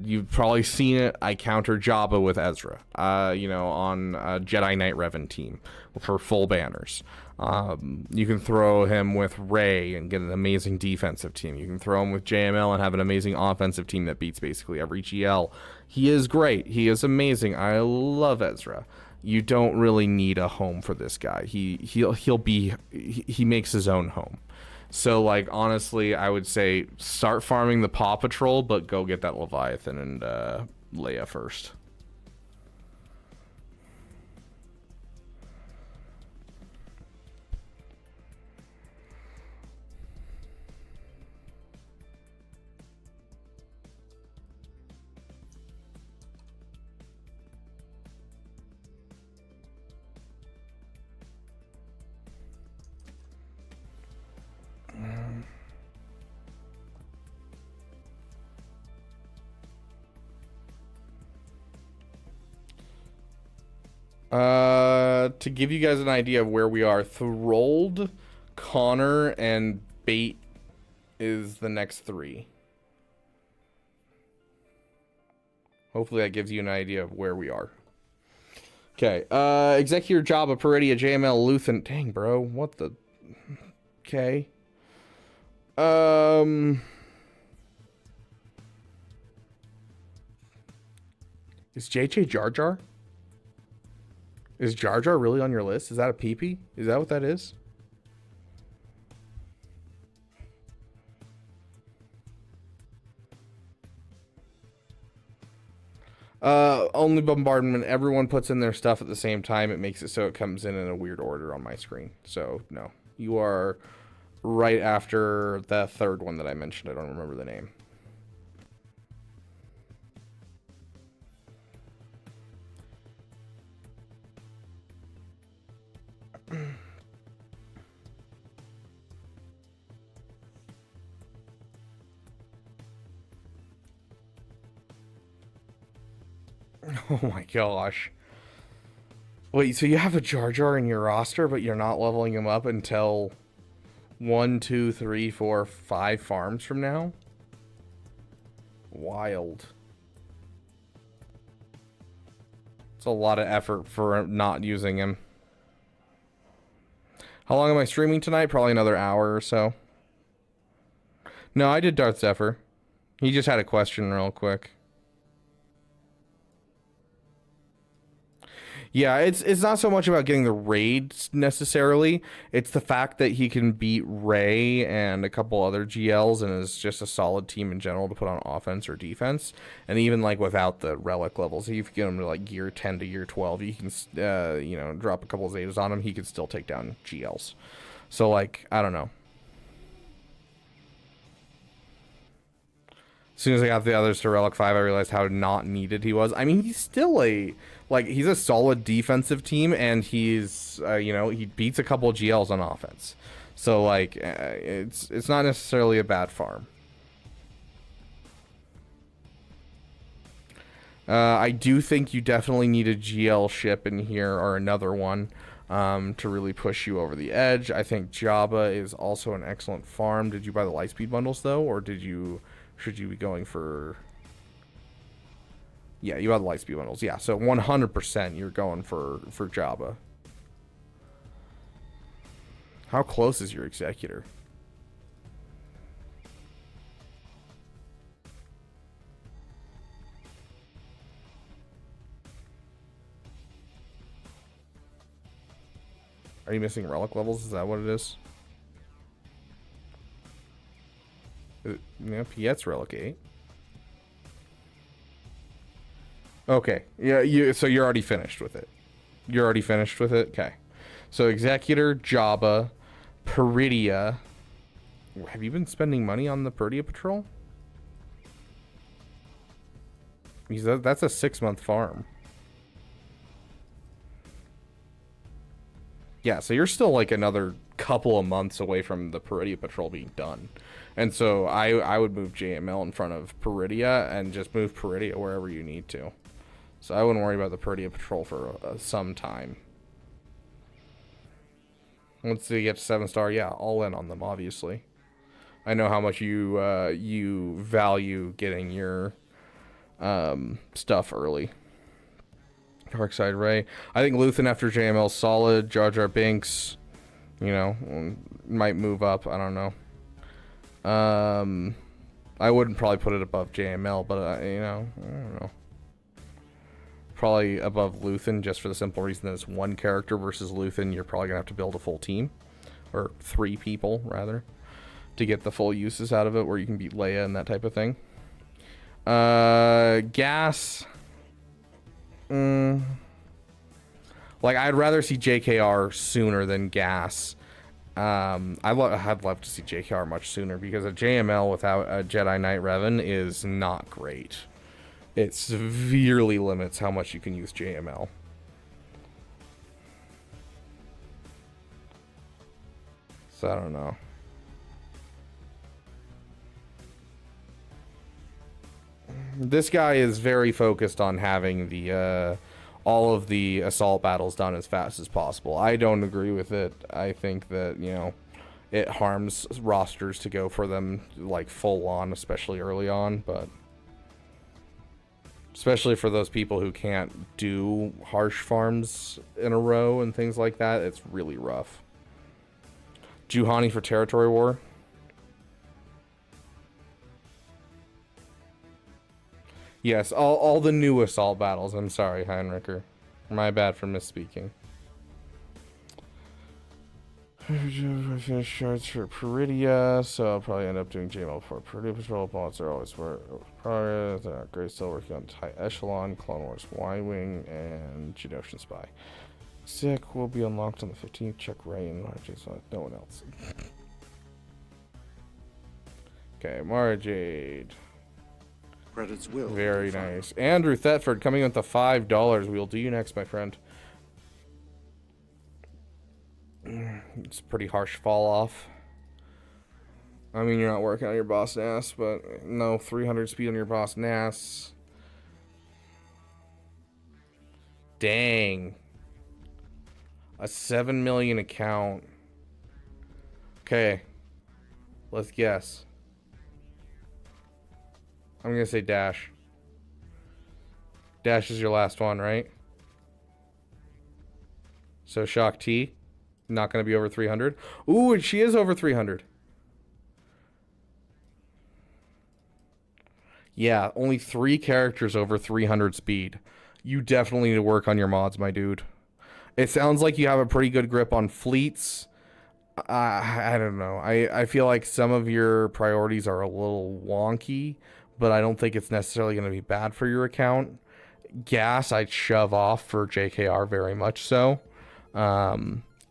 You've probably seen it. I counter Jabba with Ezra, on a Jedi Knight Revan team for full banners. You can throw him with Rey and get an amazing defensive team. You can throw him with JML and have an amazing offensive team that beats basically every GL. He is great. He is amazing. I love Ezra. You don't really need a home for this guy. He makes his own home. So, like, honestly, I would say start farming the Paw Patrol, but go get that Leviathan and Leia first. To give you guys an idea of where we are, Thorold, Connor, and Bait is the next three. Hopefully that gives you an idea of where we are. Okay, Executor Jabba, Peridia, JML, Luthen. Dang, bro, what the... Okay. Is JJ Jar Jar? Is Jar Jar really on your list? Is that a PP? Is that what that is? Only bombardment. Everyone puts in their stuff at the same time. It makes it so it comes in a weird order on my screen. So, no. You are right after the third one that I mentioned. I don't remember the name. Oh my gosh. Wait, so you have a Jar Jar in your roster, but you're not leveling him up until 1, 2, 3, 4, 5 farms from now? Wild. It's a lot of effort for not using him. How long am I streaming tonight? Probably another hour or so. No, I did Darth Zephyr. He just had a question real quick. Yeah, it's not so much about getting the raids necessarily. It's the fact that he can beat Ray and a couple other GLs and is just a solid team in general to put on offense or defense. And even like without the relic levels, if you get him to like gear 10 to gear 12, you can you know, drop a couple of Zetas on him. He could still take down GLs. So like, I don't know. As soon as I got the others to Relic 5, I realized how not needed he was. I mean, he's still he's a solid defensive team, and he's, you know, he beats a couple of GLs on offense. So, like, it's not necessarily a bad farm. I do think you definitely need a GL ship in here, or another one, to really push you over the edge. I think Jabba is also an excellent farm. Did you buy the Lightspeed bundles, though, or should you be going for... Yeah, you have the Lightspeed bundles. Yeah, so 100% you're going for Jabba. How close is your Executor? Are you missing relic levels? Is that what it is? Yeah, Piet's relic 8. Okay. Yeah, so you're already finished with it. You're already finished with it? Okay. So Executor, Jabba, Peridia. Have you been spending money on the Peridia Patrol? Because that's a 6-month farm. Yeah, so you're still like another couple of months away from the Peridia Patrol being done. And so I would move JML in front of Peridia and just move Peridia wherever you need to. So I wouldn't worry about the Peridia Patrol for some time. Once they get to 7-star, yeah, all in on them, obviously. I know how much you value getting your stuff early. Darkside Ray. I think Luthen after JML solid. Jar Jar Binks, you know, might move up. I don't know. I wouldn't probably put it above JML, but you know, I don't know. Probably above Luthen, just for the simple reason that it's one character versus Luthen. You're probably gonna have to build a full team, or 3 people rather, to get the full uses out of it, where you can beat Leia and that type of thing. Gas. Like, I'd rather see JKR sooner than Gas. I'd love to see JKR much sooner, because a JML without a Jedi Knight Revan is not great. It severely limits how much you can use JML. So I don't know. This guy is very focused on having the all of the assault battles done as fast as possible. I don't agree with it. I think that, you know, it harms rosters to go for them like full on, especially early on, but especially for those people who can't do harsh farms in a row and things like that, it's really rough. Juhani for Territory War. Yes, all the new assault battles. I'm sorry, Heinricher. My bad for misspeaking. Finish shards for Peridia, so I'll probably end up doing JML before Peridia Patrol. Opponents are always progress. Great, still working on High Echelon, Clone Wars Y-Wing, and Geonosian Spy. Sick will be unlocked on the 15th. Check Rain. No one else. Okay, Mara Jade. Credits will. Very nice. Andrew Thetford coming with the $5. We'll do you next, my friend. It's a pretty harsh fall off. I mean, you're not working on your boss NAS, but no 300 speed on your boss NAS. Dang. A 7 million account. Okay. Let's guess. I'm gonna say Dash. Dash is your last one, right? So Shock T, not gonna be over 300. Ooh, and she is over 300. Yeah, only 3 characters over 300 speed. You definitely need to work on your mods, my dude. It sounds like you have a pretty good grip on fleets. I don't know. I feel like some of your priorities are a little wonky, but I don't think it's necessarily going to be bad for your account. Gas, I'd shove off for JKR very much so.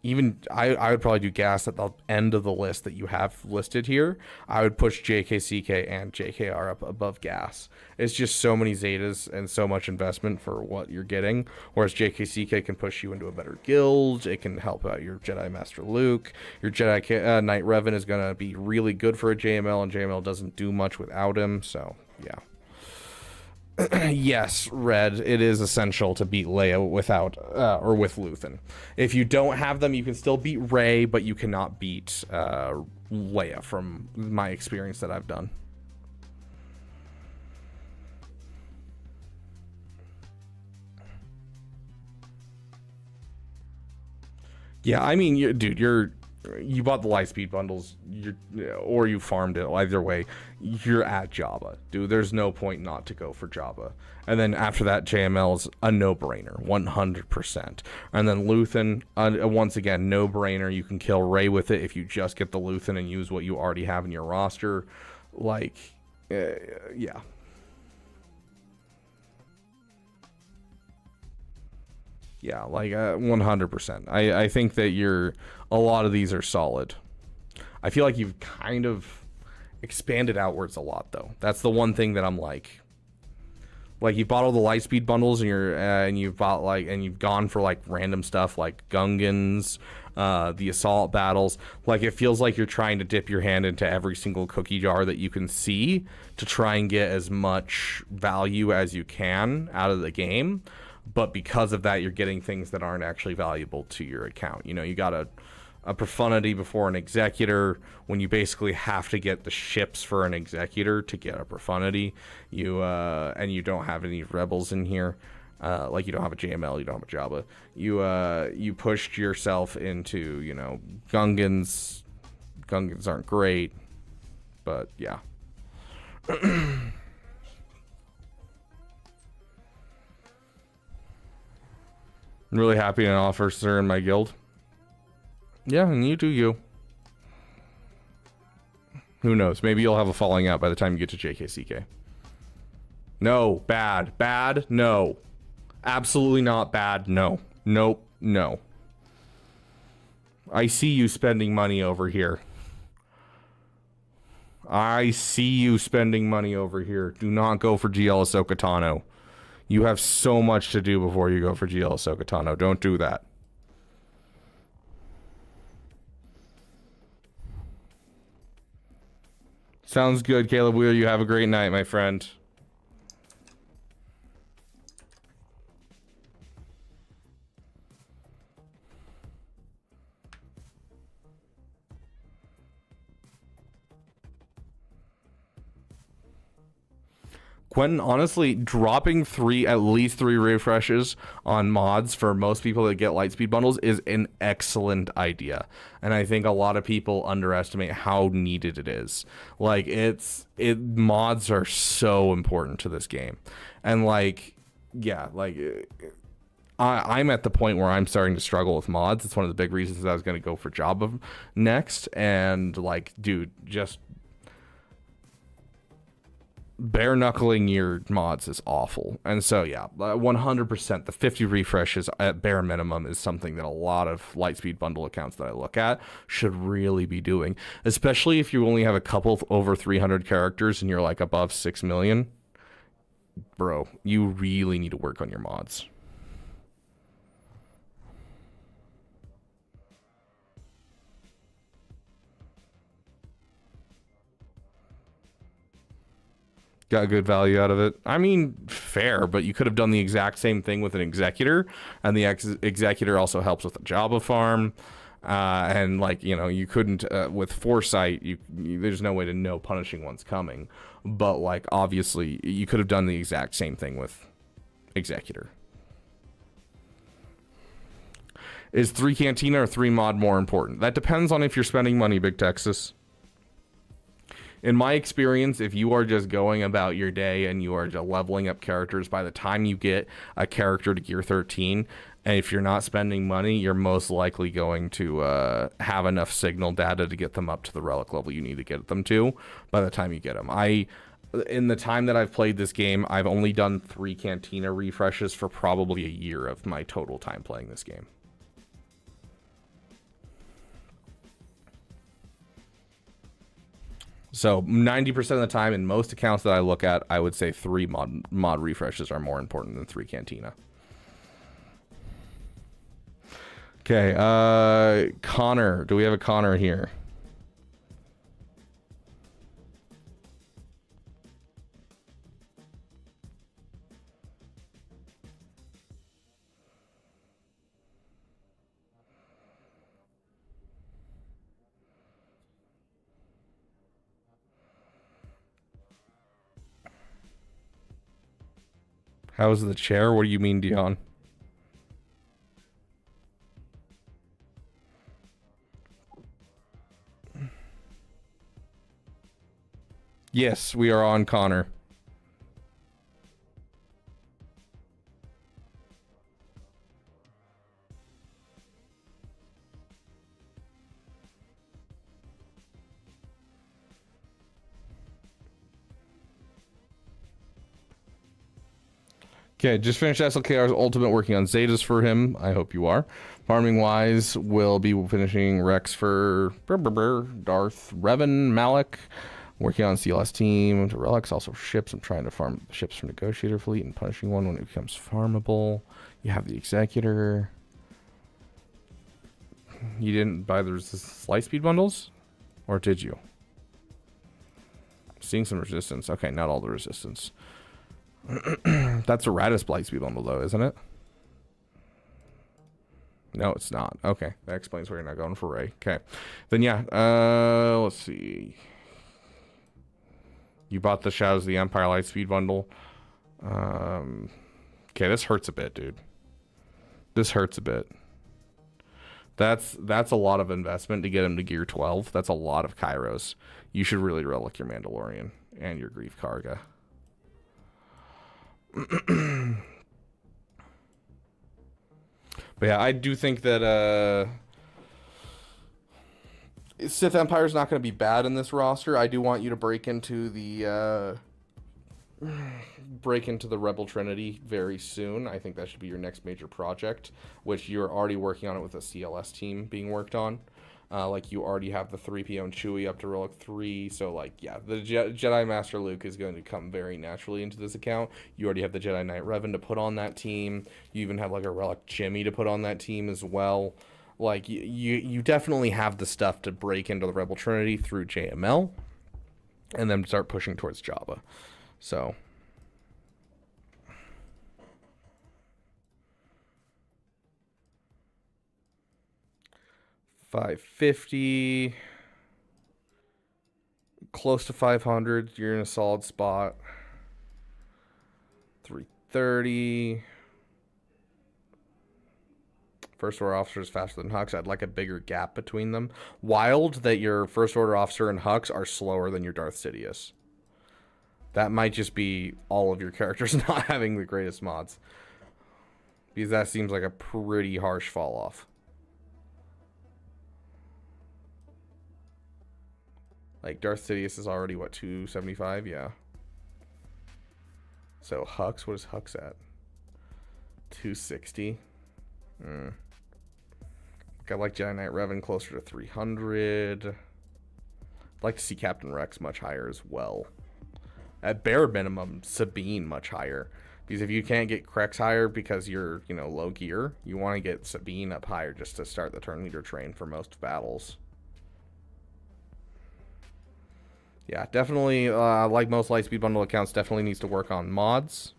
Even I would probably do gas at the end of the list that you have listed here. I would push JKCK and JKR up above gas. It's just so many Zetas and so much investment for what you're getting. Whereas JKCK can push you into a better guild. It can help out your Jedi Master Luke. Your Jedi Knight Revan is going to be really good for a JML, and JML doesn't do much without him. So, yeah. Yes, Red, it is essential to beat Leia without, or with Luthen. If you don't have them, you can still beat Rey, but you cannot beat Leia from my experience that I've done. Yeah, I mean, you bought the Lightspeed bundles, or you farmed it. Either way, you're at Jabba, dude. There's no point not to go for Jabba. And then after that, JML's a no-brainer, 100%. And then Luthen, once again, no-brainer. You can kill Rey with it if you just get the Luthen and use what you already have in your roster. Like, yeah. Yeah, like 100%. I think that a lot of these are solid. I feel like you've kind of expanded outwards a lot, though. That's the one thing that I'm like you bought all the Lightspeed bundles and you've gone for like random stuff like Gungans, the assault battles. Like, it feels like you're trying to dip your hand into every single cookie jar that you can see to try and get as much value as you can out of the game. But because of that, you're getting things that aren't actually valuable to your account. You know, you got a profundity before an executor when you basically have to get the ships for an executor to get a profundity. And you don't have any rebels in here. Like, you don't have a JML, you don't have a Jabba. You pushed yourself into, Gungans. Gungans aren't great, but yeah. I'm really happy an officer in my guild. Yeah, and you do you. Who knows? Maybe you'll have a falling out by the time you get to JKCK. No, bad. Bad, no. Absolutely not bad, no. Nope, no. I see you spending money over here. I see you spending money over here. Do not go for GL Ahsoka Tano. You have so much to do before you go for GL Ahsoka Tano. Don't do that. Sounds good, Caleb Wheeler. You have a great night, my friend. Quentin, honestly, dropping at least three refreshes on mods for most people that get Lightspeed bundles is an excellent idea. And I think a lot of people underestimate how needed it is. Like, mods are so important to this game. And I'm at the point where I'm starting to struggle with mods. It's one of the big reasons that I was going to go for Jabba next. And dude, just bare knuckling your mods is awful. And so, yeah, 100%, the 50 refreshes at bare minimum is something that a lot of Lightspeed bundle accounts that I look at should really be doing, especially if you only have a couple of over 300 characters and you're like above 6 million. Bro, you really need to work on your mods. Got good value out of it. I mean, fair, but you could have done the exact same thing with an Executor, and the Executor also helps with the Jabba farm. And like, you know, you couldn't with Foresight, there's no way to know punishing one's coming. But like, obviously, you could have done the exact same thing with Executor. Is 3 Cantina or 3 Mod more important? That depends on if you're spending money, Big Texas. In my experience, if you are just going about your day and you are just leveling up characters, by the time you get a character to gear 13, and if you're not spending money, you're most likely going to have enough signal data to get them up to the relic level you need to get them to by the time you get them. In the time that I've played this game, I've only done 3 Cantina refreshes for probably a year of my total time playing this game. So 90% of the time in most accounts that I look at, I would say 3 mod refreshes are more important than 3 Cantina. Okay, Connor. Do we have a Connor here? How's the chair? What do you mean, Dion? Yes, we are on Connor. Okay, just finished SLKR's Ultimate, working on Zetas for him. I hope you are. Farming-wise, we'll be finishing Rex for Darth, Revan, Malik. Working on CLS team to Relics, also ships. I'm trying to farm ships from Negotiator Fleet and punishing one when it becomes farmable. You have the Executor. You didn't buy the Light Speed bundles? Or did you? Seeing some resistance. Okay, not all the resistance. That's a Radis Light Speed bundle though, isn't it? No, it's not. Okay, that explains why you're not going for Ray. Okay, then yeah, let's see. You bought the Shadows of the Empire Light Speed bundle. Okay, this hurts a bit, dude. This hurts a bit. That's a lot of investment to get him to gear 12. That's a lot of Kairos. You should really relic your Mandalorian and your Grief Karga. But yeah, I do think that Sith Empire is not going to be bad in this roster. I do want you to break into the Rebel Trinity very soon. I think that should be your next major project, which you're already working on it with a CLS team being worked on. Like you already have the 3PO and Chewie up to Relic 3, so like yeah, the Jedi Master Luke is going to come very naturally into this account. You already have the Jedi Knight Revan to put on that team. You even have like a Relic Jimmy to put on that team as well. Like you definitely have the stuff to break into the Rebel Trinity through JML, and then start pushing towards Jabba. So. $550, close to 500. You're in a solid spot. 330. First order officer is faster than Hux. I'd like a bigger gap between them. Wild that your first order officer and Hux are slower than your Darth Sidious. That might just be all of your characters not having the greatest mods, because that seems like a pretty harsh fall off. Like Darth Sidious is already what, 275? Yeah. So Hux, what is Hux at? 260. I like Jedi Knight Revan closer to 300. I'd like to see Captain Rex much higher as well. At bare minimum, Sabine much higher. Because if you can't get Krex higher because you're, low gear, you want to get Sabine up higher just to start the turn leader train for most battles. Yeah, definitely, like most Lightspeed Bundle accounts, definitely needs to work on mods.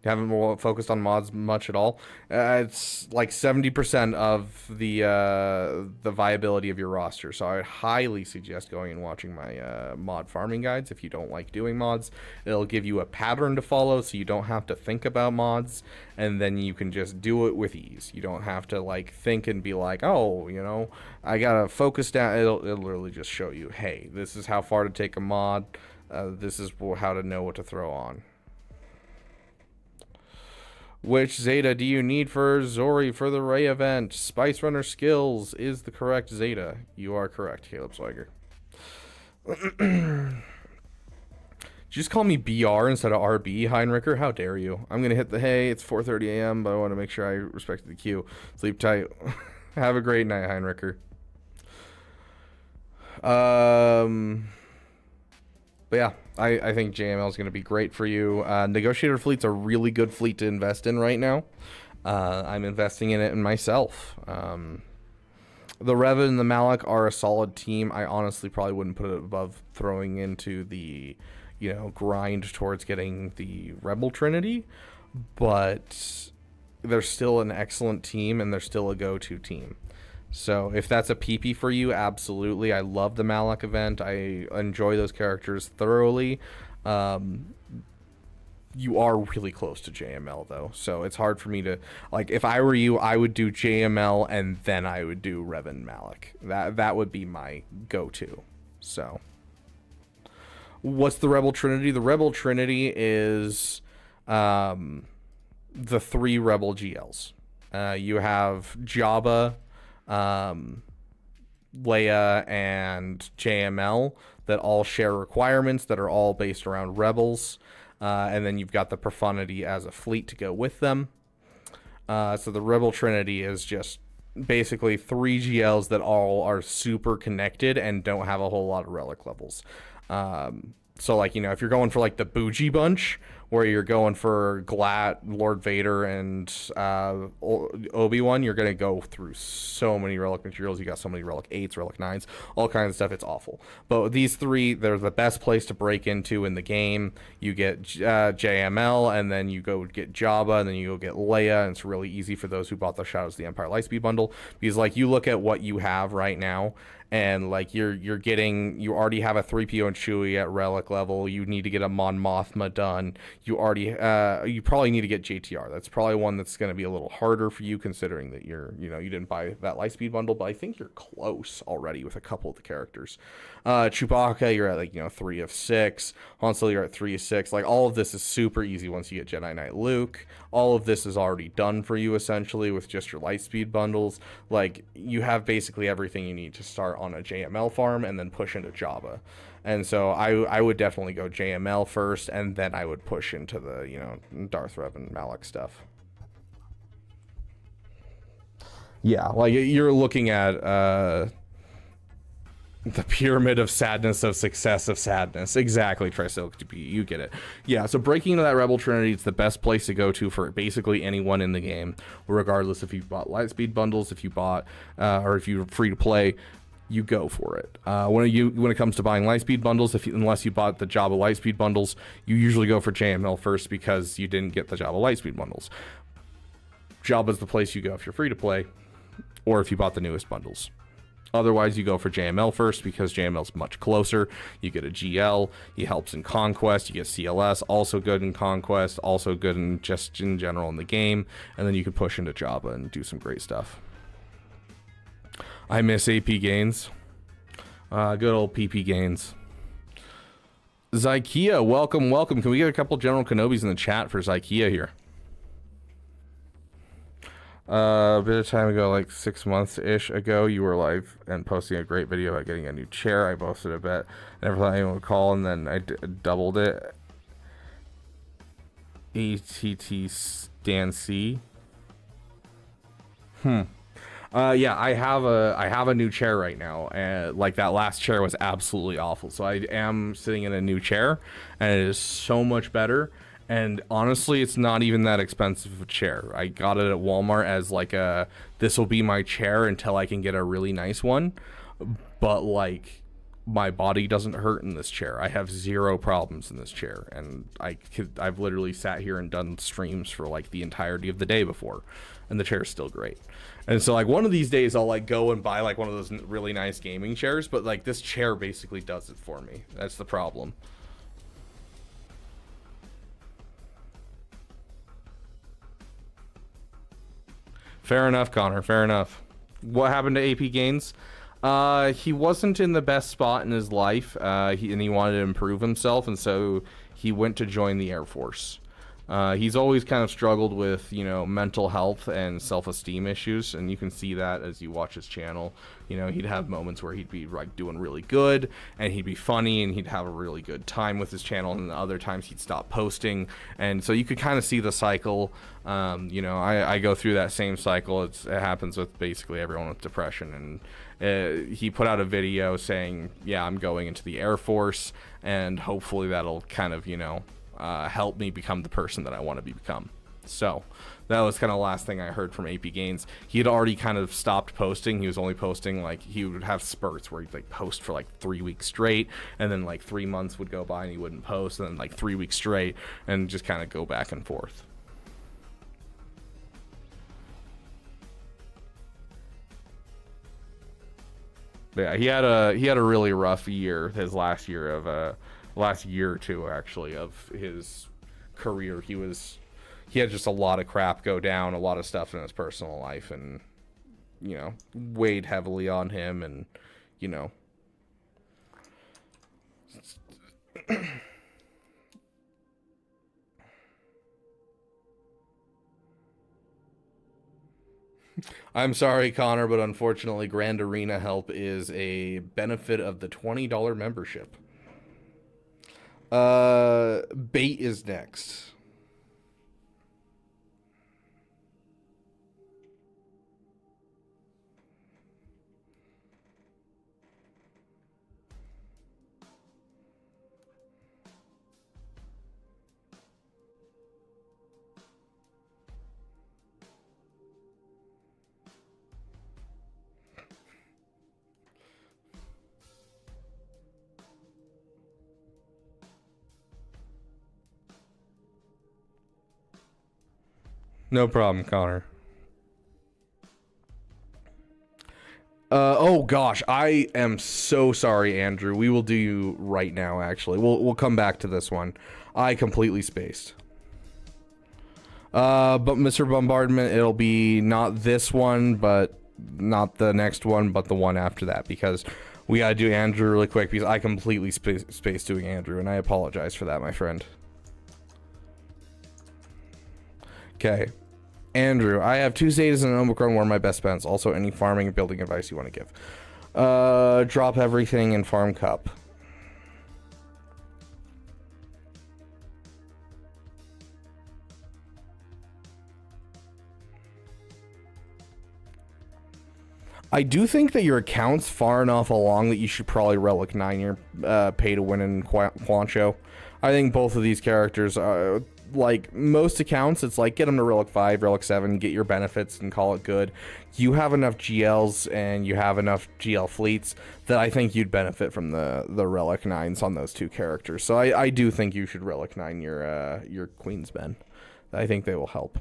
Haven't focused on mods much at all. It's like 70% of the viability of your roster. So I highly suggest going and watching my mod farming guides if you don't like doing mods. It'll give you a pattern to follow, so you don't have to think about mods, and then you can just do it with ease. You don't have to like think and be like, oh, you know, I gotta focus down. It'll literally just show you, hey, this is how far to take a mod. This is how to know what to throw on. Which Zeta do you need for Zori for the Ray event? Spice Runner skills is the correct Zeta. You are correct, Caleb Swiger. Did you just call me BR instead of RB, Heinricher? How dare you? I'm going to hit the hey, it's 4:30 a.m., but I want to make sure I respect the queue. Sleep tight. Have a great night, Heinricher. But yeah, I think JML is going to be great for you. Negotiator Fleet's a really good fleet to invest in right now. I'm investing in it in myself. The Revan and the Malak are a solid team. I honestly probably wouldn't put it above throwing into the, you know, grind towards getting the Rebel Trinity, but they're still an excellent team and they're still a go-to team. So if that's a PP for you, absolutely. I love the Malak event. I enjoy those characters thoroughly. You are really close to JML though, so it's hard for me to, like, if I were you, I would do JML and then I would do Revan Malak. That would be my go-to. So what's the Rebel Trinity? The Rebel Trinity is the 3 Rebel GLs. You have Jabba, Leia, and JML that all share requirements that are all based around Rebels. And then you've got the Profundity as a fleet to go with them. So the Rebel Trinity is just basically 3 GLs that all are super connected and don't have a whole lot of relic levels. So, like, you know, if you're going for, like, the bougie bunch, where you're going for Glat, Lord Vader, and Obi-Wan, you're going to go through so many relic materials. You got so many relic 8s, relic 9s, all kinds of stuff. It's awful. But these 3, they're the best place to break into in the game. You get JML, and then you go get Jabba, and then you go get Leia, and it's really easy for those who bought the Shadows of the Empire Lightspeed bundle. Because, like, you look at what you have right now, and like you already have a 3PO and Chewie at relic level. You need to get a Mon Mothma done. You probably need to get JTR. That's probably one that's going to be a little harder for you, considering that you didn't buy that Lightspeed bundle, but I think you're close already with a couple of the characters. Chewbacca, you're at 3 of 6. Han Solo, you're at 3 of 6. Like, all of this is super easy once you get Jedi Knight Luke. All of this is already done for you essentially with just your Lightspeed bundles. Like, you have basically everything you need to start on a JML farm and then push into Jabba. And so I would definitely go JML first, and then I would push into the, Darth Revan Malak stuff. Yeah, like, you're looking at the pyramid of sadness of success of sadness. Exactly, Trisilk, you get it. Yeah, so breaking into that Rebel Trinity, it's the best place to go to for basically anyone in the game, regardless if you bought Lightspeed bundles, if you bought, or if you're free to play. You go for it. When it comes to buying Lightspeed bundles, unless you bought the Jabba Lightspeed bundles, you usually go for JML first because you didn't get the Jabba Lightspeed bundles. Jabba's the place you go if you're free to play, or if you bought the newest bundles. Otherwise, you go for JML first because JML's much closer. You get a GL, he helps in Conquest, you get CLS, also good in Conquest, also good in just in general in the game, and then you can push into Jabba and do some great stuff. I miss AP gains. Good old PP gains. Zykia, welcome. Can we get a couple General Kenobis in the chat for Zykia here? A bit of time ago, like 6 months-ish ago, you were live and posting a great video about getting a new chair. I posted a bet. I never thought anyone would call, and then I doubled it. ATT Stan C. Yeah, I have a new chair right now, and like that last chair was absolutely awful. So I am sitting in a new chair, and it is so much better. And honestly, it's not even that expensive of a chair. I got it at Walmart as like this will be my chair until I can get a really nice one. But like, my body doesn't hurt in this chair. I have zero problems in this chair, and I've literally sat here and done streams for like the entirety of the day before, and the chair is still great. And so like one of these days I'll like go and buy like one of those really nice gaming chairs, but like this chair basically does it for me. That's the problem. Fair enough, Connor. Fair enough. What happened to AP Gaines? He wasn't in the best spot in his life, he wanted to improve himself, and so he went to join the Air Force. He's always kind of struggled with, you know, mental health and self-esteem issues, and you can see that as you watch his channel. You know, he'd have moments where he'd be like doing really good, and he'd be funny, and he'd have a really good time with his channel, and other times he'd stop posting, and so you could kind of see the cycle. You know, I go through that same cycle. It happens with basically everyone with depression, and he put out a video saying, yeah, I'm going into the Air Force, and hopefully that'll kind of, you know, help me become the person that I want to become. So that was kind of the last thing I heard from AP Gaines. He had already kind of stopped posting. He was only posting, like, he would have spurts where he'd like post for like 3 weeks straight, and then like 3 months would go by and he wouldn't post, and then like 3 weeks straight, and just kind of go back and forth. Yeah, he had a really rough year. His last year or two actually of his career. He had just a lot of crap go down, a lot of stuff in his personal life, and you know, weighed heavily on him, and you know. I'm sorry, Connor, but unfortunately, Grand Arena Help is a benefit of the $20 membership. Bait is next. No problem, Connor. Oh gosh, I am so sorry, Andrew. We will do you right now, actually. We'll come back to this one. I completely spaced. But Mr. Bombardment, it'll be not this one, but not the next one, but the one after that, because we gotta do Andrew really quick, because I completely spaced doing Andrew, and I apologize for that, my friend. Okay. Andrew, I have 2 Zetas and an Omicron, one of my best bets. Also, any farming and building advice you want to give. Drop everything and farm cup. I do think that your account's far enough along that you should probably Relic 9 your pay to win in Quancho. I think both of these characters are... Like most accounts, it's like get them to Relic 5, Relic 7, get your benefits and call it good. You have enough GLs and you have enough GL fleets that I think you'd benefit from the Relic 9s on those two characters. So I do think you should Relic 9 your Queen's Men. I think they will help.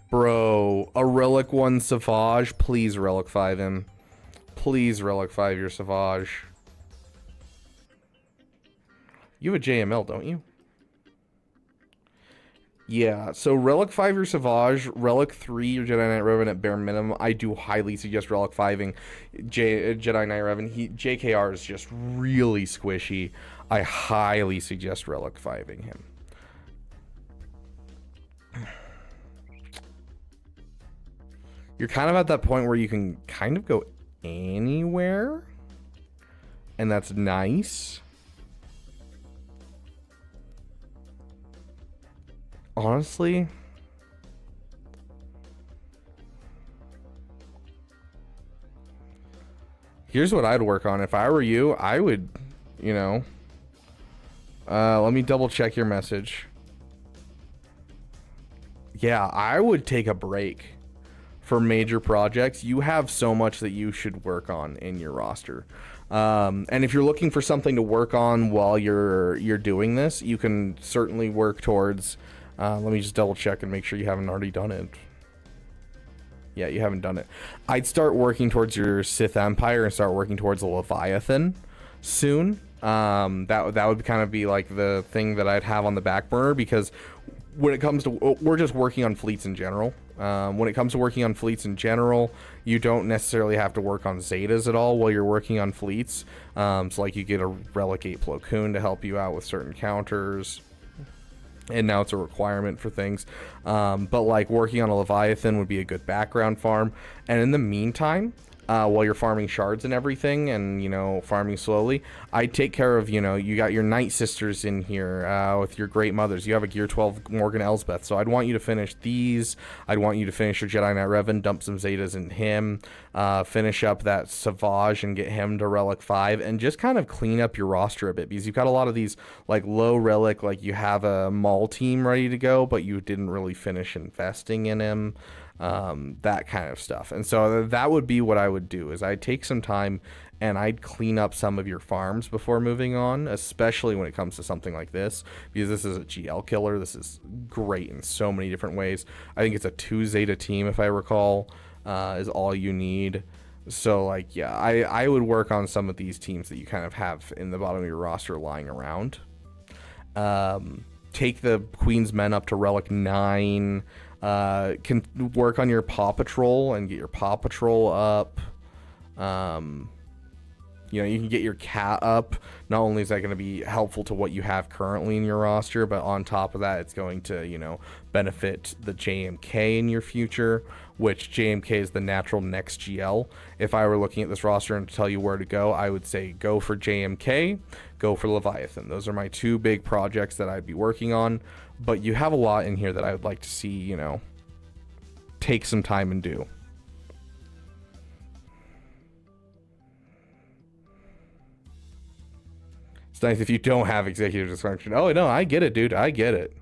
Bro, a Relic 1 Savage. Please Relic 5 him. Please Relic 5 your Savage. You have a JML, don't you? Yeah, so Relic 5 your Savage, Relic 3 your Jedi Knight Revan at bare minimum. I do highly suggest Relic 5ing Jedi Knight Revan. JKR is just really squishy. I highly suggest Relic 5ing him. You're kind of at that point where you can kind of go anywhere, and that's nice. Honestly, here's what I'd work on. If I were you, I would, you know, Let me double check your message. Yeah, I would take a break for major projects. You have so much that you should work on in your roster. And if you're looking for something to work on while you're doing this, you can certainly work towards, let me just double check and make sure you haven't already done it. Yeah, you haven't done it. I'd start working towards your Sith Empire and start working towards a Leviathan soon. That would kind of be like the thing that I'd have on the back burner, because when it comes to, we're just working on fleets in general. When it comes to working on fleets in general, you don't necessarily have to work on Zetas at all while you're working on fleets. So like you get a Relic 8 Plo Koon to help you out with certain counters. And now it's a requirement for things. But like working on a Leviathan would be a good background farm. And in the meantime, while you're farming shards and everything and, you know, farming slowly, I'd take care of, you know, you got your Night Sisters in here with your Great Mothers. You have a Gear 12 Morgan Elsbeth. So I'd want you to finish these. I'd want you to finish your Jedi Knight Revan, dump some Zetas in him, finish up that Savage and get him to Relic 5, and just kind of clean up your roster a bit, because you've got a lot of these like low relic, like you have a Maul team ready to go, but you didn't really finish investing in him. That kind of stuff. And so that would be what I would do, is I'd take some time and I'd clean up some of your farms before moving on, especially when it comes to something like this, because this is a GL killer. This is great in so many different ways. I think it's a 2 Zeta team, if I recall, is all you need. So like, yeah, I would work on some of these teams that you kind of have in the bottom of your roster lying around. Take the Queen's Men up to Relic 9. Can work on your Paw Patrol and get your Paw Patrol up. You know, you can get your cat up. Not only is that going to be helpful to what you have currently in your roster, but on top of that, it's going to, you know, benefit the JMK in your future, which JMK is the natural next GL. If I were looking at this roster and to tell you where to go, I would say go for JMK, go for Leviathan. Those are my 2 big projects that I'd be working on, but you have a lot in here that I would like to see, you know, take some time and do. It's nice if you don't have executive dysfunction. Oh, no, I get it, dude. I get it.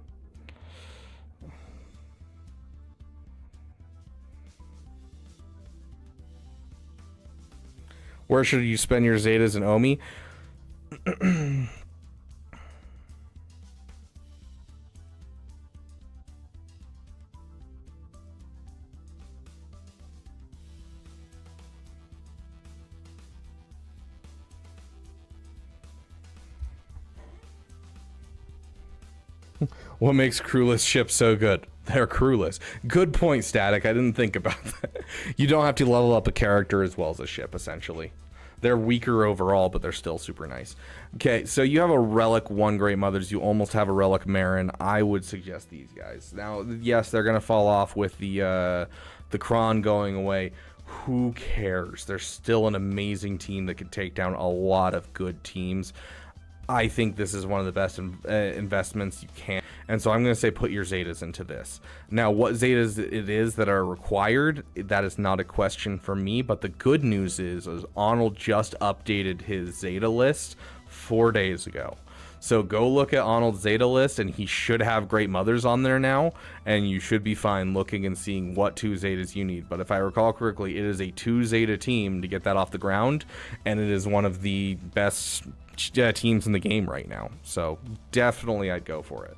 Where should you spend your Zetas and Omi? What makes crewless ships so good? They're crewless. Good point, Static. I didn't think about that. You don't have to level up a character as well as a ship, essentially. They're weaker overall, but they're still super nice. Okay, so you have a Relic 1 Great Mothers. You almost have a Relic Marin. I would suggest these guys. Now, yes, they're going to fall off with the Kron going away. Who cares? They're still an amazing team that could take down a lot of good teams. I think this is one of the best investments you can. And so I'm going to say put your Zetas into this. Now, what Zetas it is that are required, that is not a question for me. But the good news is Arnold just updated his Zeta list 4 days ago. So go look at Arnold's Zeta list, and he should have Great Mothers on there now. And you should be fine looking and seeing what 2 Zetas you need. But if I recall correctly, it is a 2 Zeta team to get that off the ground. And it is one of the best teams in the game right now. So definitely I'd go for it.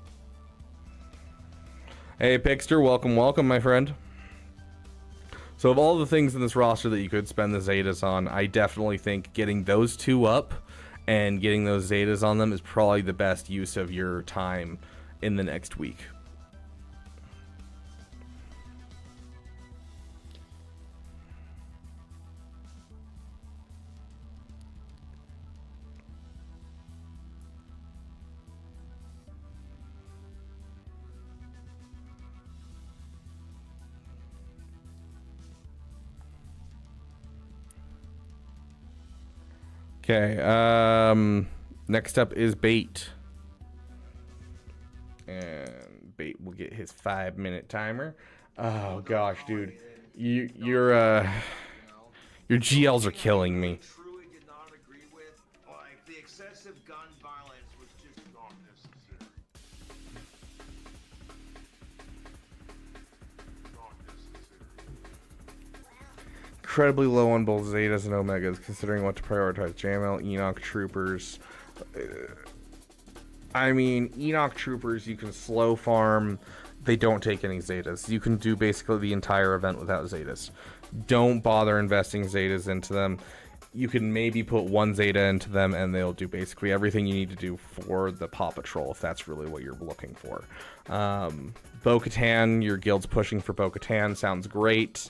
Hey Pixter, welcome my friend. So of all the things in this roster that you could spend the Zetas on, I definitely think getting those 2 up and getting those Zetas on them is probably the best use of your time in the next week. Okay, next up is Bait. And Bait will get his 5-minute timer. Oh gosh, dude. Your GLs are killing me. Truly did not agree with, like, the excessive gun violence was just gone. incredibly low on both Zetas and Omegas, considering what to prioritize. JML, Enoch, Troopers. I mean, Enoch Troopers, you can slow farm. They don't take any Zetas. You can do basically the entire event without Zetas. Don't bother investing Zetas into them. You can maybe put one Zeta into them and they'll do basically everything you need to do for the Paw Patrol, if that's really what you're looking for. Bo-Katan, your guild's pushing for Bo-Katan, sounds great.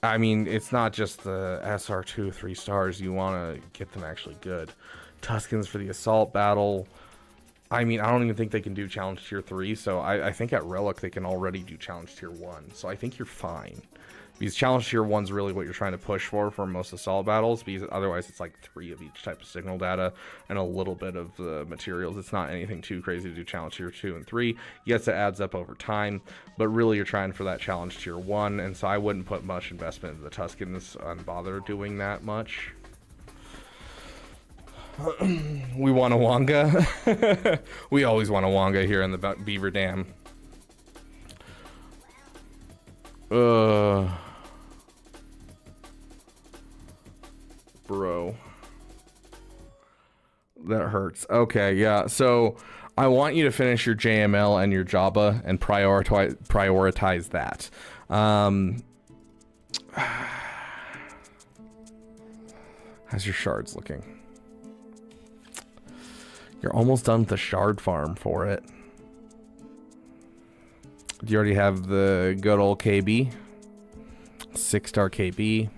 I mean, it's not just the SR2 3 stars. You want to get them actually good. Tuskens for the assault battle. I mean, I don't even think they can do challenge tier 3, so I think at Relic they can already do challenge tier 1, so I think you're fine. Because challenge tier 1's really what you're trying to push for most assault battles, because otherwise it's like 3 of each type of signal data and a little bit of the materials. It's not anything too crazy to do challenge tier 2 and 3. Yes, it adds up over time, but really you're trying for that challenge tier 1, and so I wouldn't put much investment into the Tuskens and bother doing that much. We want a Wonga. We always want a Wonga here in the Beaver Dam. Bro. That hurts. Okay, yeah. So I want you to finish your JML and your Jabba and prioritize that. How's your shards looking? You're almost done with the shard farm for it. Do you already have the good old KB? 6-star KB.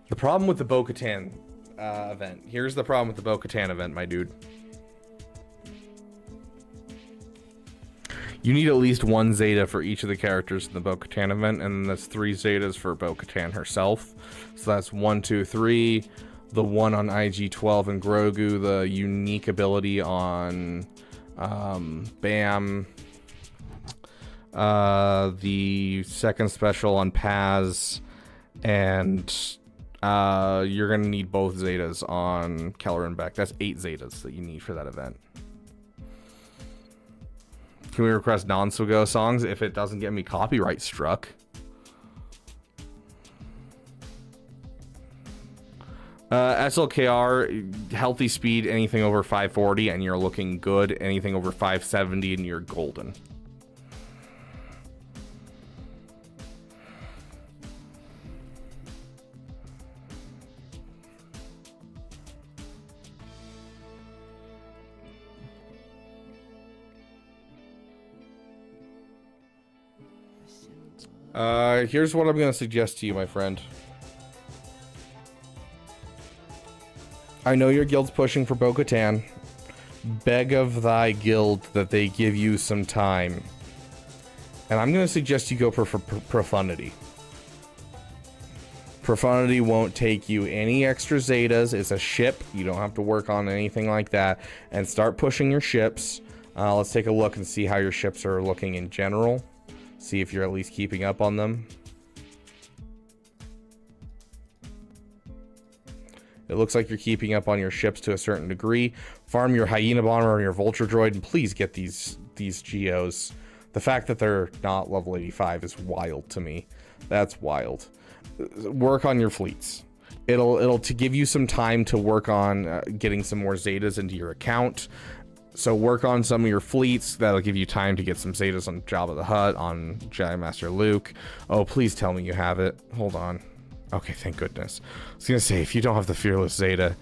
The problem with the Bo-Katan event. Here's the problem with the Bo-Katan event, my dude. You need at least one Zeta for each of the characters in the Bo-Katan event, and that's 3 Zetas for Bo-Katan herself. So that's 1, 2, 3. The one on IG-12 and Grogu, the unique ability on Bam, the second special on Paz, and you're gonna need both Zetas on Keller and Beck. That's 8 Zetas that you need for that event. Can we request non-Swago songs if it doesn't get me copyright struck? SLKR, healthy speed, anything over 540 and you're looking good. Anything over 570 and you're golden. Here's what I'm going to suggest to you, my friend. I know your guild's pushing for Bo-Katan. Beg of thy guild that they give you some time. And I'm going to suggest you go for Profundity. Profundity won't take you any extra Zetas. It's a ship. You don't have to work on anything like that. And start pushing your ships. Let's take a look and see how your ships are looking in general. See if you're at least keeping up on them. It looks like you're keeping up on your ships to a certain degree. Farm your Hyena Bomber and your Vulture Droid, and please get these Geos. The fact that they're not level 85 is wild to me. That's wild. Work on your fleets. It'll to give you some time to work on getting some more Zetas into your account. So work on some of your fleets. That'll give you time to get some Zetas on Jabba the Hutt, on Jedi Master Luke. Oh, please tell me you have it. Hold on. Okay, thank goodness. I was gonna say, if you don't have the Fearless Zeta,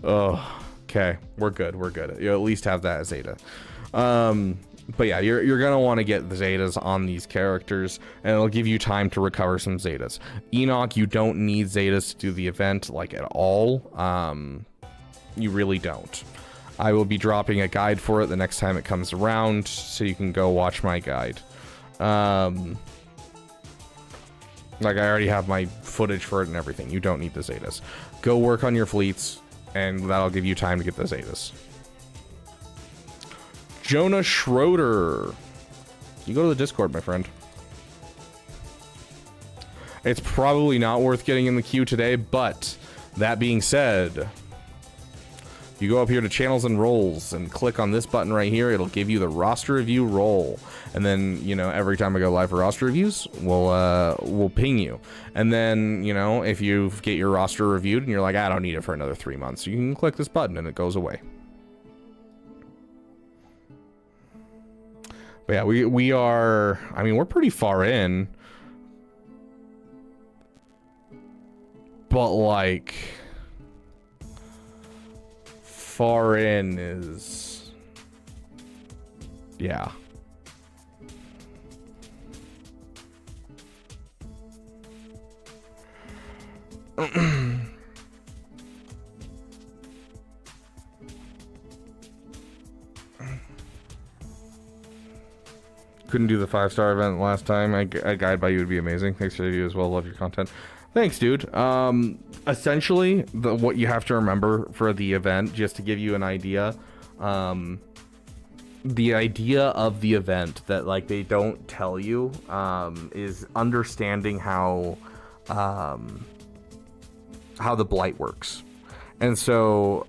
oh, okay, we're good. You at least have that Zeta. But yeah, you're gonna want to get the Zetas on these characters, and it'll give you time to recover some Zetas. Enoch, you don't need Zetas to do the event like at all. You really don't. I will be dropping a guide for it the next time it comes around, so you can go watch my guide. Like, I already have my footage for it and everything. You don't need the Zetas. Go work on your fleets, and that'll give you time to get the Zetas. Jonah Schroeder. You go to the Discord, my friend. It's probably not worth getting in the queue today, but that being said, You go up here to channels and roles and click on this button right here. It'll give you the roster review role. And then, you know, every time I go live for roster reviews, we'll ping you. And then, you know, if you get your roster reviewed and you're like, I don't need it for another 3 months, you can click this button and it goes away. But yeah, we are, I mean, we're pretty far in. But like, far in is, yeah. Couldn't do the 5-star event last time. A guide by you would be amazing. Thanks for you as well. Love your content. Thanks, dude. Essentially, what you have to remember for the event, just to give you an idea, the idea of the event that like they don't tell you is understanding how the blight works. And so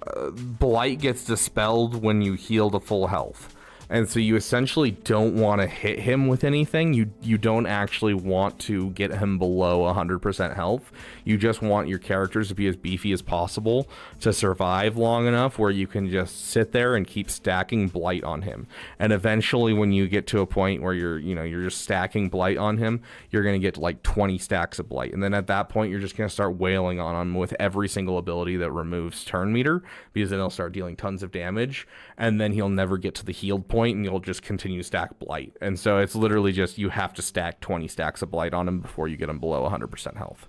blight gets dispelled when you heal to full health. And so you essentially don't want to hit him with anything. You don't actually want to get him below 100% health. You just want your characters to be as beefy as possible to survive long enough where you can just sit there and keep stacking blight on him. And eventually when you get to a point where you're just stacking blight on him, you're going to get to like 20 stacks of blight. And then at that point, you're just going to start wailing on him with every single ability that removes turn meter, because then he'll start dealing tons of damage. And then he'll never get to the healed point, and you'll just continue to stack blight. And so it's literally just, you have to stack 20 stacks of blight on him before you get him below 100% health.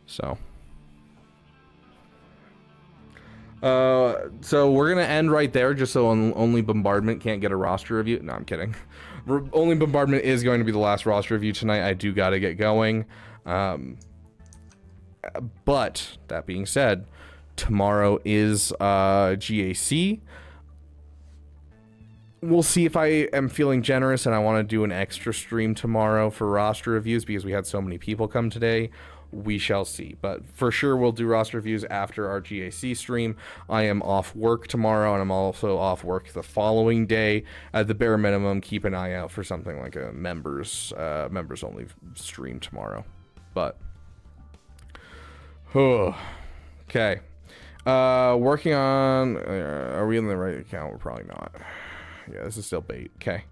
So we're gonna end right there, just so only Bombardment can't get a roster review. No, I'm kidding. Only Bombardment is going to be the last roster review tonight. I do gotta get going. But that being said, tomorrow is GAC. We'll see if I am feeling generous and I want to do an extra stream tomorrow for roster reviews, because we had so many people come today. We shall see. But for sure, we'll do roster reviews after our GAC stream. I am off work tomorrow, and I'm also off work the following day. At the bare minimum, keep an eye out for something like a members only stream tomorrow. But okay. Working on, are we in the right account? We're probably not. Yeah, this is still bait. Okay.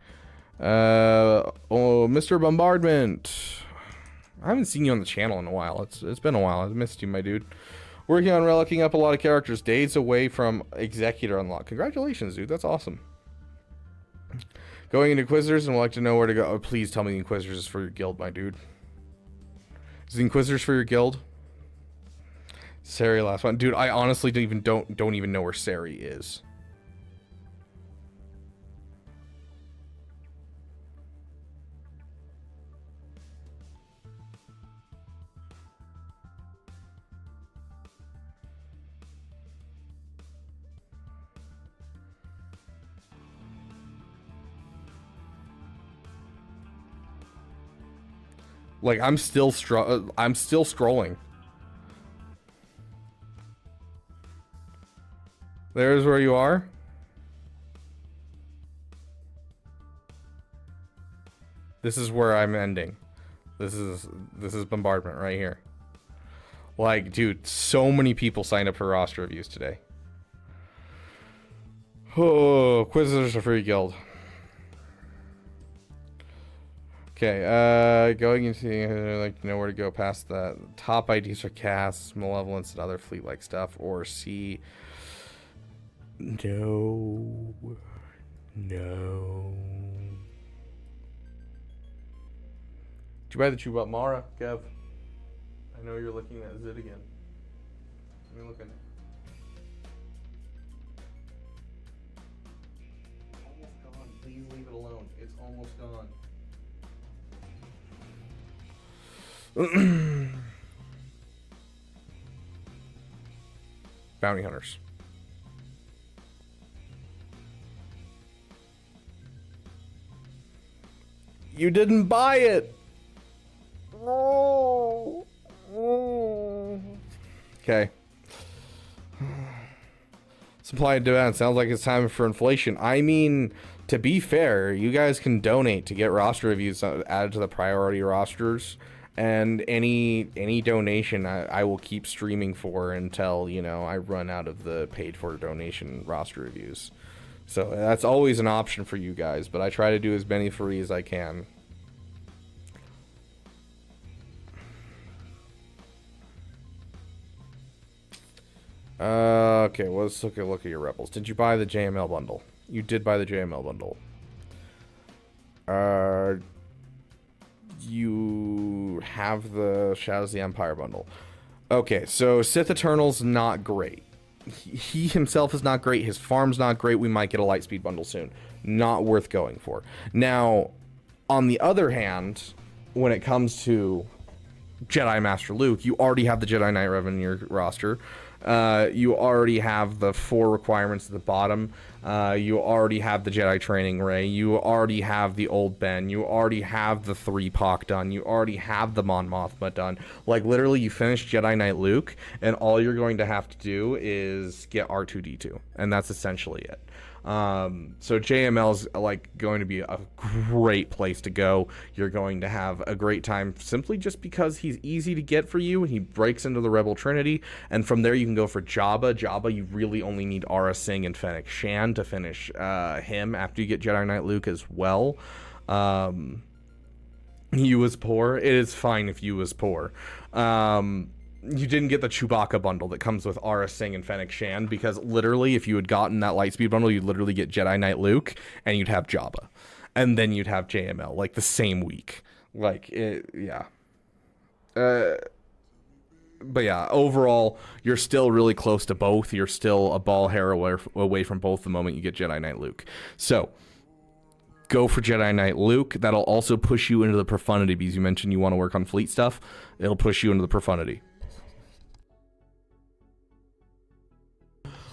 Mr. Bombardment. I haven't seen you on the channel in a while. It's been a while. I've missed you, my dude. Working on relicking up a lot of characters. Days away from Executor unlock. Congratulations, dude. That's awesome. Going into Inquisitors and would like to know where to go. Oh, please tell me the Inquisitors is for your guild, my dude. Is the Inquisitors for your guild? Sari last one. Dude, I honestly don't even know where Sari is. Like, I'm still scrolling. There's where you are. This is where I'm ending. This is Bombardment right here. Like, dude, so many people signed up for roster reviews today. Oh, Inquisitors are free guild. Okay, going into, I'd like to know where to go past that. Top IDs are casts, malevolence, and other fleet-like stuff, or see. No. Did you buy the Chewbot Mara, Kev? I know you're looking at Zeta again. Let me look at it. Almost gone. Please leave it alone. It's almost gone. Bounty hunters. You didn't buy it. Oh. Okay. Supply and demand. Sounds like it's time for inflation. I mean, to be fair, you guys can donate to get roster reviews added to the priority rosters. And any donation I will keep streaming for until, you know, I run out of the paid for donation roster reviews. So that's always an option for you guys, but I try to do as many free as I can. Okay, well, let's look at your rebels. Did you buy the JML bundle? You did buy the JML bundle. You have the Shadows of the Empire bundle. Okay, so Sith Eternal's not great. He himself is not great. His farm's not great. We might get a Lightspeed bundle soon. Not worth going for. Now, on the other hand, when it comes to Jedi Master Luke, you already have the Jedi Knight Revan in your roster. You already have the 4 requirements at the bottom. You already have the Jedi Training Ray. You already have the Old Ben. You already have the 3 Pac done. You already have the Mon Mothma done. Like, literally, you finish Jedi Knight Luke, and all you're going to have to do is get R2-D2. And that's essentially it. So JML's like going to be a great place to go. You're going to have a great time simply just because he's easy to get for you. He breaks into the Rebel Trinity, and from there you can go for Jabba. Jabba, you really only need Aurra Sing and Fennec Shan to finish him after you get Jedi Knight Luke as well. You was poor. It is fine if you was poor. You didn't get the Chewbacca bundle that comes with Aurra Sing and Fennec Shan, because literally if you had gotten that Lightspeed bundle, you'd literally get Jedi Knight Luke and you'd have Jabba, and then you'd have JML like the same week. Like, yeah. But yeah, overall, you're still really close to both. You're still a ball hair away from both the moment you get Jedi Knight Luke. So go for Jedi Knight Luke. That'll also push you into the profundity, because you mentioned you want to work on fleet stuff. It'll push you into the profundity.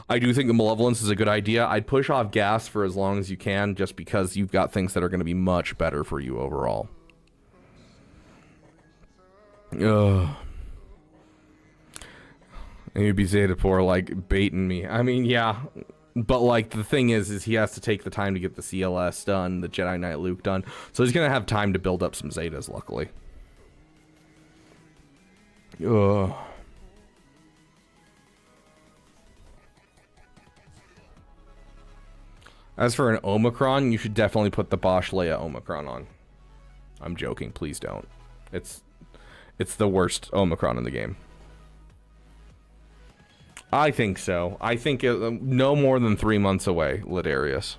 I do think the Malevolence is a good idea. I'd push off gas for as long as you can, just because you've got things that are going to be much better for you overall. Ugh. And you'd be Zeta poor, like, baiting me. I mean, yeah. But, like, the thing is he has to take the time to get the CLS done, the Jedi Knight Luke done. So he's going to have time to build up some Zetas, luckily. Ugh. As for an Omicron, you should definitely put the Bosch Leia Omicron on. I'm joking, please don't. It's the worst Omicron in the game. I think so. I think no more than 3 months away, Ladarius.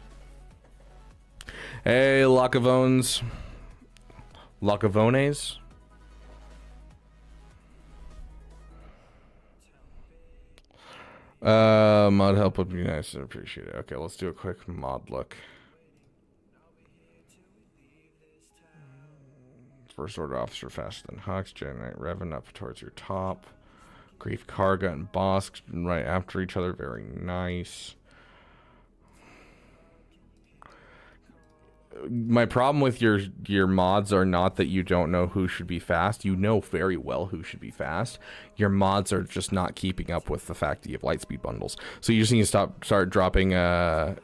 Hey, Lacavones. Lacavones? Mod help would be nice. I appreciate it. Okay, let's do a quick mod look. First Order Officer faster than Hux. Jedi Knight Revan up towards your top. Grief Karga and Bosk right after each other. Very nice. My problem with your mods are not that you don't know who should be fast. You know very well who should be fast. Your mods are just not keeping up with the fact that you have Lightspeed bundles. So you just need to start dropping oh.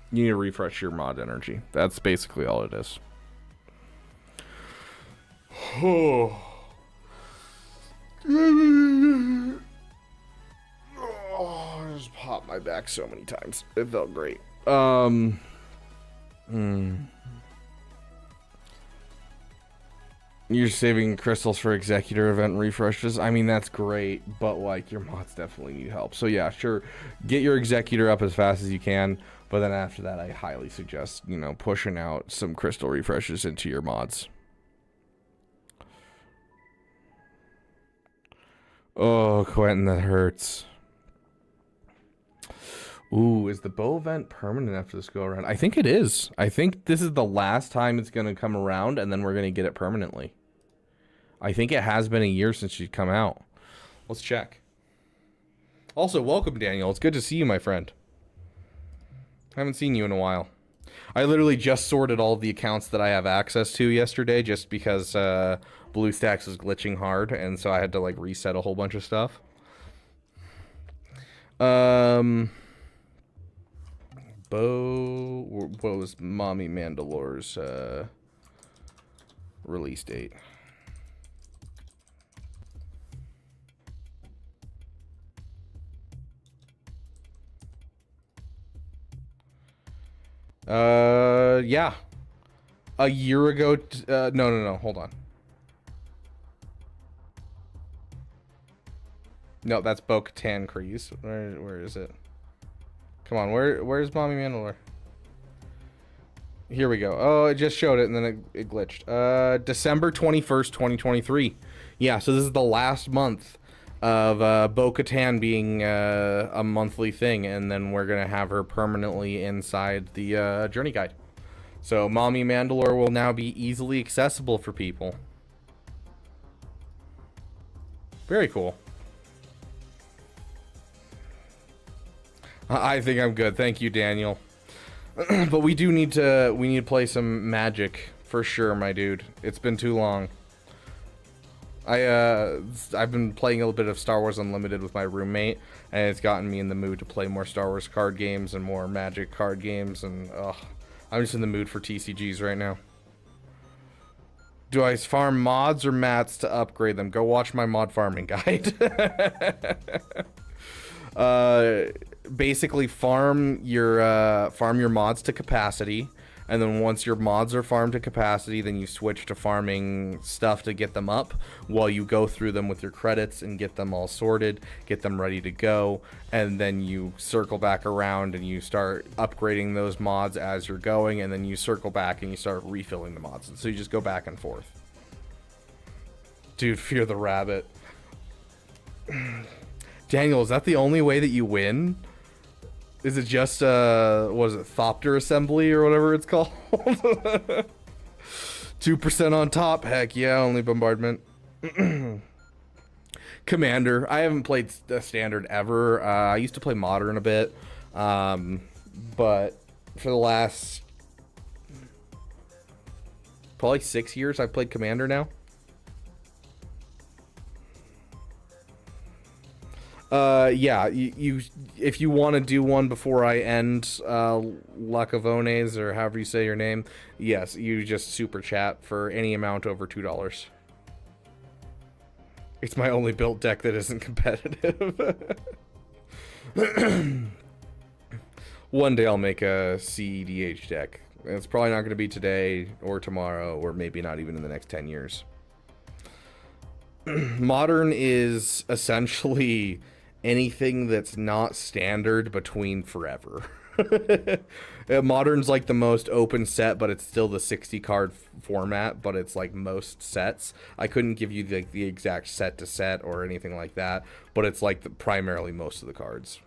You need to refresh your mod energy. That's basically all it is. Oh, I just popped my back so many times. It felt great. You're saving crystals for Executor event refreshes. I mean, that's great, but like your mods definitely need help. So yeah, sure, get your Executor up as fast as you can, but then after that, I highly suggest, you know, pushing out some crystal refreshes into your mods. Oh, Quentin, that hurts. Ooh, is the bow event permanent after this go around? I think it is. I think this is the last time it's going to come around, and then we're going to get it permanently. I think it has been a year since she's come out. Let's check. Also, welcome, Daniel. It's good to see you, my friend. I haven't seen you in a while. I literally just sorted all of the accounts that I have access to yesterday just because BlueStacks was glitching hard, and so I had to like reset a whole bunch of stuff. What was Mommy Mandalore's release date? Yeah. A year ago. No. Hold on. No, that's Bo-Katan Kreese. Where is it? Come on, where's Mommy Mandalore? Here we go. Oh, it just showed it and then it glitched. December 21st, 2023. Yeah, so this is the last month of Bo-Katan being a monthly thing, and then we're gonna have her permanently inside the journey guide. So Mommy Mandalore will now be easily accessible for people. Very cool. I think I'm good. Thank you, Daniel. But we need to play some Magic for sure, my dude. It's been too long. I've been playing a little bit of Star Wars Unlimited with my roommate, and it's gotten me in the mood to play more Star Wars card games and more Magic card games, and I'm just in the mood for TCGs right now. Do I farm mods or mats to upgrade them? Go watch my mod farming guide. Basically farm your mods to capacity, and then once your mods are farmed to capacity, then you switch to farming stuff to get them up while you go through them with your credits and get them all sorted, get them ready to go, and then you circle back around and you start upgrading those mods as you're going, and then you circle back and you start refilling the mods, and so you just go back and forth. Dude, fear the rabbit. Daniel, is that the only way that you win? Is it just, what is it, Thopter Assembly or whatever it's called? 2% on top? Heck yeah, only bombardment. Commander. I haven't played the standard ever. I used to play modern a bit. But for the last probably 6 years, I've played Commander now. Yeah, you if you want to do one before I end Lacavones, or however you say your name, yes, you just super chat for any amount over $2. It's my only built deck that isn't competitive. One day I'll make a CEDH deck. It's probably not going to be today or tomorrow, or maybe not even in the next 10 years. Modern is essentially anything that's not standard between forever. Modern's like the most open set, but it's still the 60 card format, but it's like most sets. I couldn't give you the exact set to set or anything like that, but it's like primarily most of the cards.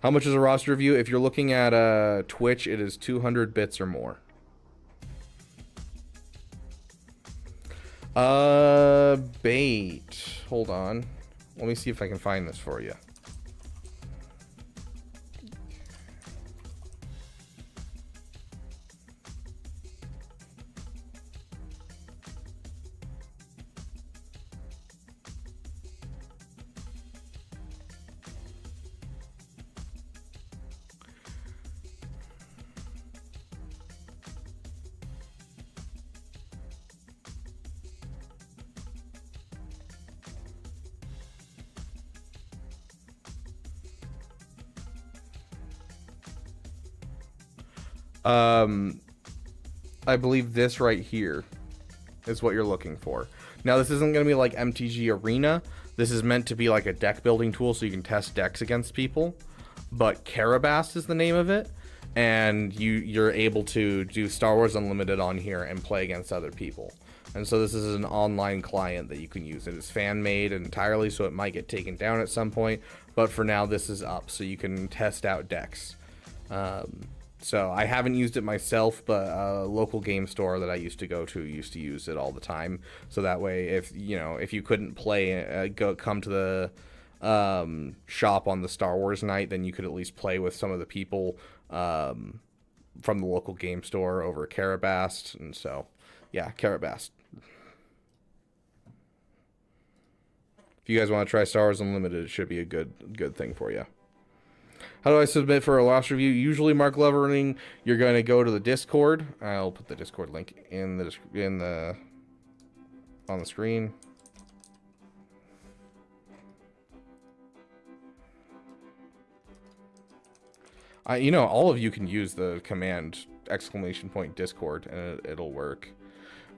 How much is a roster review? If you're looking at Twitch, it is 200 bits or more. Bait. Hold on. Let me see if I can find this for you. I believe this right here is what you're looking for. Now, this isn't going to be like MTG Arena. This is meant to be like a deck building tool so you can test decks against people. But Carabast is the name of it. And you're able to do Star Wars Unlimited on here and play against other people. And so this is an online client that you can use. It is fan-made entirely, so it might get taken down at some point. But for now, this is up, so you can test out decks. So I haven't used it myself, but a local game store that I used to go to used to use it all the time. So that way, if you couldn't play, come to the shop on the Star Wars night, then you could at least play with some of the people from the local game store over at Carabast. And so, yeah, Carabast. If you guys want to try Star Wars Unlimited, it should be a good thing for you. How do I submit for a loss review? Usually, Mark Levering, you're going to go to the Discord. I'll put the Discord link on the screen. All of you can use the command !Discord and it'll work.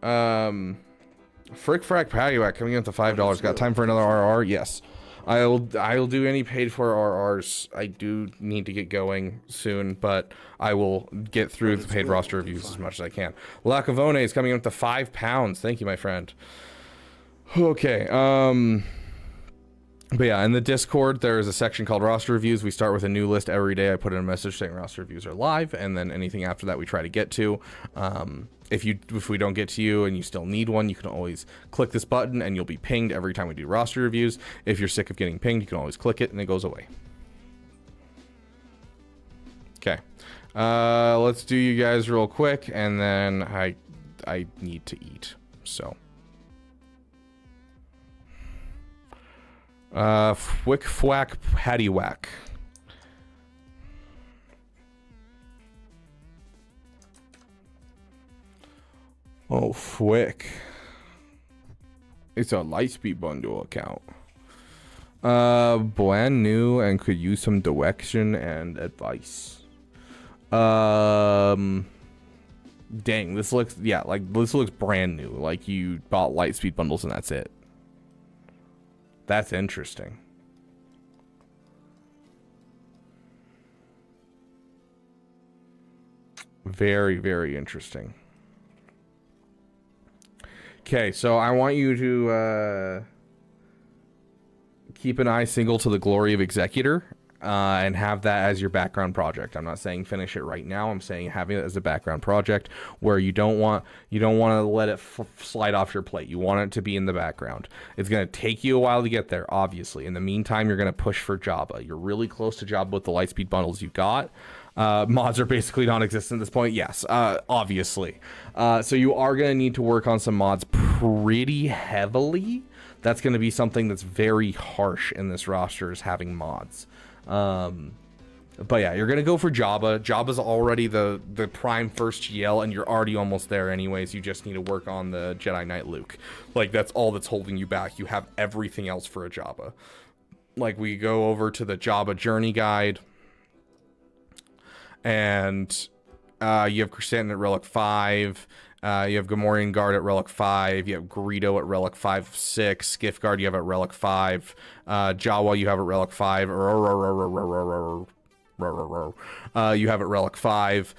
Frick Frack Paddywhack coming in at the $5. Got time for another RR? Yes. I'll do any paid for RRs. I do need to get going soon, but I will get through the paid roster reviews as much as I can. Lacavone is coming in at the £5. Thank you, my friend. Okay. But yeah, in the Discord, there is a section called roster reviews. We start with a new list every day. I put in a message saying roster reviews are live, and then anything after that we try to get to. If we don't get to you and you still need one, you can always click this button and you'll be pinged every time we do roster reviews. If you're sick of getting pinged, you can always click it and it goes away. Okay. Let's do you guys real quick, and then I need to eat. So. Fwick Fwack Paddywhack. Oh, Fwick. It's a Lightspeed bundle account. Brand new and could use some direction and advice. Dang, this looks brand new. Like you bought Lightspeed bundles and that's it. That's interesting. Very, very interesting. Okay, so I want you to keep an eye single to the Glory of Executor and have that as your background project. I'm not saying finish it right now. I'm saying having it as a background project where you don't want to let it slide off your plate. You want it to be in the background. It's going to take you a while to get there, obviously. In the meantime, you're going to push for Jabba. You're really close to Jabba with the Lightspeed bundles you've got. Mods are basically non-existent at this point. Yes, obviously. So you are going to need to work on some mods pretty heavily. That's going to be something that's very harsh in this roster, is having mods. But yeah, you're gonna go for Jabba. Jabba's already the prime first GL, and you're already almost there anyways. You just need to work on the Jedi Knight Luke. Like, that's all that's holding you back. You have everything else for a Jabba. Like, we go over to the Jabba Journey Guide, and you have Chrysanthemum at Relic 5. You have Gamorrean Guard at Relic 5. You have Greedo at Relic 5/6. Skiff Guard you have at Relic 5. Jawa you have at Relic 5. You have at Relic 5.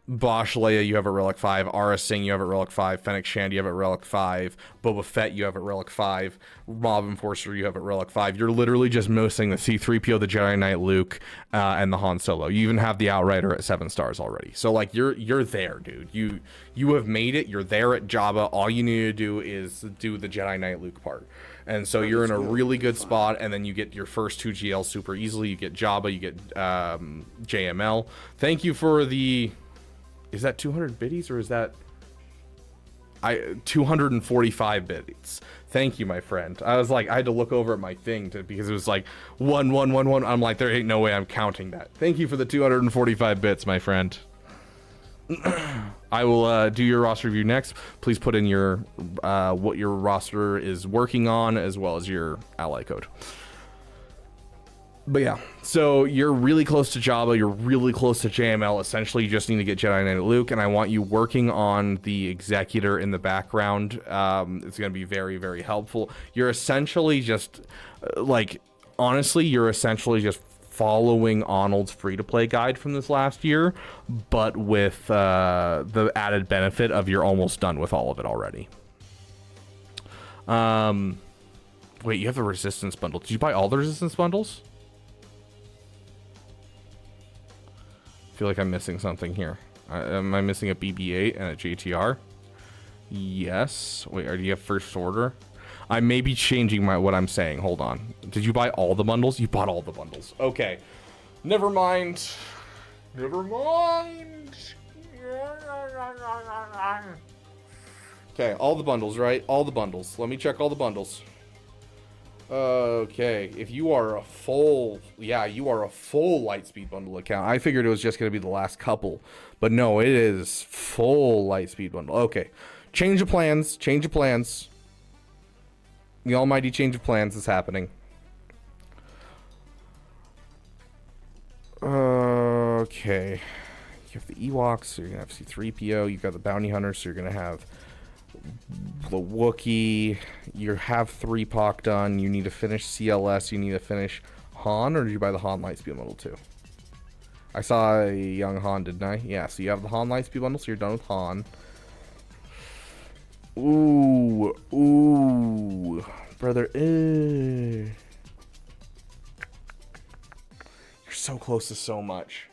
Bosch Leia you have at Relic 5. Aura Singh you have at Relic 5. Fennec Shand you have at Relic 5. Boba Fett you have at Relic 5. Mob Enforcer you have at Relic 5. You're literally just missing the C-3PO, the Jedi Knight Luke, and the Han Solo. You even have the Outrider at 7 stars already. So like you're there, dude. You have made it. You're there at Jabba. All you need to do is do the Jedi Knight Luke part. And so you're in a really good spot, and then you get your first 2 GLs super easily. You get Jabba, you get JML. Thank you for the... Is that 200 biddies or is that 245 biddies? Thank you, my friend. I was like, I had to look over at my thing because it was like 1 1 1 1. I'm like, there ain't no way I'm counting that. Thank you for the 245 bits, my friend. I will do your roster review next. Please put in your what your roster is working on as well as your ally code. But yeah, so you're really close to Jabba, you're really close to JML. Essentially, you just need to get Jedi Knight Luke, and I want you working on the Executor in the background. It's going to be very, very helpful. You're essentially just, honestly, you're essentially just following Arnold's free-to-play guide from this last year, but with the added benefit of you're almost done with all of it already. Wait, you have the Resistance bundle. Did you buy all the Resistance bundles? feel like I'm missing something here. Am I missing a BB-8 and a JTR? Yes. Wait, do you have first order? I may be changing what I'm saying. Hold on. Did you buy all the bundles? You bought all the bundles. Okay. Never mind. Never mind. Okay, all the bundles, right? All the bundles. Let me check all the bundles. Okay, if you are a full, you are a full Lightspeed bundle account. I figured it was just going to be the last couple, but no, it is full Lightspeed bundle. Okay, change of plans, change of plans. The almighty change of plans is happening. Okay, you have the Ewoks, so you're going to have C-3PO. You've got the Bounty Hunters, so you're going to have the Wookiee. You have 3POC done. You need to finish CLS. You need to finish Han, or did you buy the Han Lightspeed bundle too? I saw a young Han, didn't I? Yeah, so you have the Han Lightspeed bundle, so you're done with Han. Ooh, brother. You're so close to so much.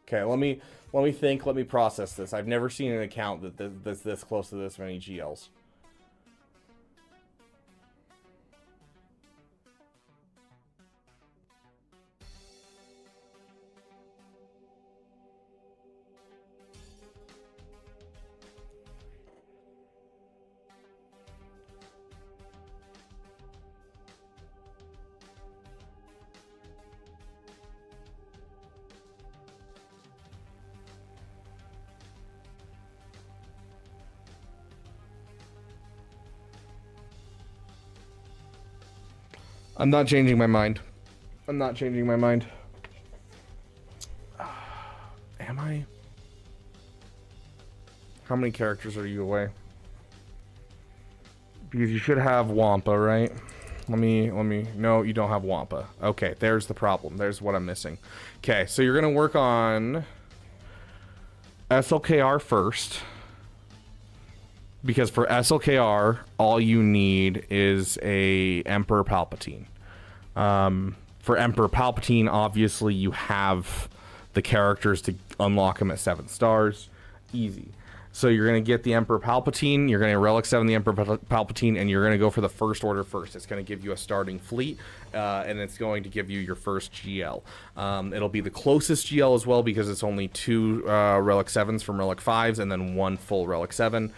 Okay, let me think, let me process this. I've never seen an account that's this close to this many GLs. I'm not changing my mind. I'm not changing my mind. Am I? How many characters are you away? Because you should have Wampa, right? Let me, no, you don't have Wampa. Okay, there's the problem. There's what I'm missing. Okay, so you're gonna work on SLKR first. Because for SLKR, all you need is a Emperor Palpatine. For Emperor Palpatine, obviously you have the characters to unlock him at 7 stars. Easy. So you're going to get the Emperor Palpatine, you're going to Relic 7 the Emperor Palpatine, and you're going to go for the first order first. It's going to give you a starting fleet, and it's going to give you your first GL. It'll be the closest GL as well, because it's only 2 Relic 7s from Relic 5s, and then 1 full Relic 7,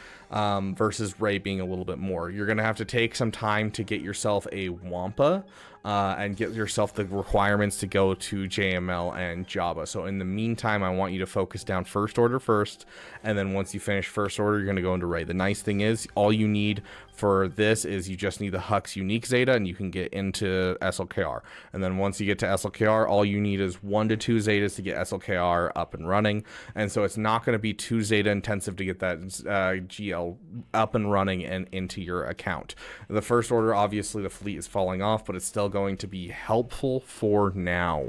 versus Rey being a little bit more. You're going to have to take some time to get yourself a Wampa, and get yourself the requirements to go to JML and Jabba. So in the meantime, I want you to focus down first order first, and then once you finish first order, you're going to go into Rey. The nice thing is, all you need for this is you just need the Hux unique Zeta, and you can get into SLKR. And then once you get to SLKR, all you need is 1 to 2 Zetas to get SLKR up and running. And so it's not going to be too Zeta intensive to get that GL up and running and into your account. The first order, obviously the fleet is falling off, but it's still going to be helpful for now.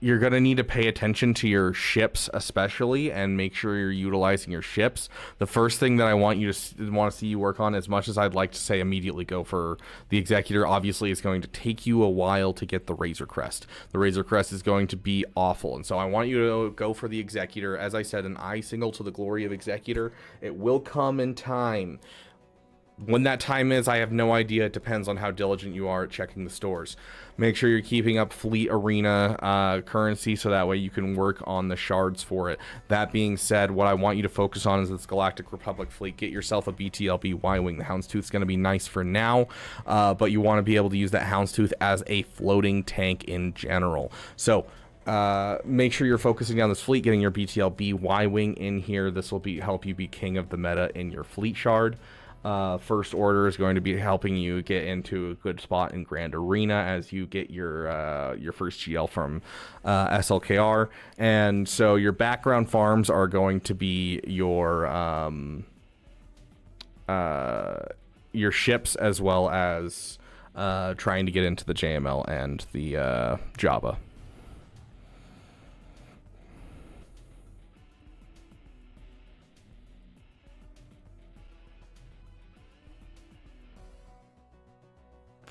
You're going to need to pay attention to your ships especially, and make sure you're utilizing your ships. The first thing that I want to see you work on, as much as I'd like to say immediately go for the Executor, obviously it's going to take you a while to get the Razor Crest. The Razor Crest is going to be awful, and so I want you to go for the Executor. As I said, an eye single to the glory of Executor. It will come in time. When that time is, I have no idea. It depends on how diligent you are at checking the stores. Make sure you're keeping up Fleet Arena currency, so that way you can work on the shards for it. That being said, what I want you to focus on is this Galactic Republic fleet. Get yourself a BTLB Y-Wing. The Houndstooth's going to be nice for now, but you want to be able to use that Houndstooth as a floating tank in general. So make sure you're focusing on this fleet, getting your BTLB Y-Wing in here. This will help you be king of the meta in your fleet shard. First order is going to be helping you get into a good spot in Grand Arena as you get your first GL from SLKR. And so your background farms are going to be your ships, as well as trying to get into the JML and the Jabba.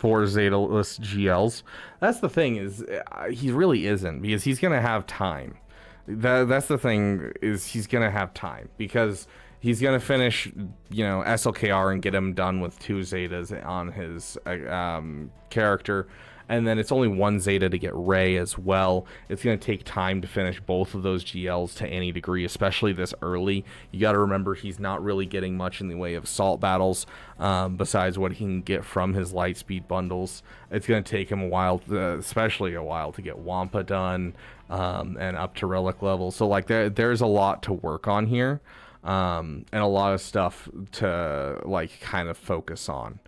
for Zeta-less GLs. That's the thing, is he really isn't, because he's gonna have time. That's the thing, is he's gonna have time, because he's gonna finish, you know, SLKR and get him done with 2 Zetas on his character, and then it's only 1 Zeta to get Ray as well. It's gonna take time to finish both of those GLs to any degree, especially this early. You got to remember, he's not really getting much in the way of assault battles, besides what he can get from his lightspeed bundles. It's gonna take him a while, especially a while, to get Wampa done, and up to relic level. So like there's a lot to work on here, and a lot of stuff to like kind of focus on.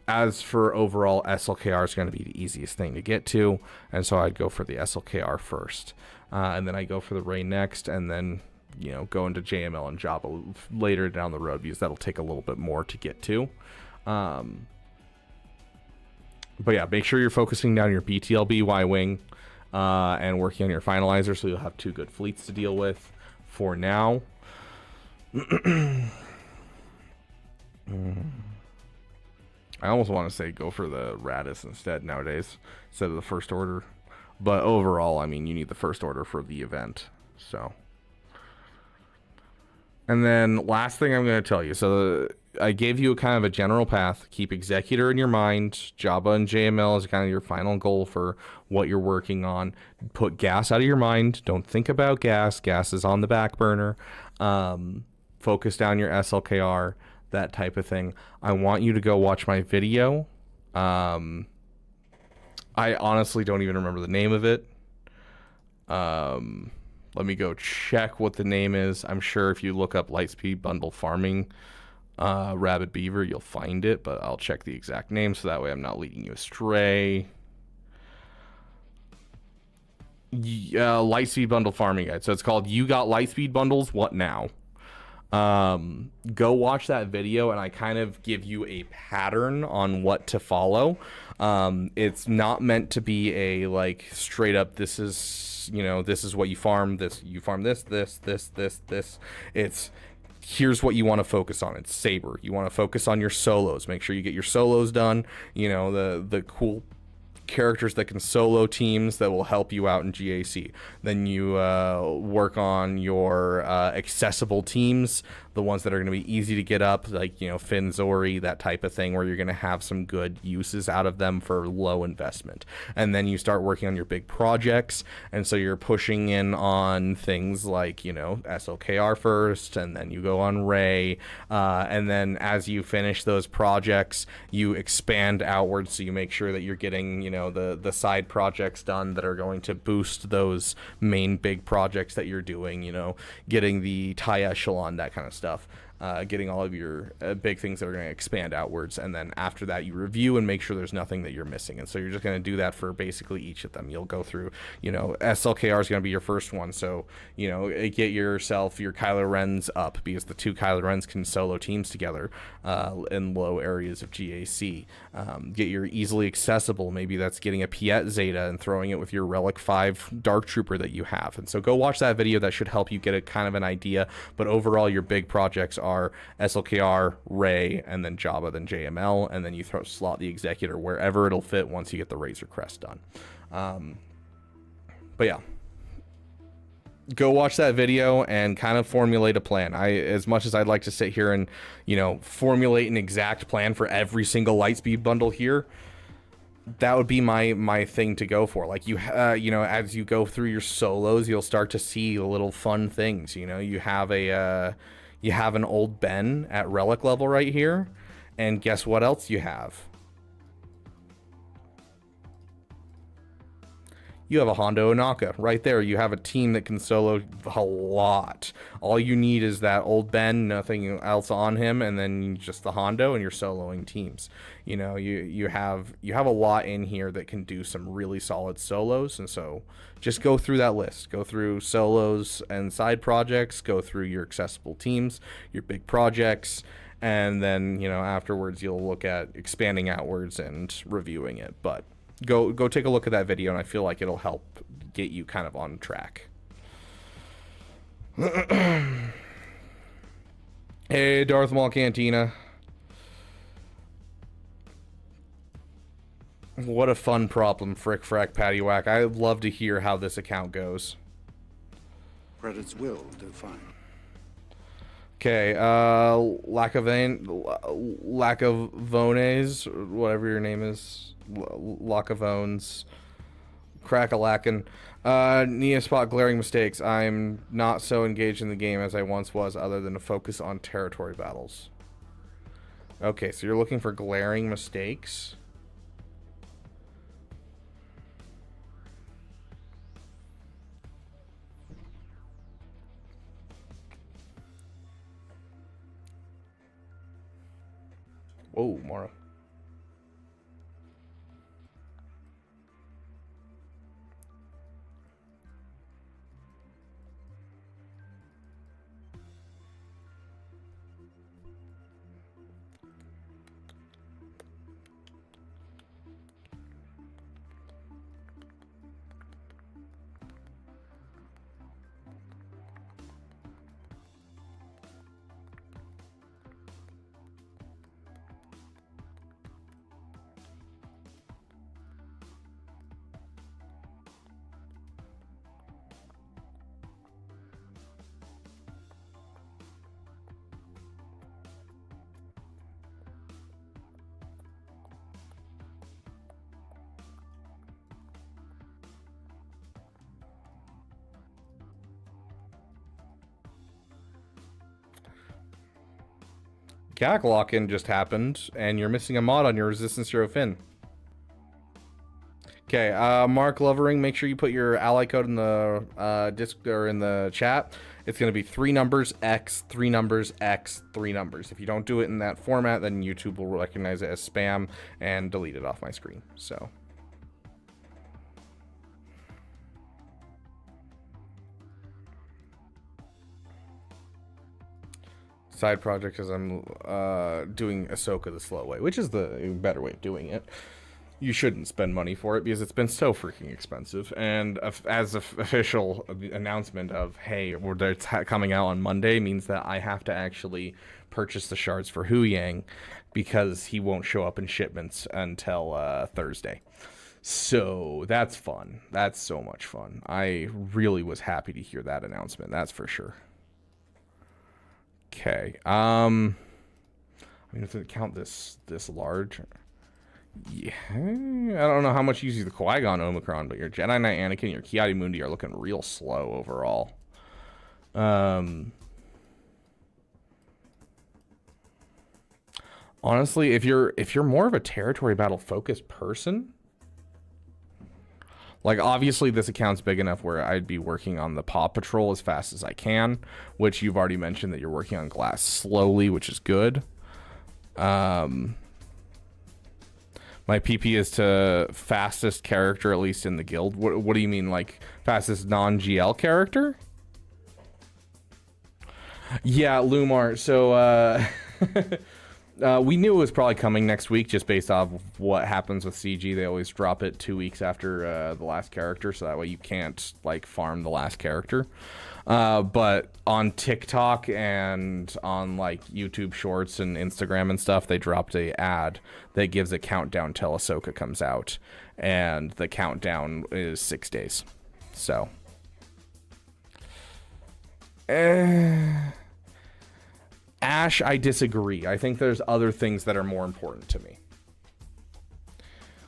As for overall, SLKR is going to be the easiest thing to get to, and so I'd go for the SLKR first, and then I go for the Ray next, and then, you know, go into JML and Jabba later down the road, because that'll take a little bit more to get to. But yeah, make sure you're focusing down your BTLB Y-Wing, and working on your finalizer, so you'll have 2 good fleets to deal with for now. I almost want to say go for the Radis instead nowadays, instead of the First Order. But overall, I mean, you need the First Order for the event. So, and then last thing I'm going to tell you. So I gave you a kind of a general path. Keep Executor in your mind. Jabba and JML is kind of your final goal for what you're working on. Put gas out of your mind. Don't think about gas. Gas is on the back burner. Focus down your SLKR. That type of thing. I want you to go watch my video. I honestly don't even remember the name of it. Let me go check what the name is. I'm sure if you look up Lightspeed Bundle Farming Rabid Beaver, you'll find it, but I'll check the exact name so that way I'm not leading you astray. Lightspeed Bundle Farming Guide. So it's called You Got Lightspeed Bundles, What Now? Go watch that video, and I kind of give you a pattern on what to follow. It's not meant to be a like straight up, this is, you know, this is what you farm, this it's here's what you want to focus on. It's Saber. You want to focus on your solos. Make sure you get your solos done, you know, the cool characters that can solo teams that will help you out in GAC. Then you work on your accessible teams, the ones that are going to be easy to get up, like, you know, Finn, Zori, that type of thing, where you're going to have some good uses out of them for low investment. And then you start working on your big projects, and so you're pushing in on things like, you know, SLKR first, and then you go on Ray, and then as you finish those projects, you expand outwards, so you make sure that you're getting, you know, the side projects done that are going to boost those main big projects that you're doing, you know, getting the TIE echelon, that kind of stuff. Getting all of your big things that are going to expand outwards, and then after that you review and make sure there's nothing that you're missing. And so you're just going to do that for basically each of them. You'll go through, you know, SLKR is going to be your first one, so, you know, get yourself your Kylo Rens up, because the 2 Kylo Rens can solo teams together in low areas of GAC. Get your easily accessible, maybe that's getting a Piet Zeta and throwing it with your Relic 5 Dark Trooper that you have. And so go watch that video. That should help you get a kind of an idea. But overall, your big projects are SLKR, Ray, and then Jabba, then JML, and then you slot the Executor wherever it'll fit once you get the Razor Crest done. But yeah, go watch that video and kind of formulate a plan. As much as I'd like to sit here and, you know, formulate an exact plan for every single Lightspeed bundle here, that would be my thing to go for. Like, you know, as you go through your solos, you'll start to see little fun things. You know, you have an old Ben at relic level right here, and guess what else you have? You have a Hondo Onaka right there. You have a team that can solo a lot. All you need is that old Ben, nothing else on him, and then just the Hondo, and you're soloing teams. You know, you have a lot in here that can do some really solid solos, and so just go through that list. Go through solos and side projects. Go through your accessible teams, your big projects, and then, you know, afterwards you'll look at expanding outwards and reviewing it. But go take a look at that video, and I feel like it'll help get you kind of on track. Hey, Darth Maul Cantina. What a fun problem, Frick Frack Patty Whack. I'd love to hear how this account goes. Credits will do fine. Okay, Lacavones, whatever your name is, Lacavones, Crack-a-lackin'. Neospot glaring mistakes. I'm not so engaged in the game as I once was, other than to focus on territory battles. Okay, so you're looking for glaring mistakes. Whoa, Mara. Gag lock-in just happened, and you're missing a mod on your Resistance Zero Fin. Okay, Mark Lovering, make sure you put your ally code in the disc or in the chat. It's going to be 3 numbers X, 3 numbers X, 3 numbers. If you don't do it in that format, then YouTube will recognize it as spam and delete it off my screen. So. Side project because I'm doing Ahsoka the slow way, which is the better way of doing it. You shouldn't spend money for it because it's been so freaking expensive. And as an official announcement of, hey, it's coming out on Monday, means that I have to actually purchase the shards for Hu Yang because he won't show up in shipments until Thursday. So that's fun. That's so much fun. I really was happy to hear that announcement. That's for sure. Okay. I mean, if I count this large, yeah, I don't know how much you use the Qui-Gon Omicron, but your Jedi Knight Anakin and your Ki-Adi Mundi are looking real slow overall. Honestly, if you're more of a territory battle focused person, like, obviously, this account's big enough where I'd be working on the Paw Patrol as fast as I can, which you've already mentioned that you're working on Glass slowly, which is good. My PP is to fastest character, at least in the guild. What do you mean, like, fastest non-GL character? Yeah, Lumar. So, we knew it was probably coming next week just based off of what happens with CG. They always drop it 2 weeks after the last character, so that way you can't, like, farm the last character. But on TikTok and on, like, YouTube Shorts and Instagram and stuff, they dropped a ad that gives a countdown till Ahsoka comes out. And the countdown is 6 days. So. Ash, I disagree. I think there's other things that are more important to me.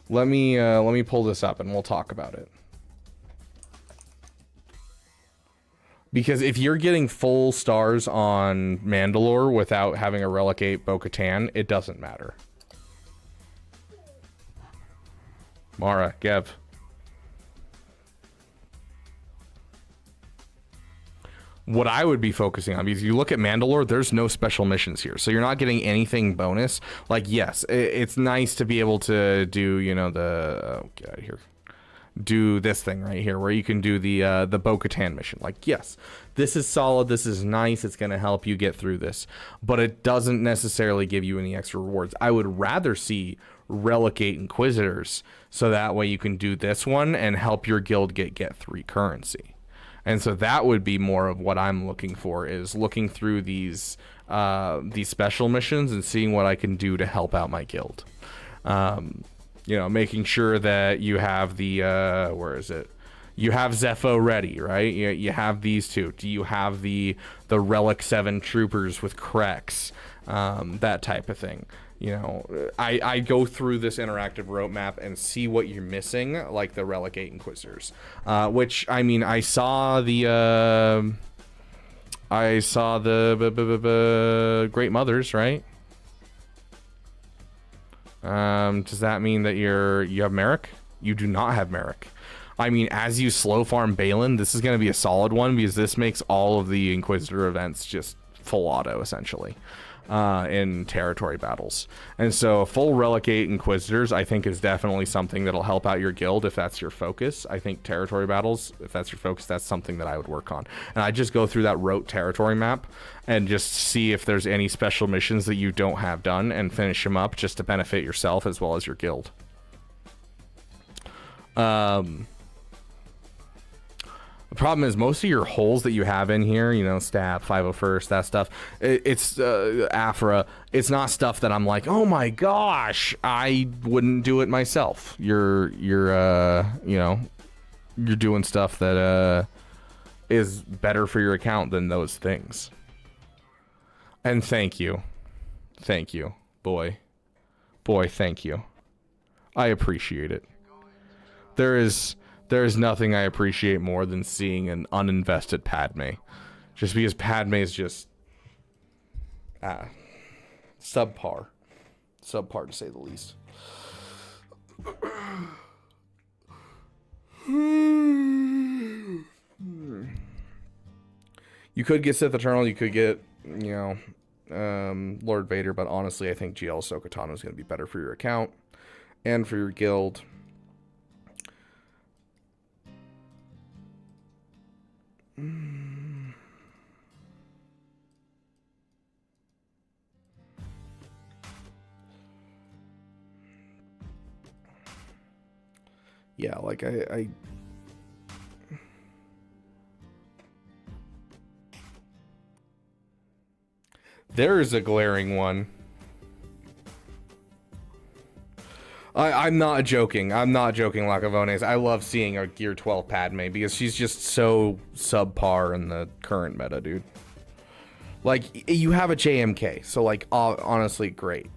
Let me pull this up and we'll talk about it. Because if you're getting full stars on Mandalore without having a Relic 8 Bo-Katan, it doesn't matter. Mara, Gev. What I would be focusing on, because you look at Mandalore, there's no special missions here, so you're not getting anything bonus. Like, yes, it's nice to be able to do, you know, get out of here, do this thing right here, where you can do the Bo-Katan mission. Like, yes, this is solid, this is nice, it's going to help you get through this, but it doesn't necessarily give you any extra rewards. I would rather see Relic 8 Inquisitors, so that way you can do this one and help your guild get 3 currency. And so that would be more of what I'm looking for, is looking through these special missions and seeing what I can do to help out my guild. You know, making sure that you have the where is it? You have Zepho ready, right? You have these two. Do you have the Relic 7 troopers with Krex? That type of thing. You know, I go through this interactive roadmap and see what you're missing, like the Relic 8 Inquisitors. Which, I mean, I saw the Great Mothers, right? Does that mean that you have Merrick? You do not have Merrick. I mean, as you slow farm Balin, this is going to be a solid one because this makes all of the Inquisitor events just full auto, essentially, in territory battles. And so full Relic 8 Inquisitors, I think, is definitely something that'll help out your guild if that's your focus. I think territory battles, if that's your focus, that's something that I would work on. And I just go through that rote territory map and just see if there's any special missions that you don't have done and finish them up just to benefit yourself as well as your guild. The problem is most of your holes that you have in here, you know, Stab, 501st, that stuff, it's Afra. It's not stuff that I'm like, oh my gosh, I wouldn't do it myself. You're you know, you're doing stuff that is better for your account than those things. And thank you, boy, thank you. I appreciate it. There is nothing I appreciate more than seeing an uninvested Padme. Just because Padme is just subpar. Subpar to say the least. You could get Sith Eternal, you could get, you know, Lord Vader, but honestly I think GL Ahsoka Tano is going to be better for your account and for your guild. Yeah, like I there is a glaring one. I'm not joking. I'm not joking, Lacavones. I love seeing a Gear 12 Padme because she's just so subpar in the current meta, dude. Like, you have a JMK, so like, honestly, great.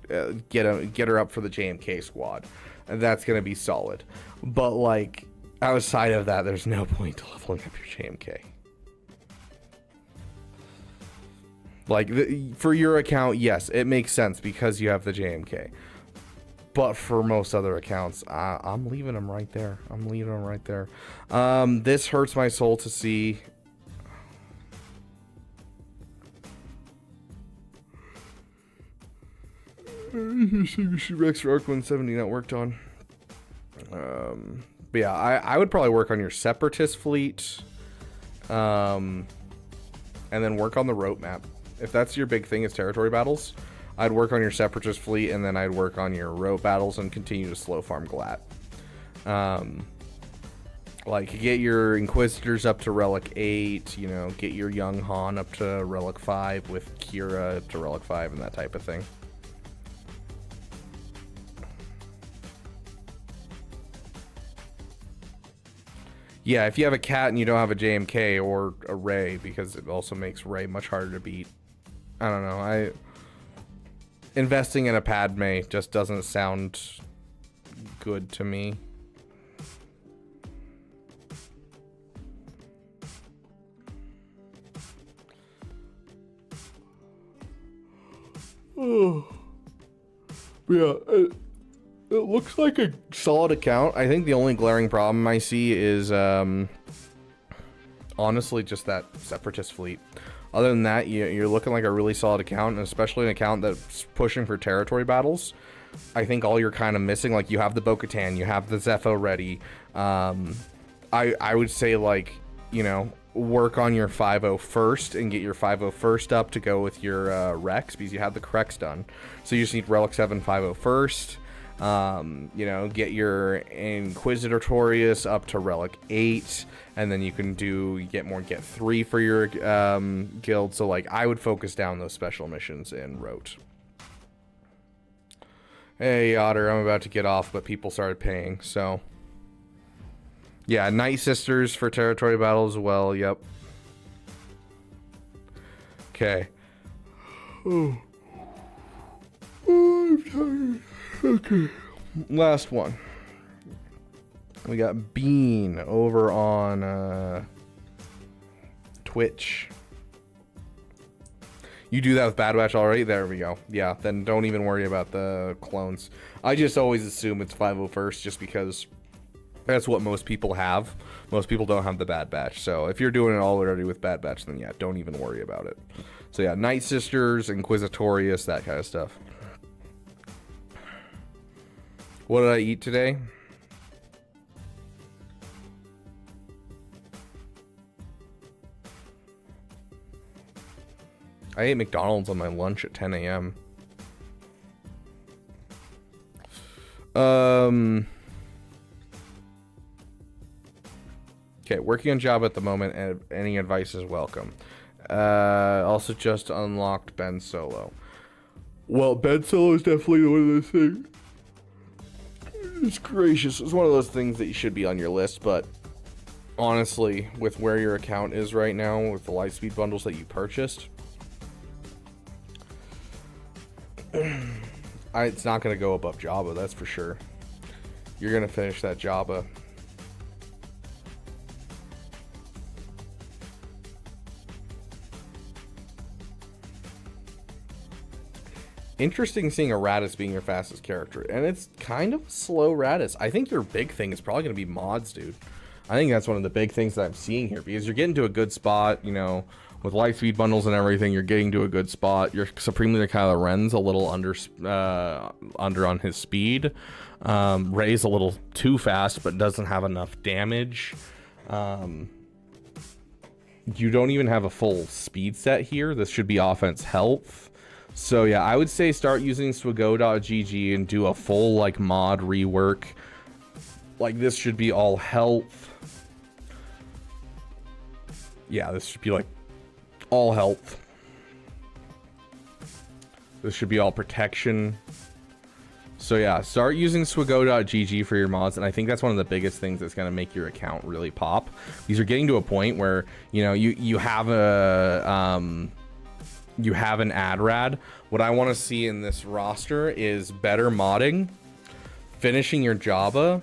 Get her up for the JMK squad. That's gonna be solid. But like, outside of that, there's no point to leveling up your JMK. Like, for your account, yes, it makes sense because you have the JMK. But for most other accounts, I'm leaving them right there. I'm leaving them right there. This hurts my soul to see. Rex for Arc 170 not worked on. But yeah, I would probably work on your Separatist fleet. And then work on the route map. If that's your big thing is territory battles, I'd work on your Separatist fleet, and then I'd work on your road battles and continue to slow farm Glat. Like, get your Inquisitors up to Relic 8, you know, get your Young Han up to Relic 5 with Kira up to Relic 5 and that type of thing. Yeah, if you have a Cat and you don't have a JMK or a Rey, because it also makes Rey much harder to beat. I don't know, investing in a Padme just doesn't sound good to me. Oh. Yeah, it looks like a solid account. I think the only glaring problem I see is honestly just that Separatist fleet. Other than that, you're looking like a really solid account, and especially an account that's pushing for territory battles. I think all you're kind of missing, like, you have the Bo-Katan, you have the Zepho ready. I would say, like, you know, work on your 5.0 first and get your 5.0 first up to go with your Rex, because you have the Krex done. So you just need Relic 7 5.0 first. You know, get your Inquisitorius up to Relic 8, and then you can get 3 for your guild. So like, I would focus down those special missions in Rote. Hey, Otter, I'm about to get off, but people started paying, so. Yeah, Night Sisters for territory battle as well, yep. Okay. Oh. I'm tired. Okay. Last one. We got Bean over on Twitch. You do that with Bad Batch already? There we go. Yeah, then don't even worry about the clones. I just always assume it's 501st just because that's what most people have. Most people don't have the Bad Batch. So if you're doing it already with Bad Batch, then yeah, don't even worry about it. So yeah, Night Sisters, Inquisitorius, that kind of stuff. What did I eat today? I ate McDonald's on my lunch at 10 a.m. Okay, working on job at the moment, and any advice is welcome. Also just unlocked Ben Solo. Well, Ben Solo is definitely one of those things. It's gracious. It's one of those things that you should be on your list, but honestly, with where your account is right now, with the Lightspeed bundles that you purchased, it's not going to go above Jabba, that's for sure. You're going to finish that Jabba. Interesting seeing a Radis being your fastest character, and it's kind of slow Radis. I think your big thing is probably going to be mods, dude. I think that's one of the big things that I'm seeing here, because you're getting to a good spot, you know, with Lightspeed bundles and everything. You're getting to a good spot. Your Supreme Leader Kylo Ren's a little under on his speed. Rey's a little too fast, but doesn't have enough damage. You don't even have a full speed set here. This should be offense health. So yeah, I would say start using swago.gg and do a full like mod rework. Like this should be all health. Yeah, this should be like all health. This should be all protection. So yeah, start using swago.gg for your mods, and I think that's one of the biggest things that's going to make your account really pop. Because you're getting to a point where, you know, you have a you have an ad rad. What I want to see in this roster is better modding, finishing your Jabba,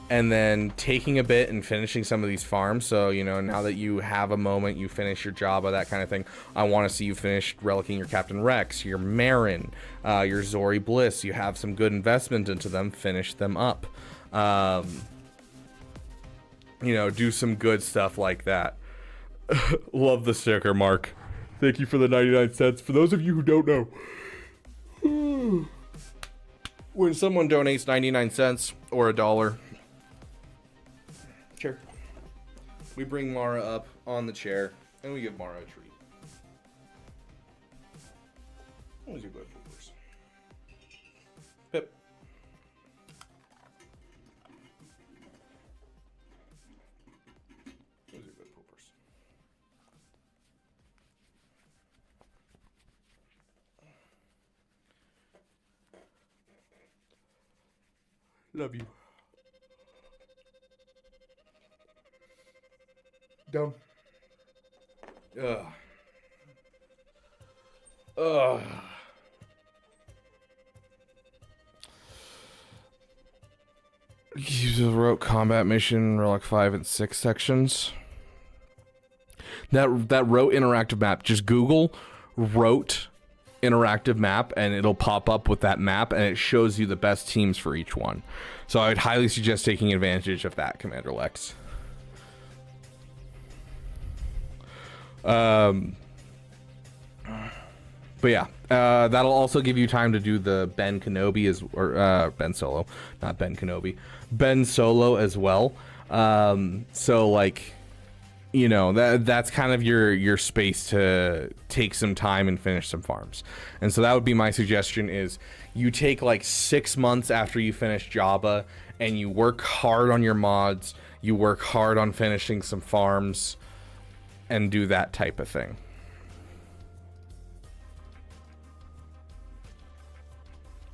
and then taking a bit and finishing some of these farms. So, you know, now that you have a moment, you finish your Jabba, that kind of thing. I want to see you finish relicking your Captain Rex, your Marin, your Zori Bliss. You have some good investment into them, finish them up. You know, do some good stuff like that. Love the sticker, Mark. Thank you for the 99 cents. For those of you who don't know, when someone donates 99 cents or $1, sure, we bring Mara up on the chair and we give Mara a treat. Where's your good poopers? Pip. Where's your good poopers? Love you. Down. Use the rote combat mission, Relic 5 and 6 sections. That rote interactive map, just Google rote interactive map and it'll pop up with that map and it shows you the best teams for each one. So I would highly suggest taking advantage of that, Commander Lex. But yeah, that'll also give you time to do the Ben Kenobi Ben Solo, not Ben Kenobi, Ben Solo as well. So like, you know, that's kind of your space to take some time and finish some farms. And so that would be my suggestion, is you take like 6 months after you finish Jabba and you work hard on your mods, you work hard on finishing some farms and do that type of thing.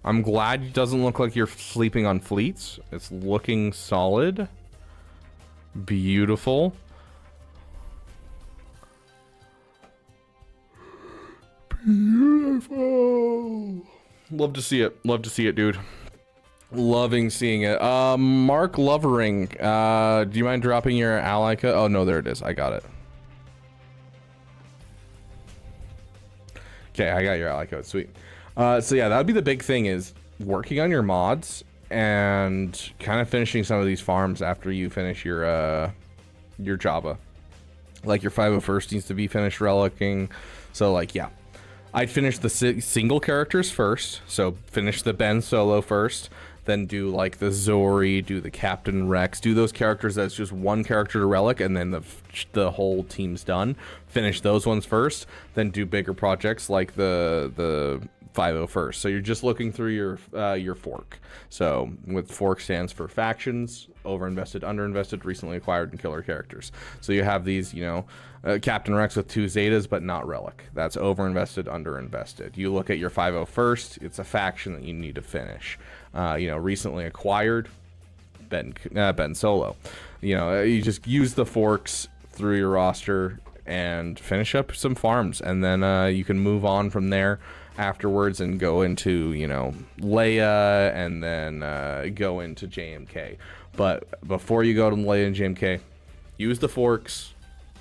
I'm glad it doesn't look like you're sleeping on fleets. It's looking solid. Beautiful. Beautiful. Love to see it. Love to see it, dude. Loving seeing it. Mark Lovering, do you mind dropping your ally code? Oh no, there it is. I got it. Okay, I got your ally code. Sweet. So yeah, that would be the big thing, is working on your mods and kind of finishing some of these farms after you finish your Java. Like your 501st needs to be finished relicking. So like, yeah, I'd finish the single characters first. So finish the Ben solo first, then do like the Zori, do the Captain Rex, do those characters that's just one character to relic, and then the whole team's done. Finish those ones first, then do bigger projects like the 501st. So you're just looking through your fork. So with fork stands for factions, overinvested, underinvested, recently acquired, and killer characters. So you have these, you know, Captain Rex with 2 Zetas but not relic. That's overinvested, underinvested. You look at your 501st, it's a faction that you need to finish. You know, recently acquired, Ben Solo. You know, you just use the forks through your roster and finish up some farms, and then you can move on from there afterwards and go into, you know, Leia, and then go into JMK. But before you go to Leia and JMK, use the forks,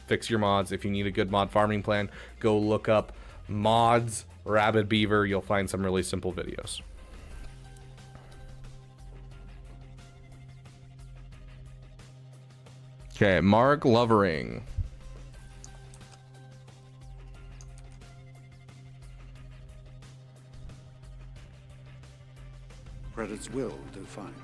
fix your mods. If you need a good mod farming plan, go look up mods Rabid Beaver. You'll find some really simple videos. Okay, Mark Lovering. Credits will do fine.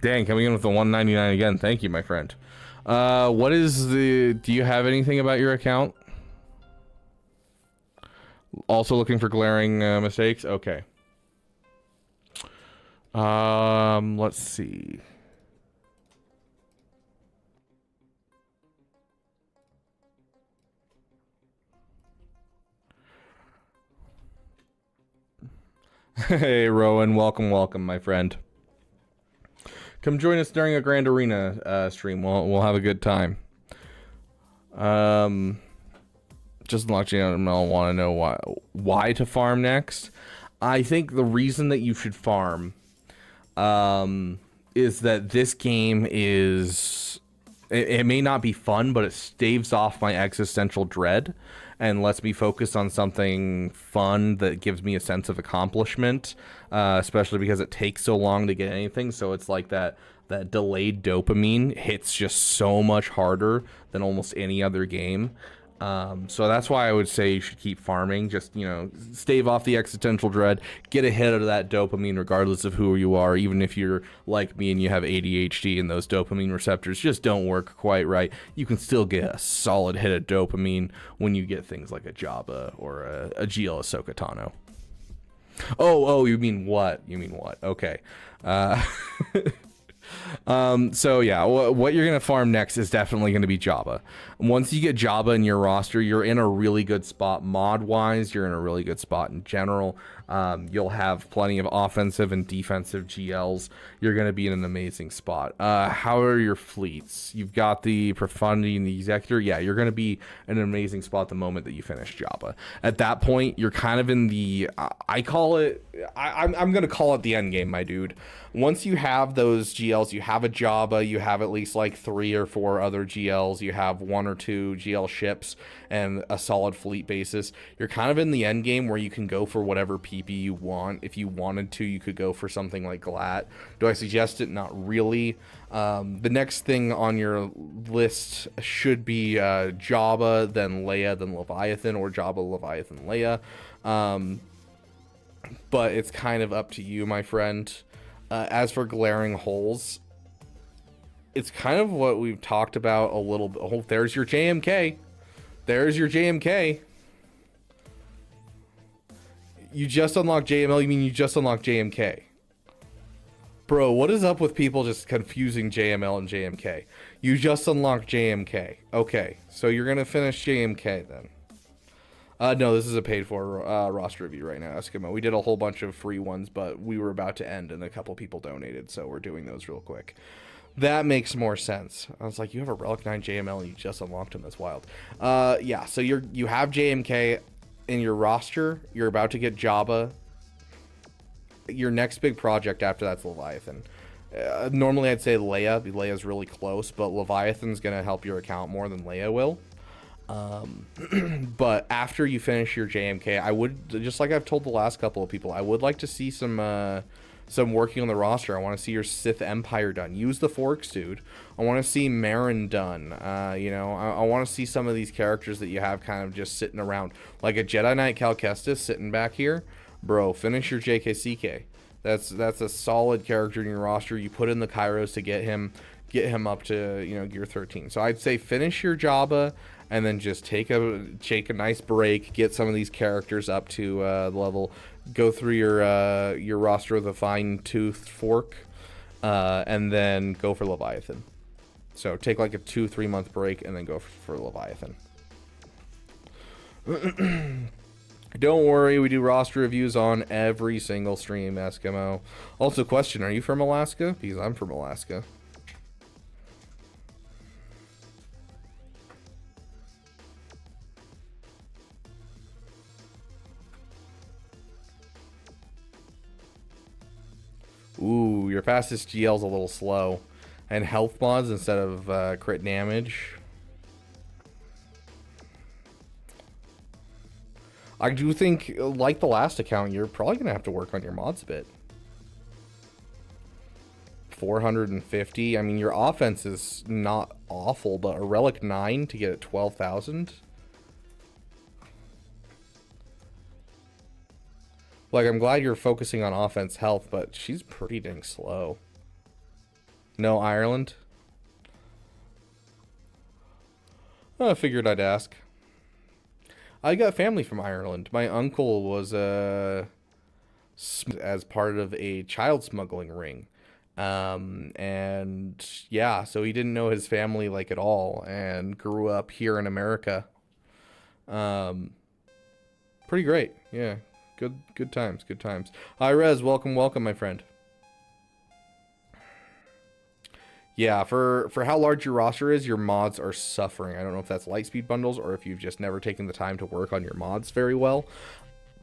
Dang, coming in with the 199 again. Thank you, my friend. What is the... Do you have anything about your account? Also looking for glaring mistakes? Okay. Let's see. Hey, Rowan, welcome, my friend. Come join us during a Grand Arena stream. We'll have a good time. Just launching out, I want to know why to farm next. I think the reason that you should farm is that this game is... It may not be fun, but it staves off my existential dread and lets me focus on something fun that gives me a sense of accomplishment, especially because it takes so long to get anything. So it's like that delayed dopamine hits just so much harder than almost any other game. So that's why I would say you should keep farming. Just, you know, stave off the existential dread, get a hit of that dopamine regardless of who you are. Even if you're like me and you have ADHD and those dopamine receptors just don't work quite right, you can still get a solid hit of dopamine when you get things like a Jabba or a GL Ahsoka Tano. Oh, you mean what? Okay. So yeah, what you're gonna farm next is definitely gonna be Jabba. Once you get Jabba in your roster, you're in a really good spot mod wise. You're in a really good spot in general. You'll have plenty of offensive and defensive GLs. You're gonna be in an amazing spot. How are your fleets? You've got the Profundity and the Executor. Yeah, you're gonna be in an amazing spot the moment that you finish Jabba. At that point, you're kind of in the I'm gonna call it the end game, my dude. Once you have those GLs, you have a Jabba, you have at least like 3 or 4 other GLs, you have 1 or 2 GL ships and a solid fleet basis. You're kind of in the end game where you can go for whatever PP you want. If you wanted to, you could go for something like Glat. Do I suggest it? Not really. The next thing on your list should be Jabba, then Leia, then Leviathan, or Jabba, Leviathan, Leia. But it's kind of up to you, my friend. As for glaring holes, it's kind of what we've talked about a little bit. Oh, there's your JMK. You just unlocked JML. You mean you just unlocked JMK? Bro, what is up with people just confusing JML and JMK? You just unlocked JMK. Okay, so you're going to finish JMK then. No, this is a paid for roster review right now, Eskimo. We did a whole bunch of free ones, but we were about to end and a couple people donated, so we're doing those real quick. That makes more sense. I was like, you have a Relic 9 JML and you just unlocked him. That's wild. Yeah, so you have JMK in your roster. You're about to get Jabba. Your next big project after that's Leviathan. Normally I'd say Leia. Leia's really close, but Leviathan's going to help your account more than Leia will. But after you finish your JMK, I would, just like I've told the last couple of people, I would like to see some working on the roster. I want to see your Sith Empire done. Use the forks, dude. I want to see Marin done. You know, I want to see some of these characters that you have kind of just sitting around, like a Jedi Knight Cal Kestis sitting back here. Bro, finish your JKCK. That's a solid character in your roster. You put in the Kairos to get him up to, you know, gear 13. So I'd say finish your Jabba and then just take a nice break, get some of these characters up to the level, go through your roster with a fine-toothed fork, and then go for Leviathan. So take like a 2-3 month break and then go for Leviathan. Don't worry, we do roster reviews on every single stream, Eskimo. Also, question, are you from Alaska? Because I'm from Alaska. Ooh, your fastest GL's a little slow. And health mods instead of crit damage. I do think, like the last account, you're probably going to have to work on your mods a bit. 450. I mean, your offense is not awful, but a Relic 9 to get at 12,000? Like, I'm glad you're focusing on offense health, but she's pretty dang slow. No Ireland? I figured I'd ask. I got family from Ireland. My uncle was as part of a child smuggling ring. And yeah, so he didn't know his family like at all and grew up here in America. Pretty great. Yeah. Good times, good times. Hi Rez, welcome, my friend. Yeah, for how large your roster is, your mods are suffering. I don't know if that's Lightspeed bundles or if you've just never taken the time to work on your mods very well.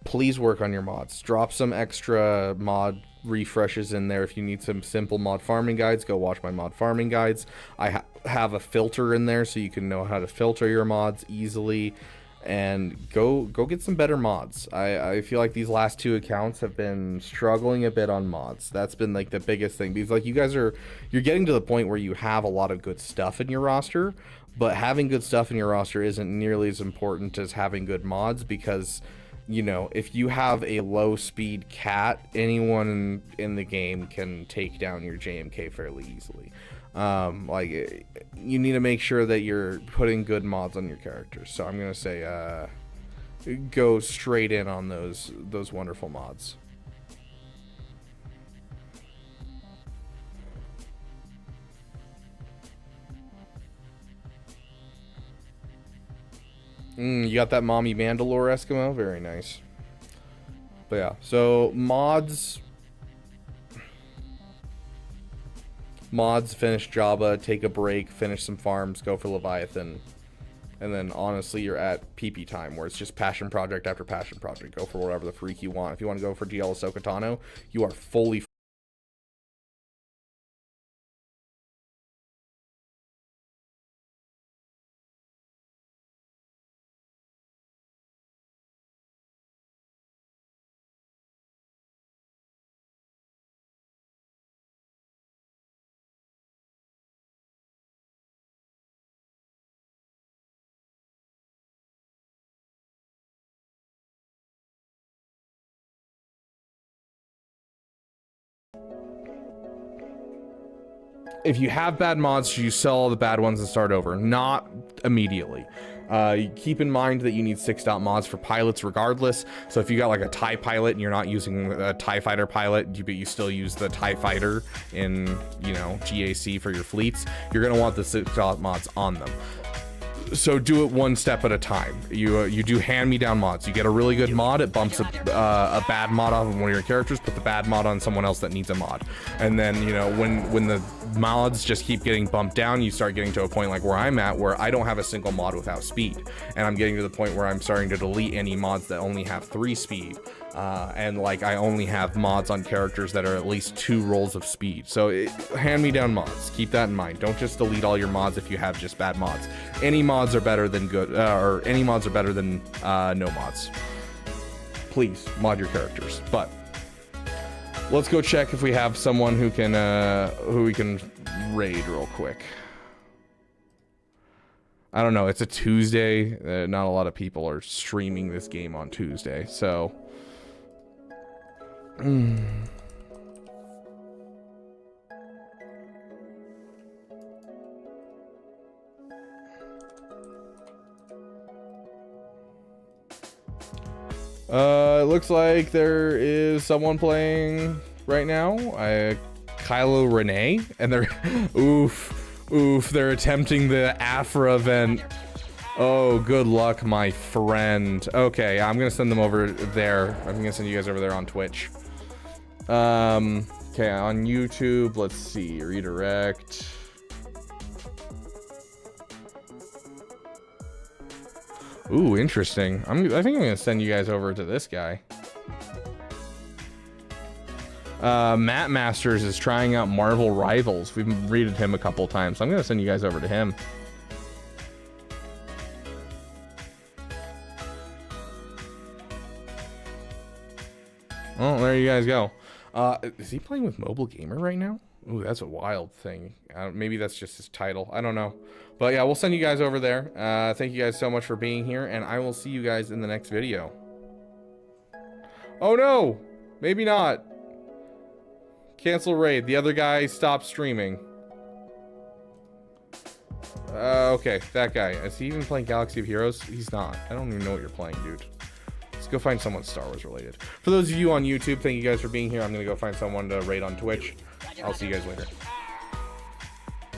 Please work on your mods. Drop some extra mod refreshes in there. If you need some simple mod farming guides, go watch my mod farming guides. I have a filter in there so you can know how to filter your mods easily. And go get some better mods. I feel like these last two accounts have been struggling a bit on mods. That's been like the biggest thing, because like you're getting to the point where you have a lot of good stuff in your roster, but having good stuff in your roster isn't nearly as important as having good mods, because you know, if you have a low speed cat, anyone in the game can take down your JMK fairly easily. Like you need to make sure that you're putting good mods on your characters. So I'm gonna say go straight in on those wonderful mods. You got that mommy Mandalore Eskimo? Very nice. But yeah, so mods, finish Jabba, take a break, finish some farms, go for Leviathan. And then honestly, you're at PP time, where it's just passion project after passion project. Go for whatever the freak you want. If you want to go for GL Ahsoka Tano, you are fully if you have bad mods, you sell all the bad ones and start over. Not immediately. Keep in mind that you need 6-dot mods for pilots regardless. So if you got like a TIE pilot and you're not using a TIE fighter pilot, but you still use the TIE fighter in, you know, GAC for your fleets, you're going to want the 6-dot mods on them. So do it one step at a time. You do hand-me-down mods. You get a really good mod, it bumps a bad mod off of one of your characters, put the bad mod on someone else that needs a mod. And then, you know, when the mods just keep getting bumped down, you start getting to a point like where I'm at, where I don't have a single mod without speed. And I'm getting to the point where I'm starting to delete any mods that only have 3 speed. And like I only have mods on characters that are at least 2 rolls of speed. So hand-me-down mods, keep that in mind. Don't just delete all your mods if you have just bad mods. Any mods are better than good, or any mods are better than no mods. Please mod your characters. But let's go check if we have someone who we can raid real quick. I don't know, it's a Tuesday. Not a lot of people are streaming this game on Tuesday, so it looks like there is someone playing right now. Kylo Renee, and they're oof, they're attempting the Afra event. Oh, good luck, my friend. Okay, I'm gonna send them over there. I'm gonna send you guys over there on Twitch. Okay, on YouTube, let's see, redirect. Ooh, interesting. I think I'm gonna send you guys over to this guy. Matt Masters is trying out Marvel Rivals. We've raided him a couple times, so I'm gonna send you guys over to him. Oh, there you guys go. Is he playing with Mobile Gamer right now? Ooh, that's a wild thing. Maybe that's just his title. I don't know. But yeah, we'll send you guys over there. Thank you guys so much for being here, and I will see you guys in the next video. Oh no! Maybe not. Cancel raid. The other guy stopped streaming. Okay, that guy. Is he even playing Galaxy of Heroes? He's not. I don't even know what you're playing, dude. Let's go find someone Star Wars related. For those of you on YouTube, thank you guys for being here. I'm gonna go find someone to raid on Twitch. I'll see you guys later.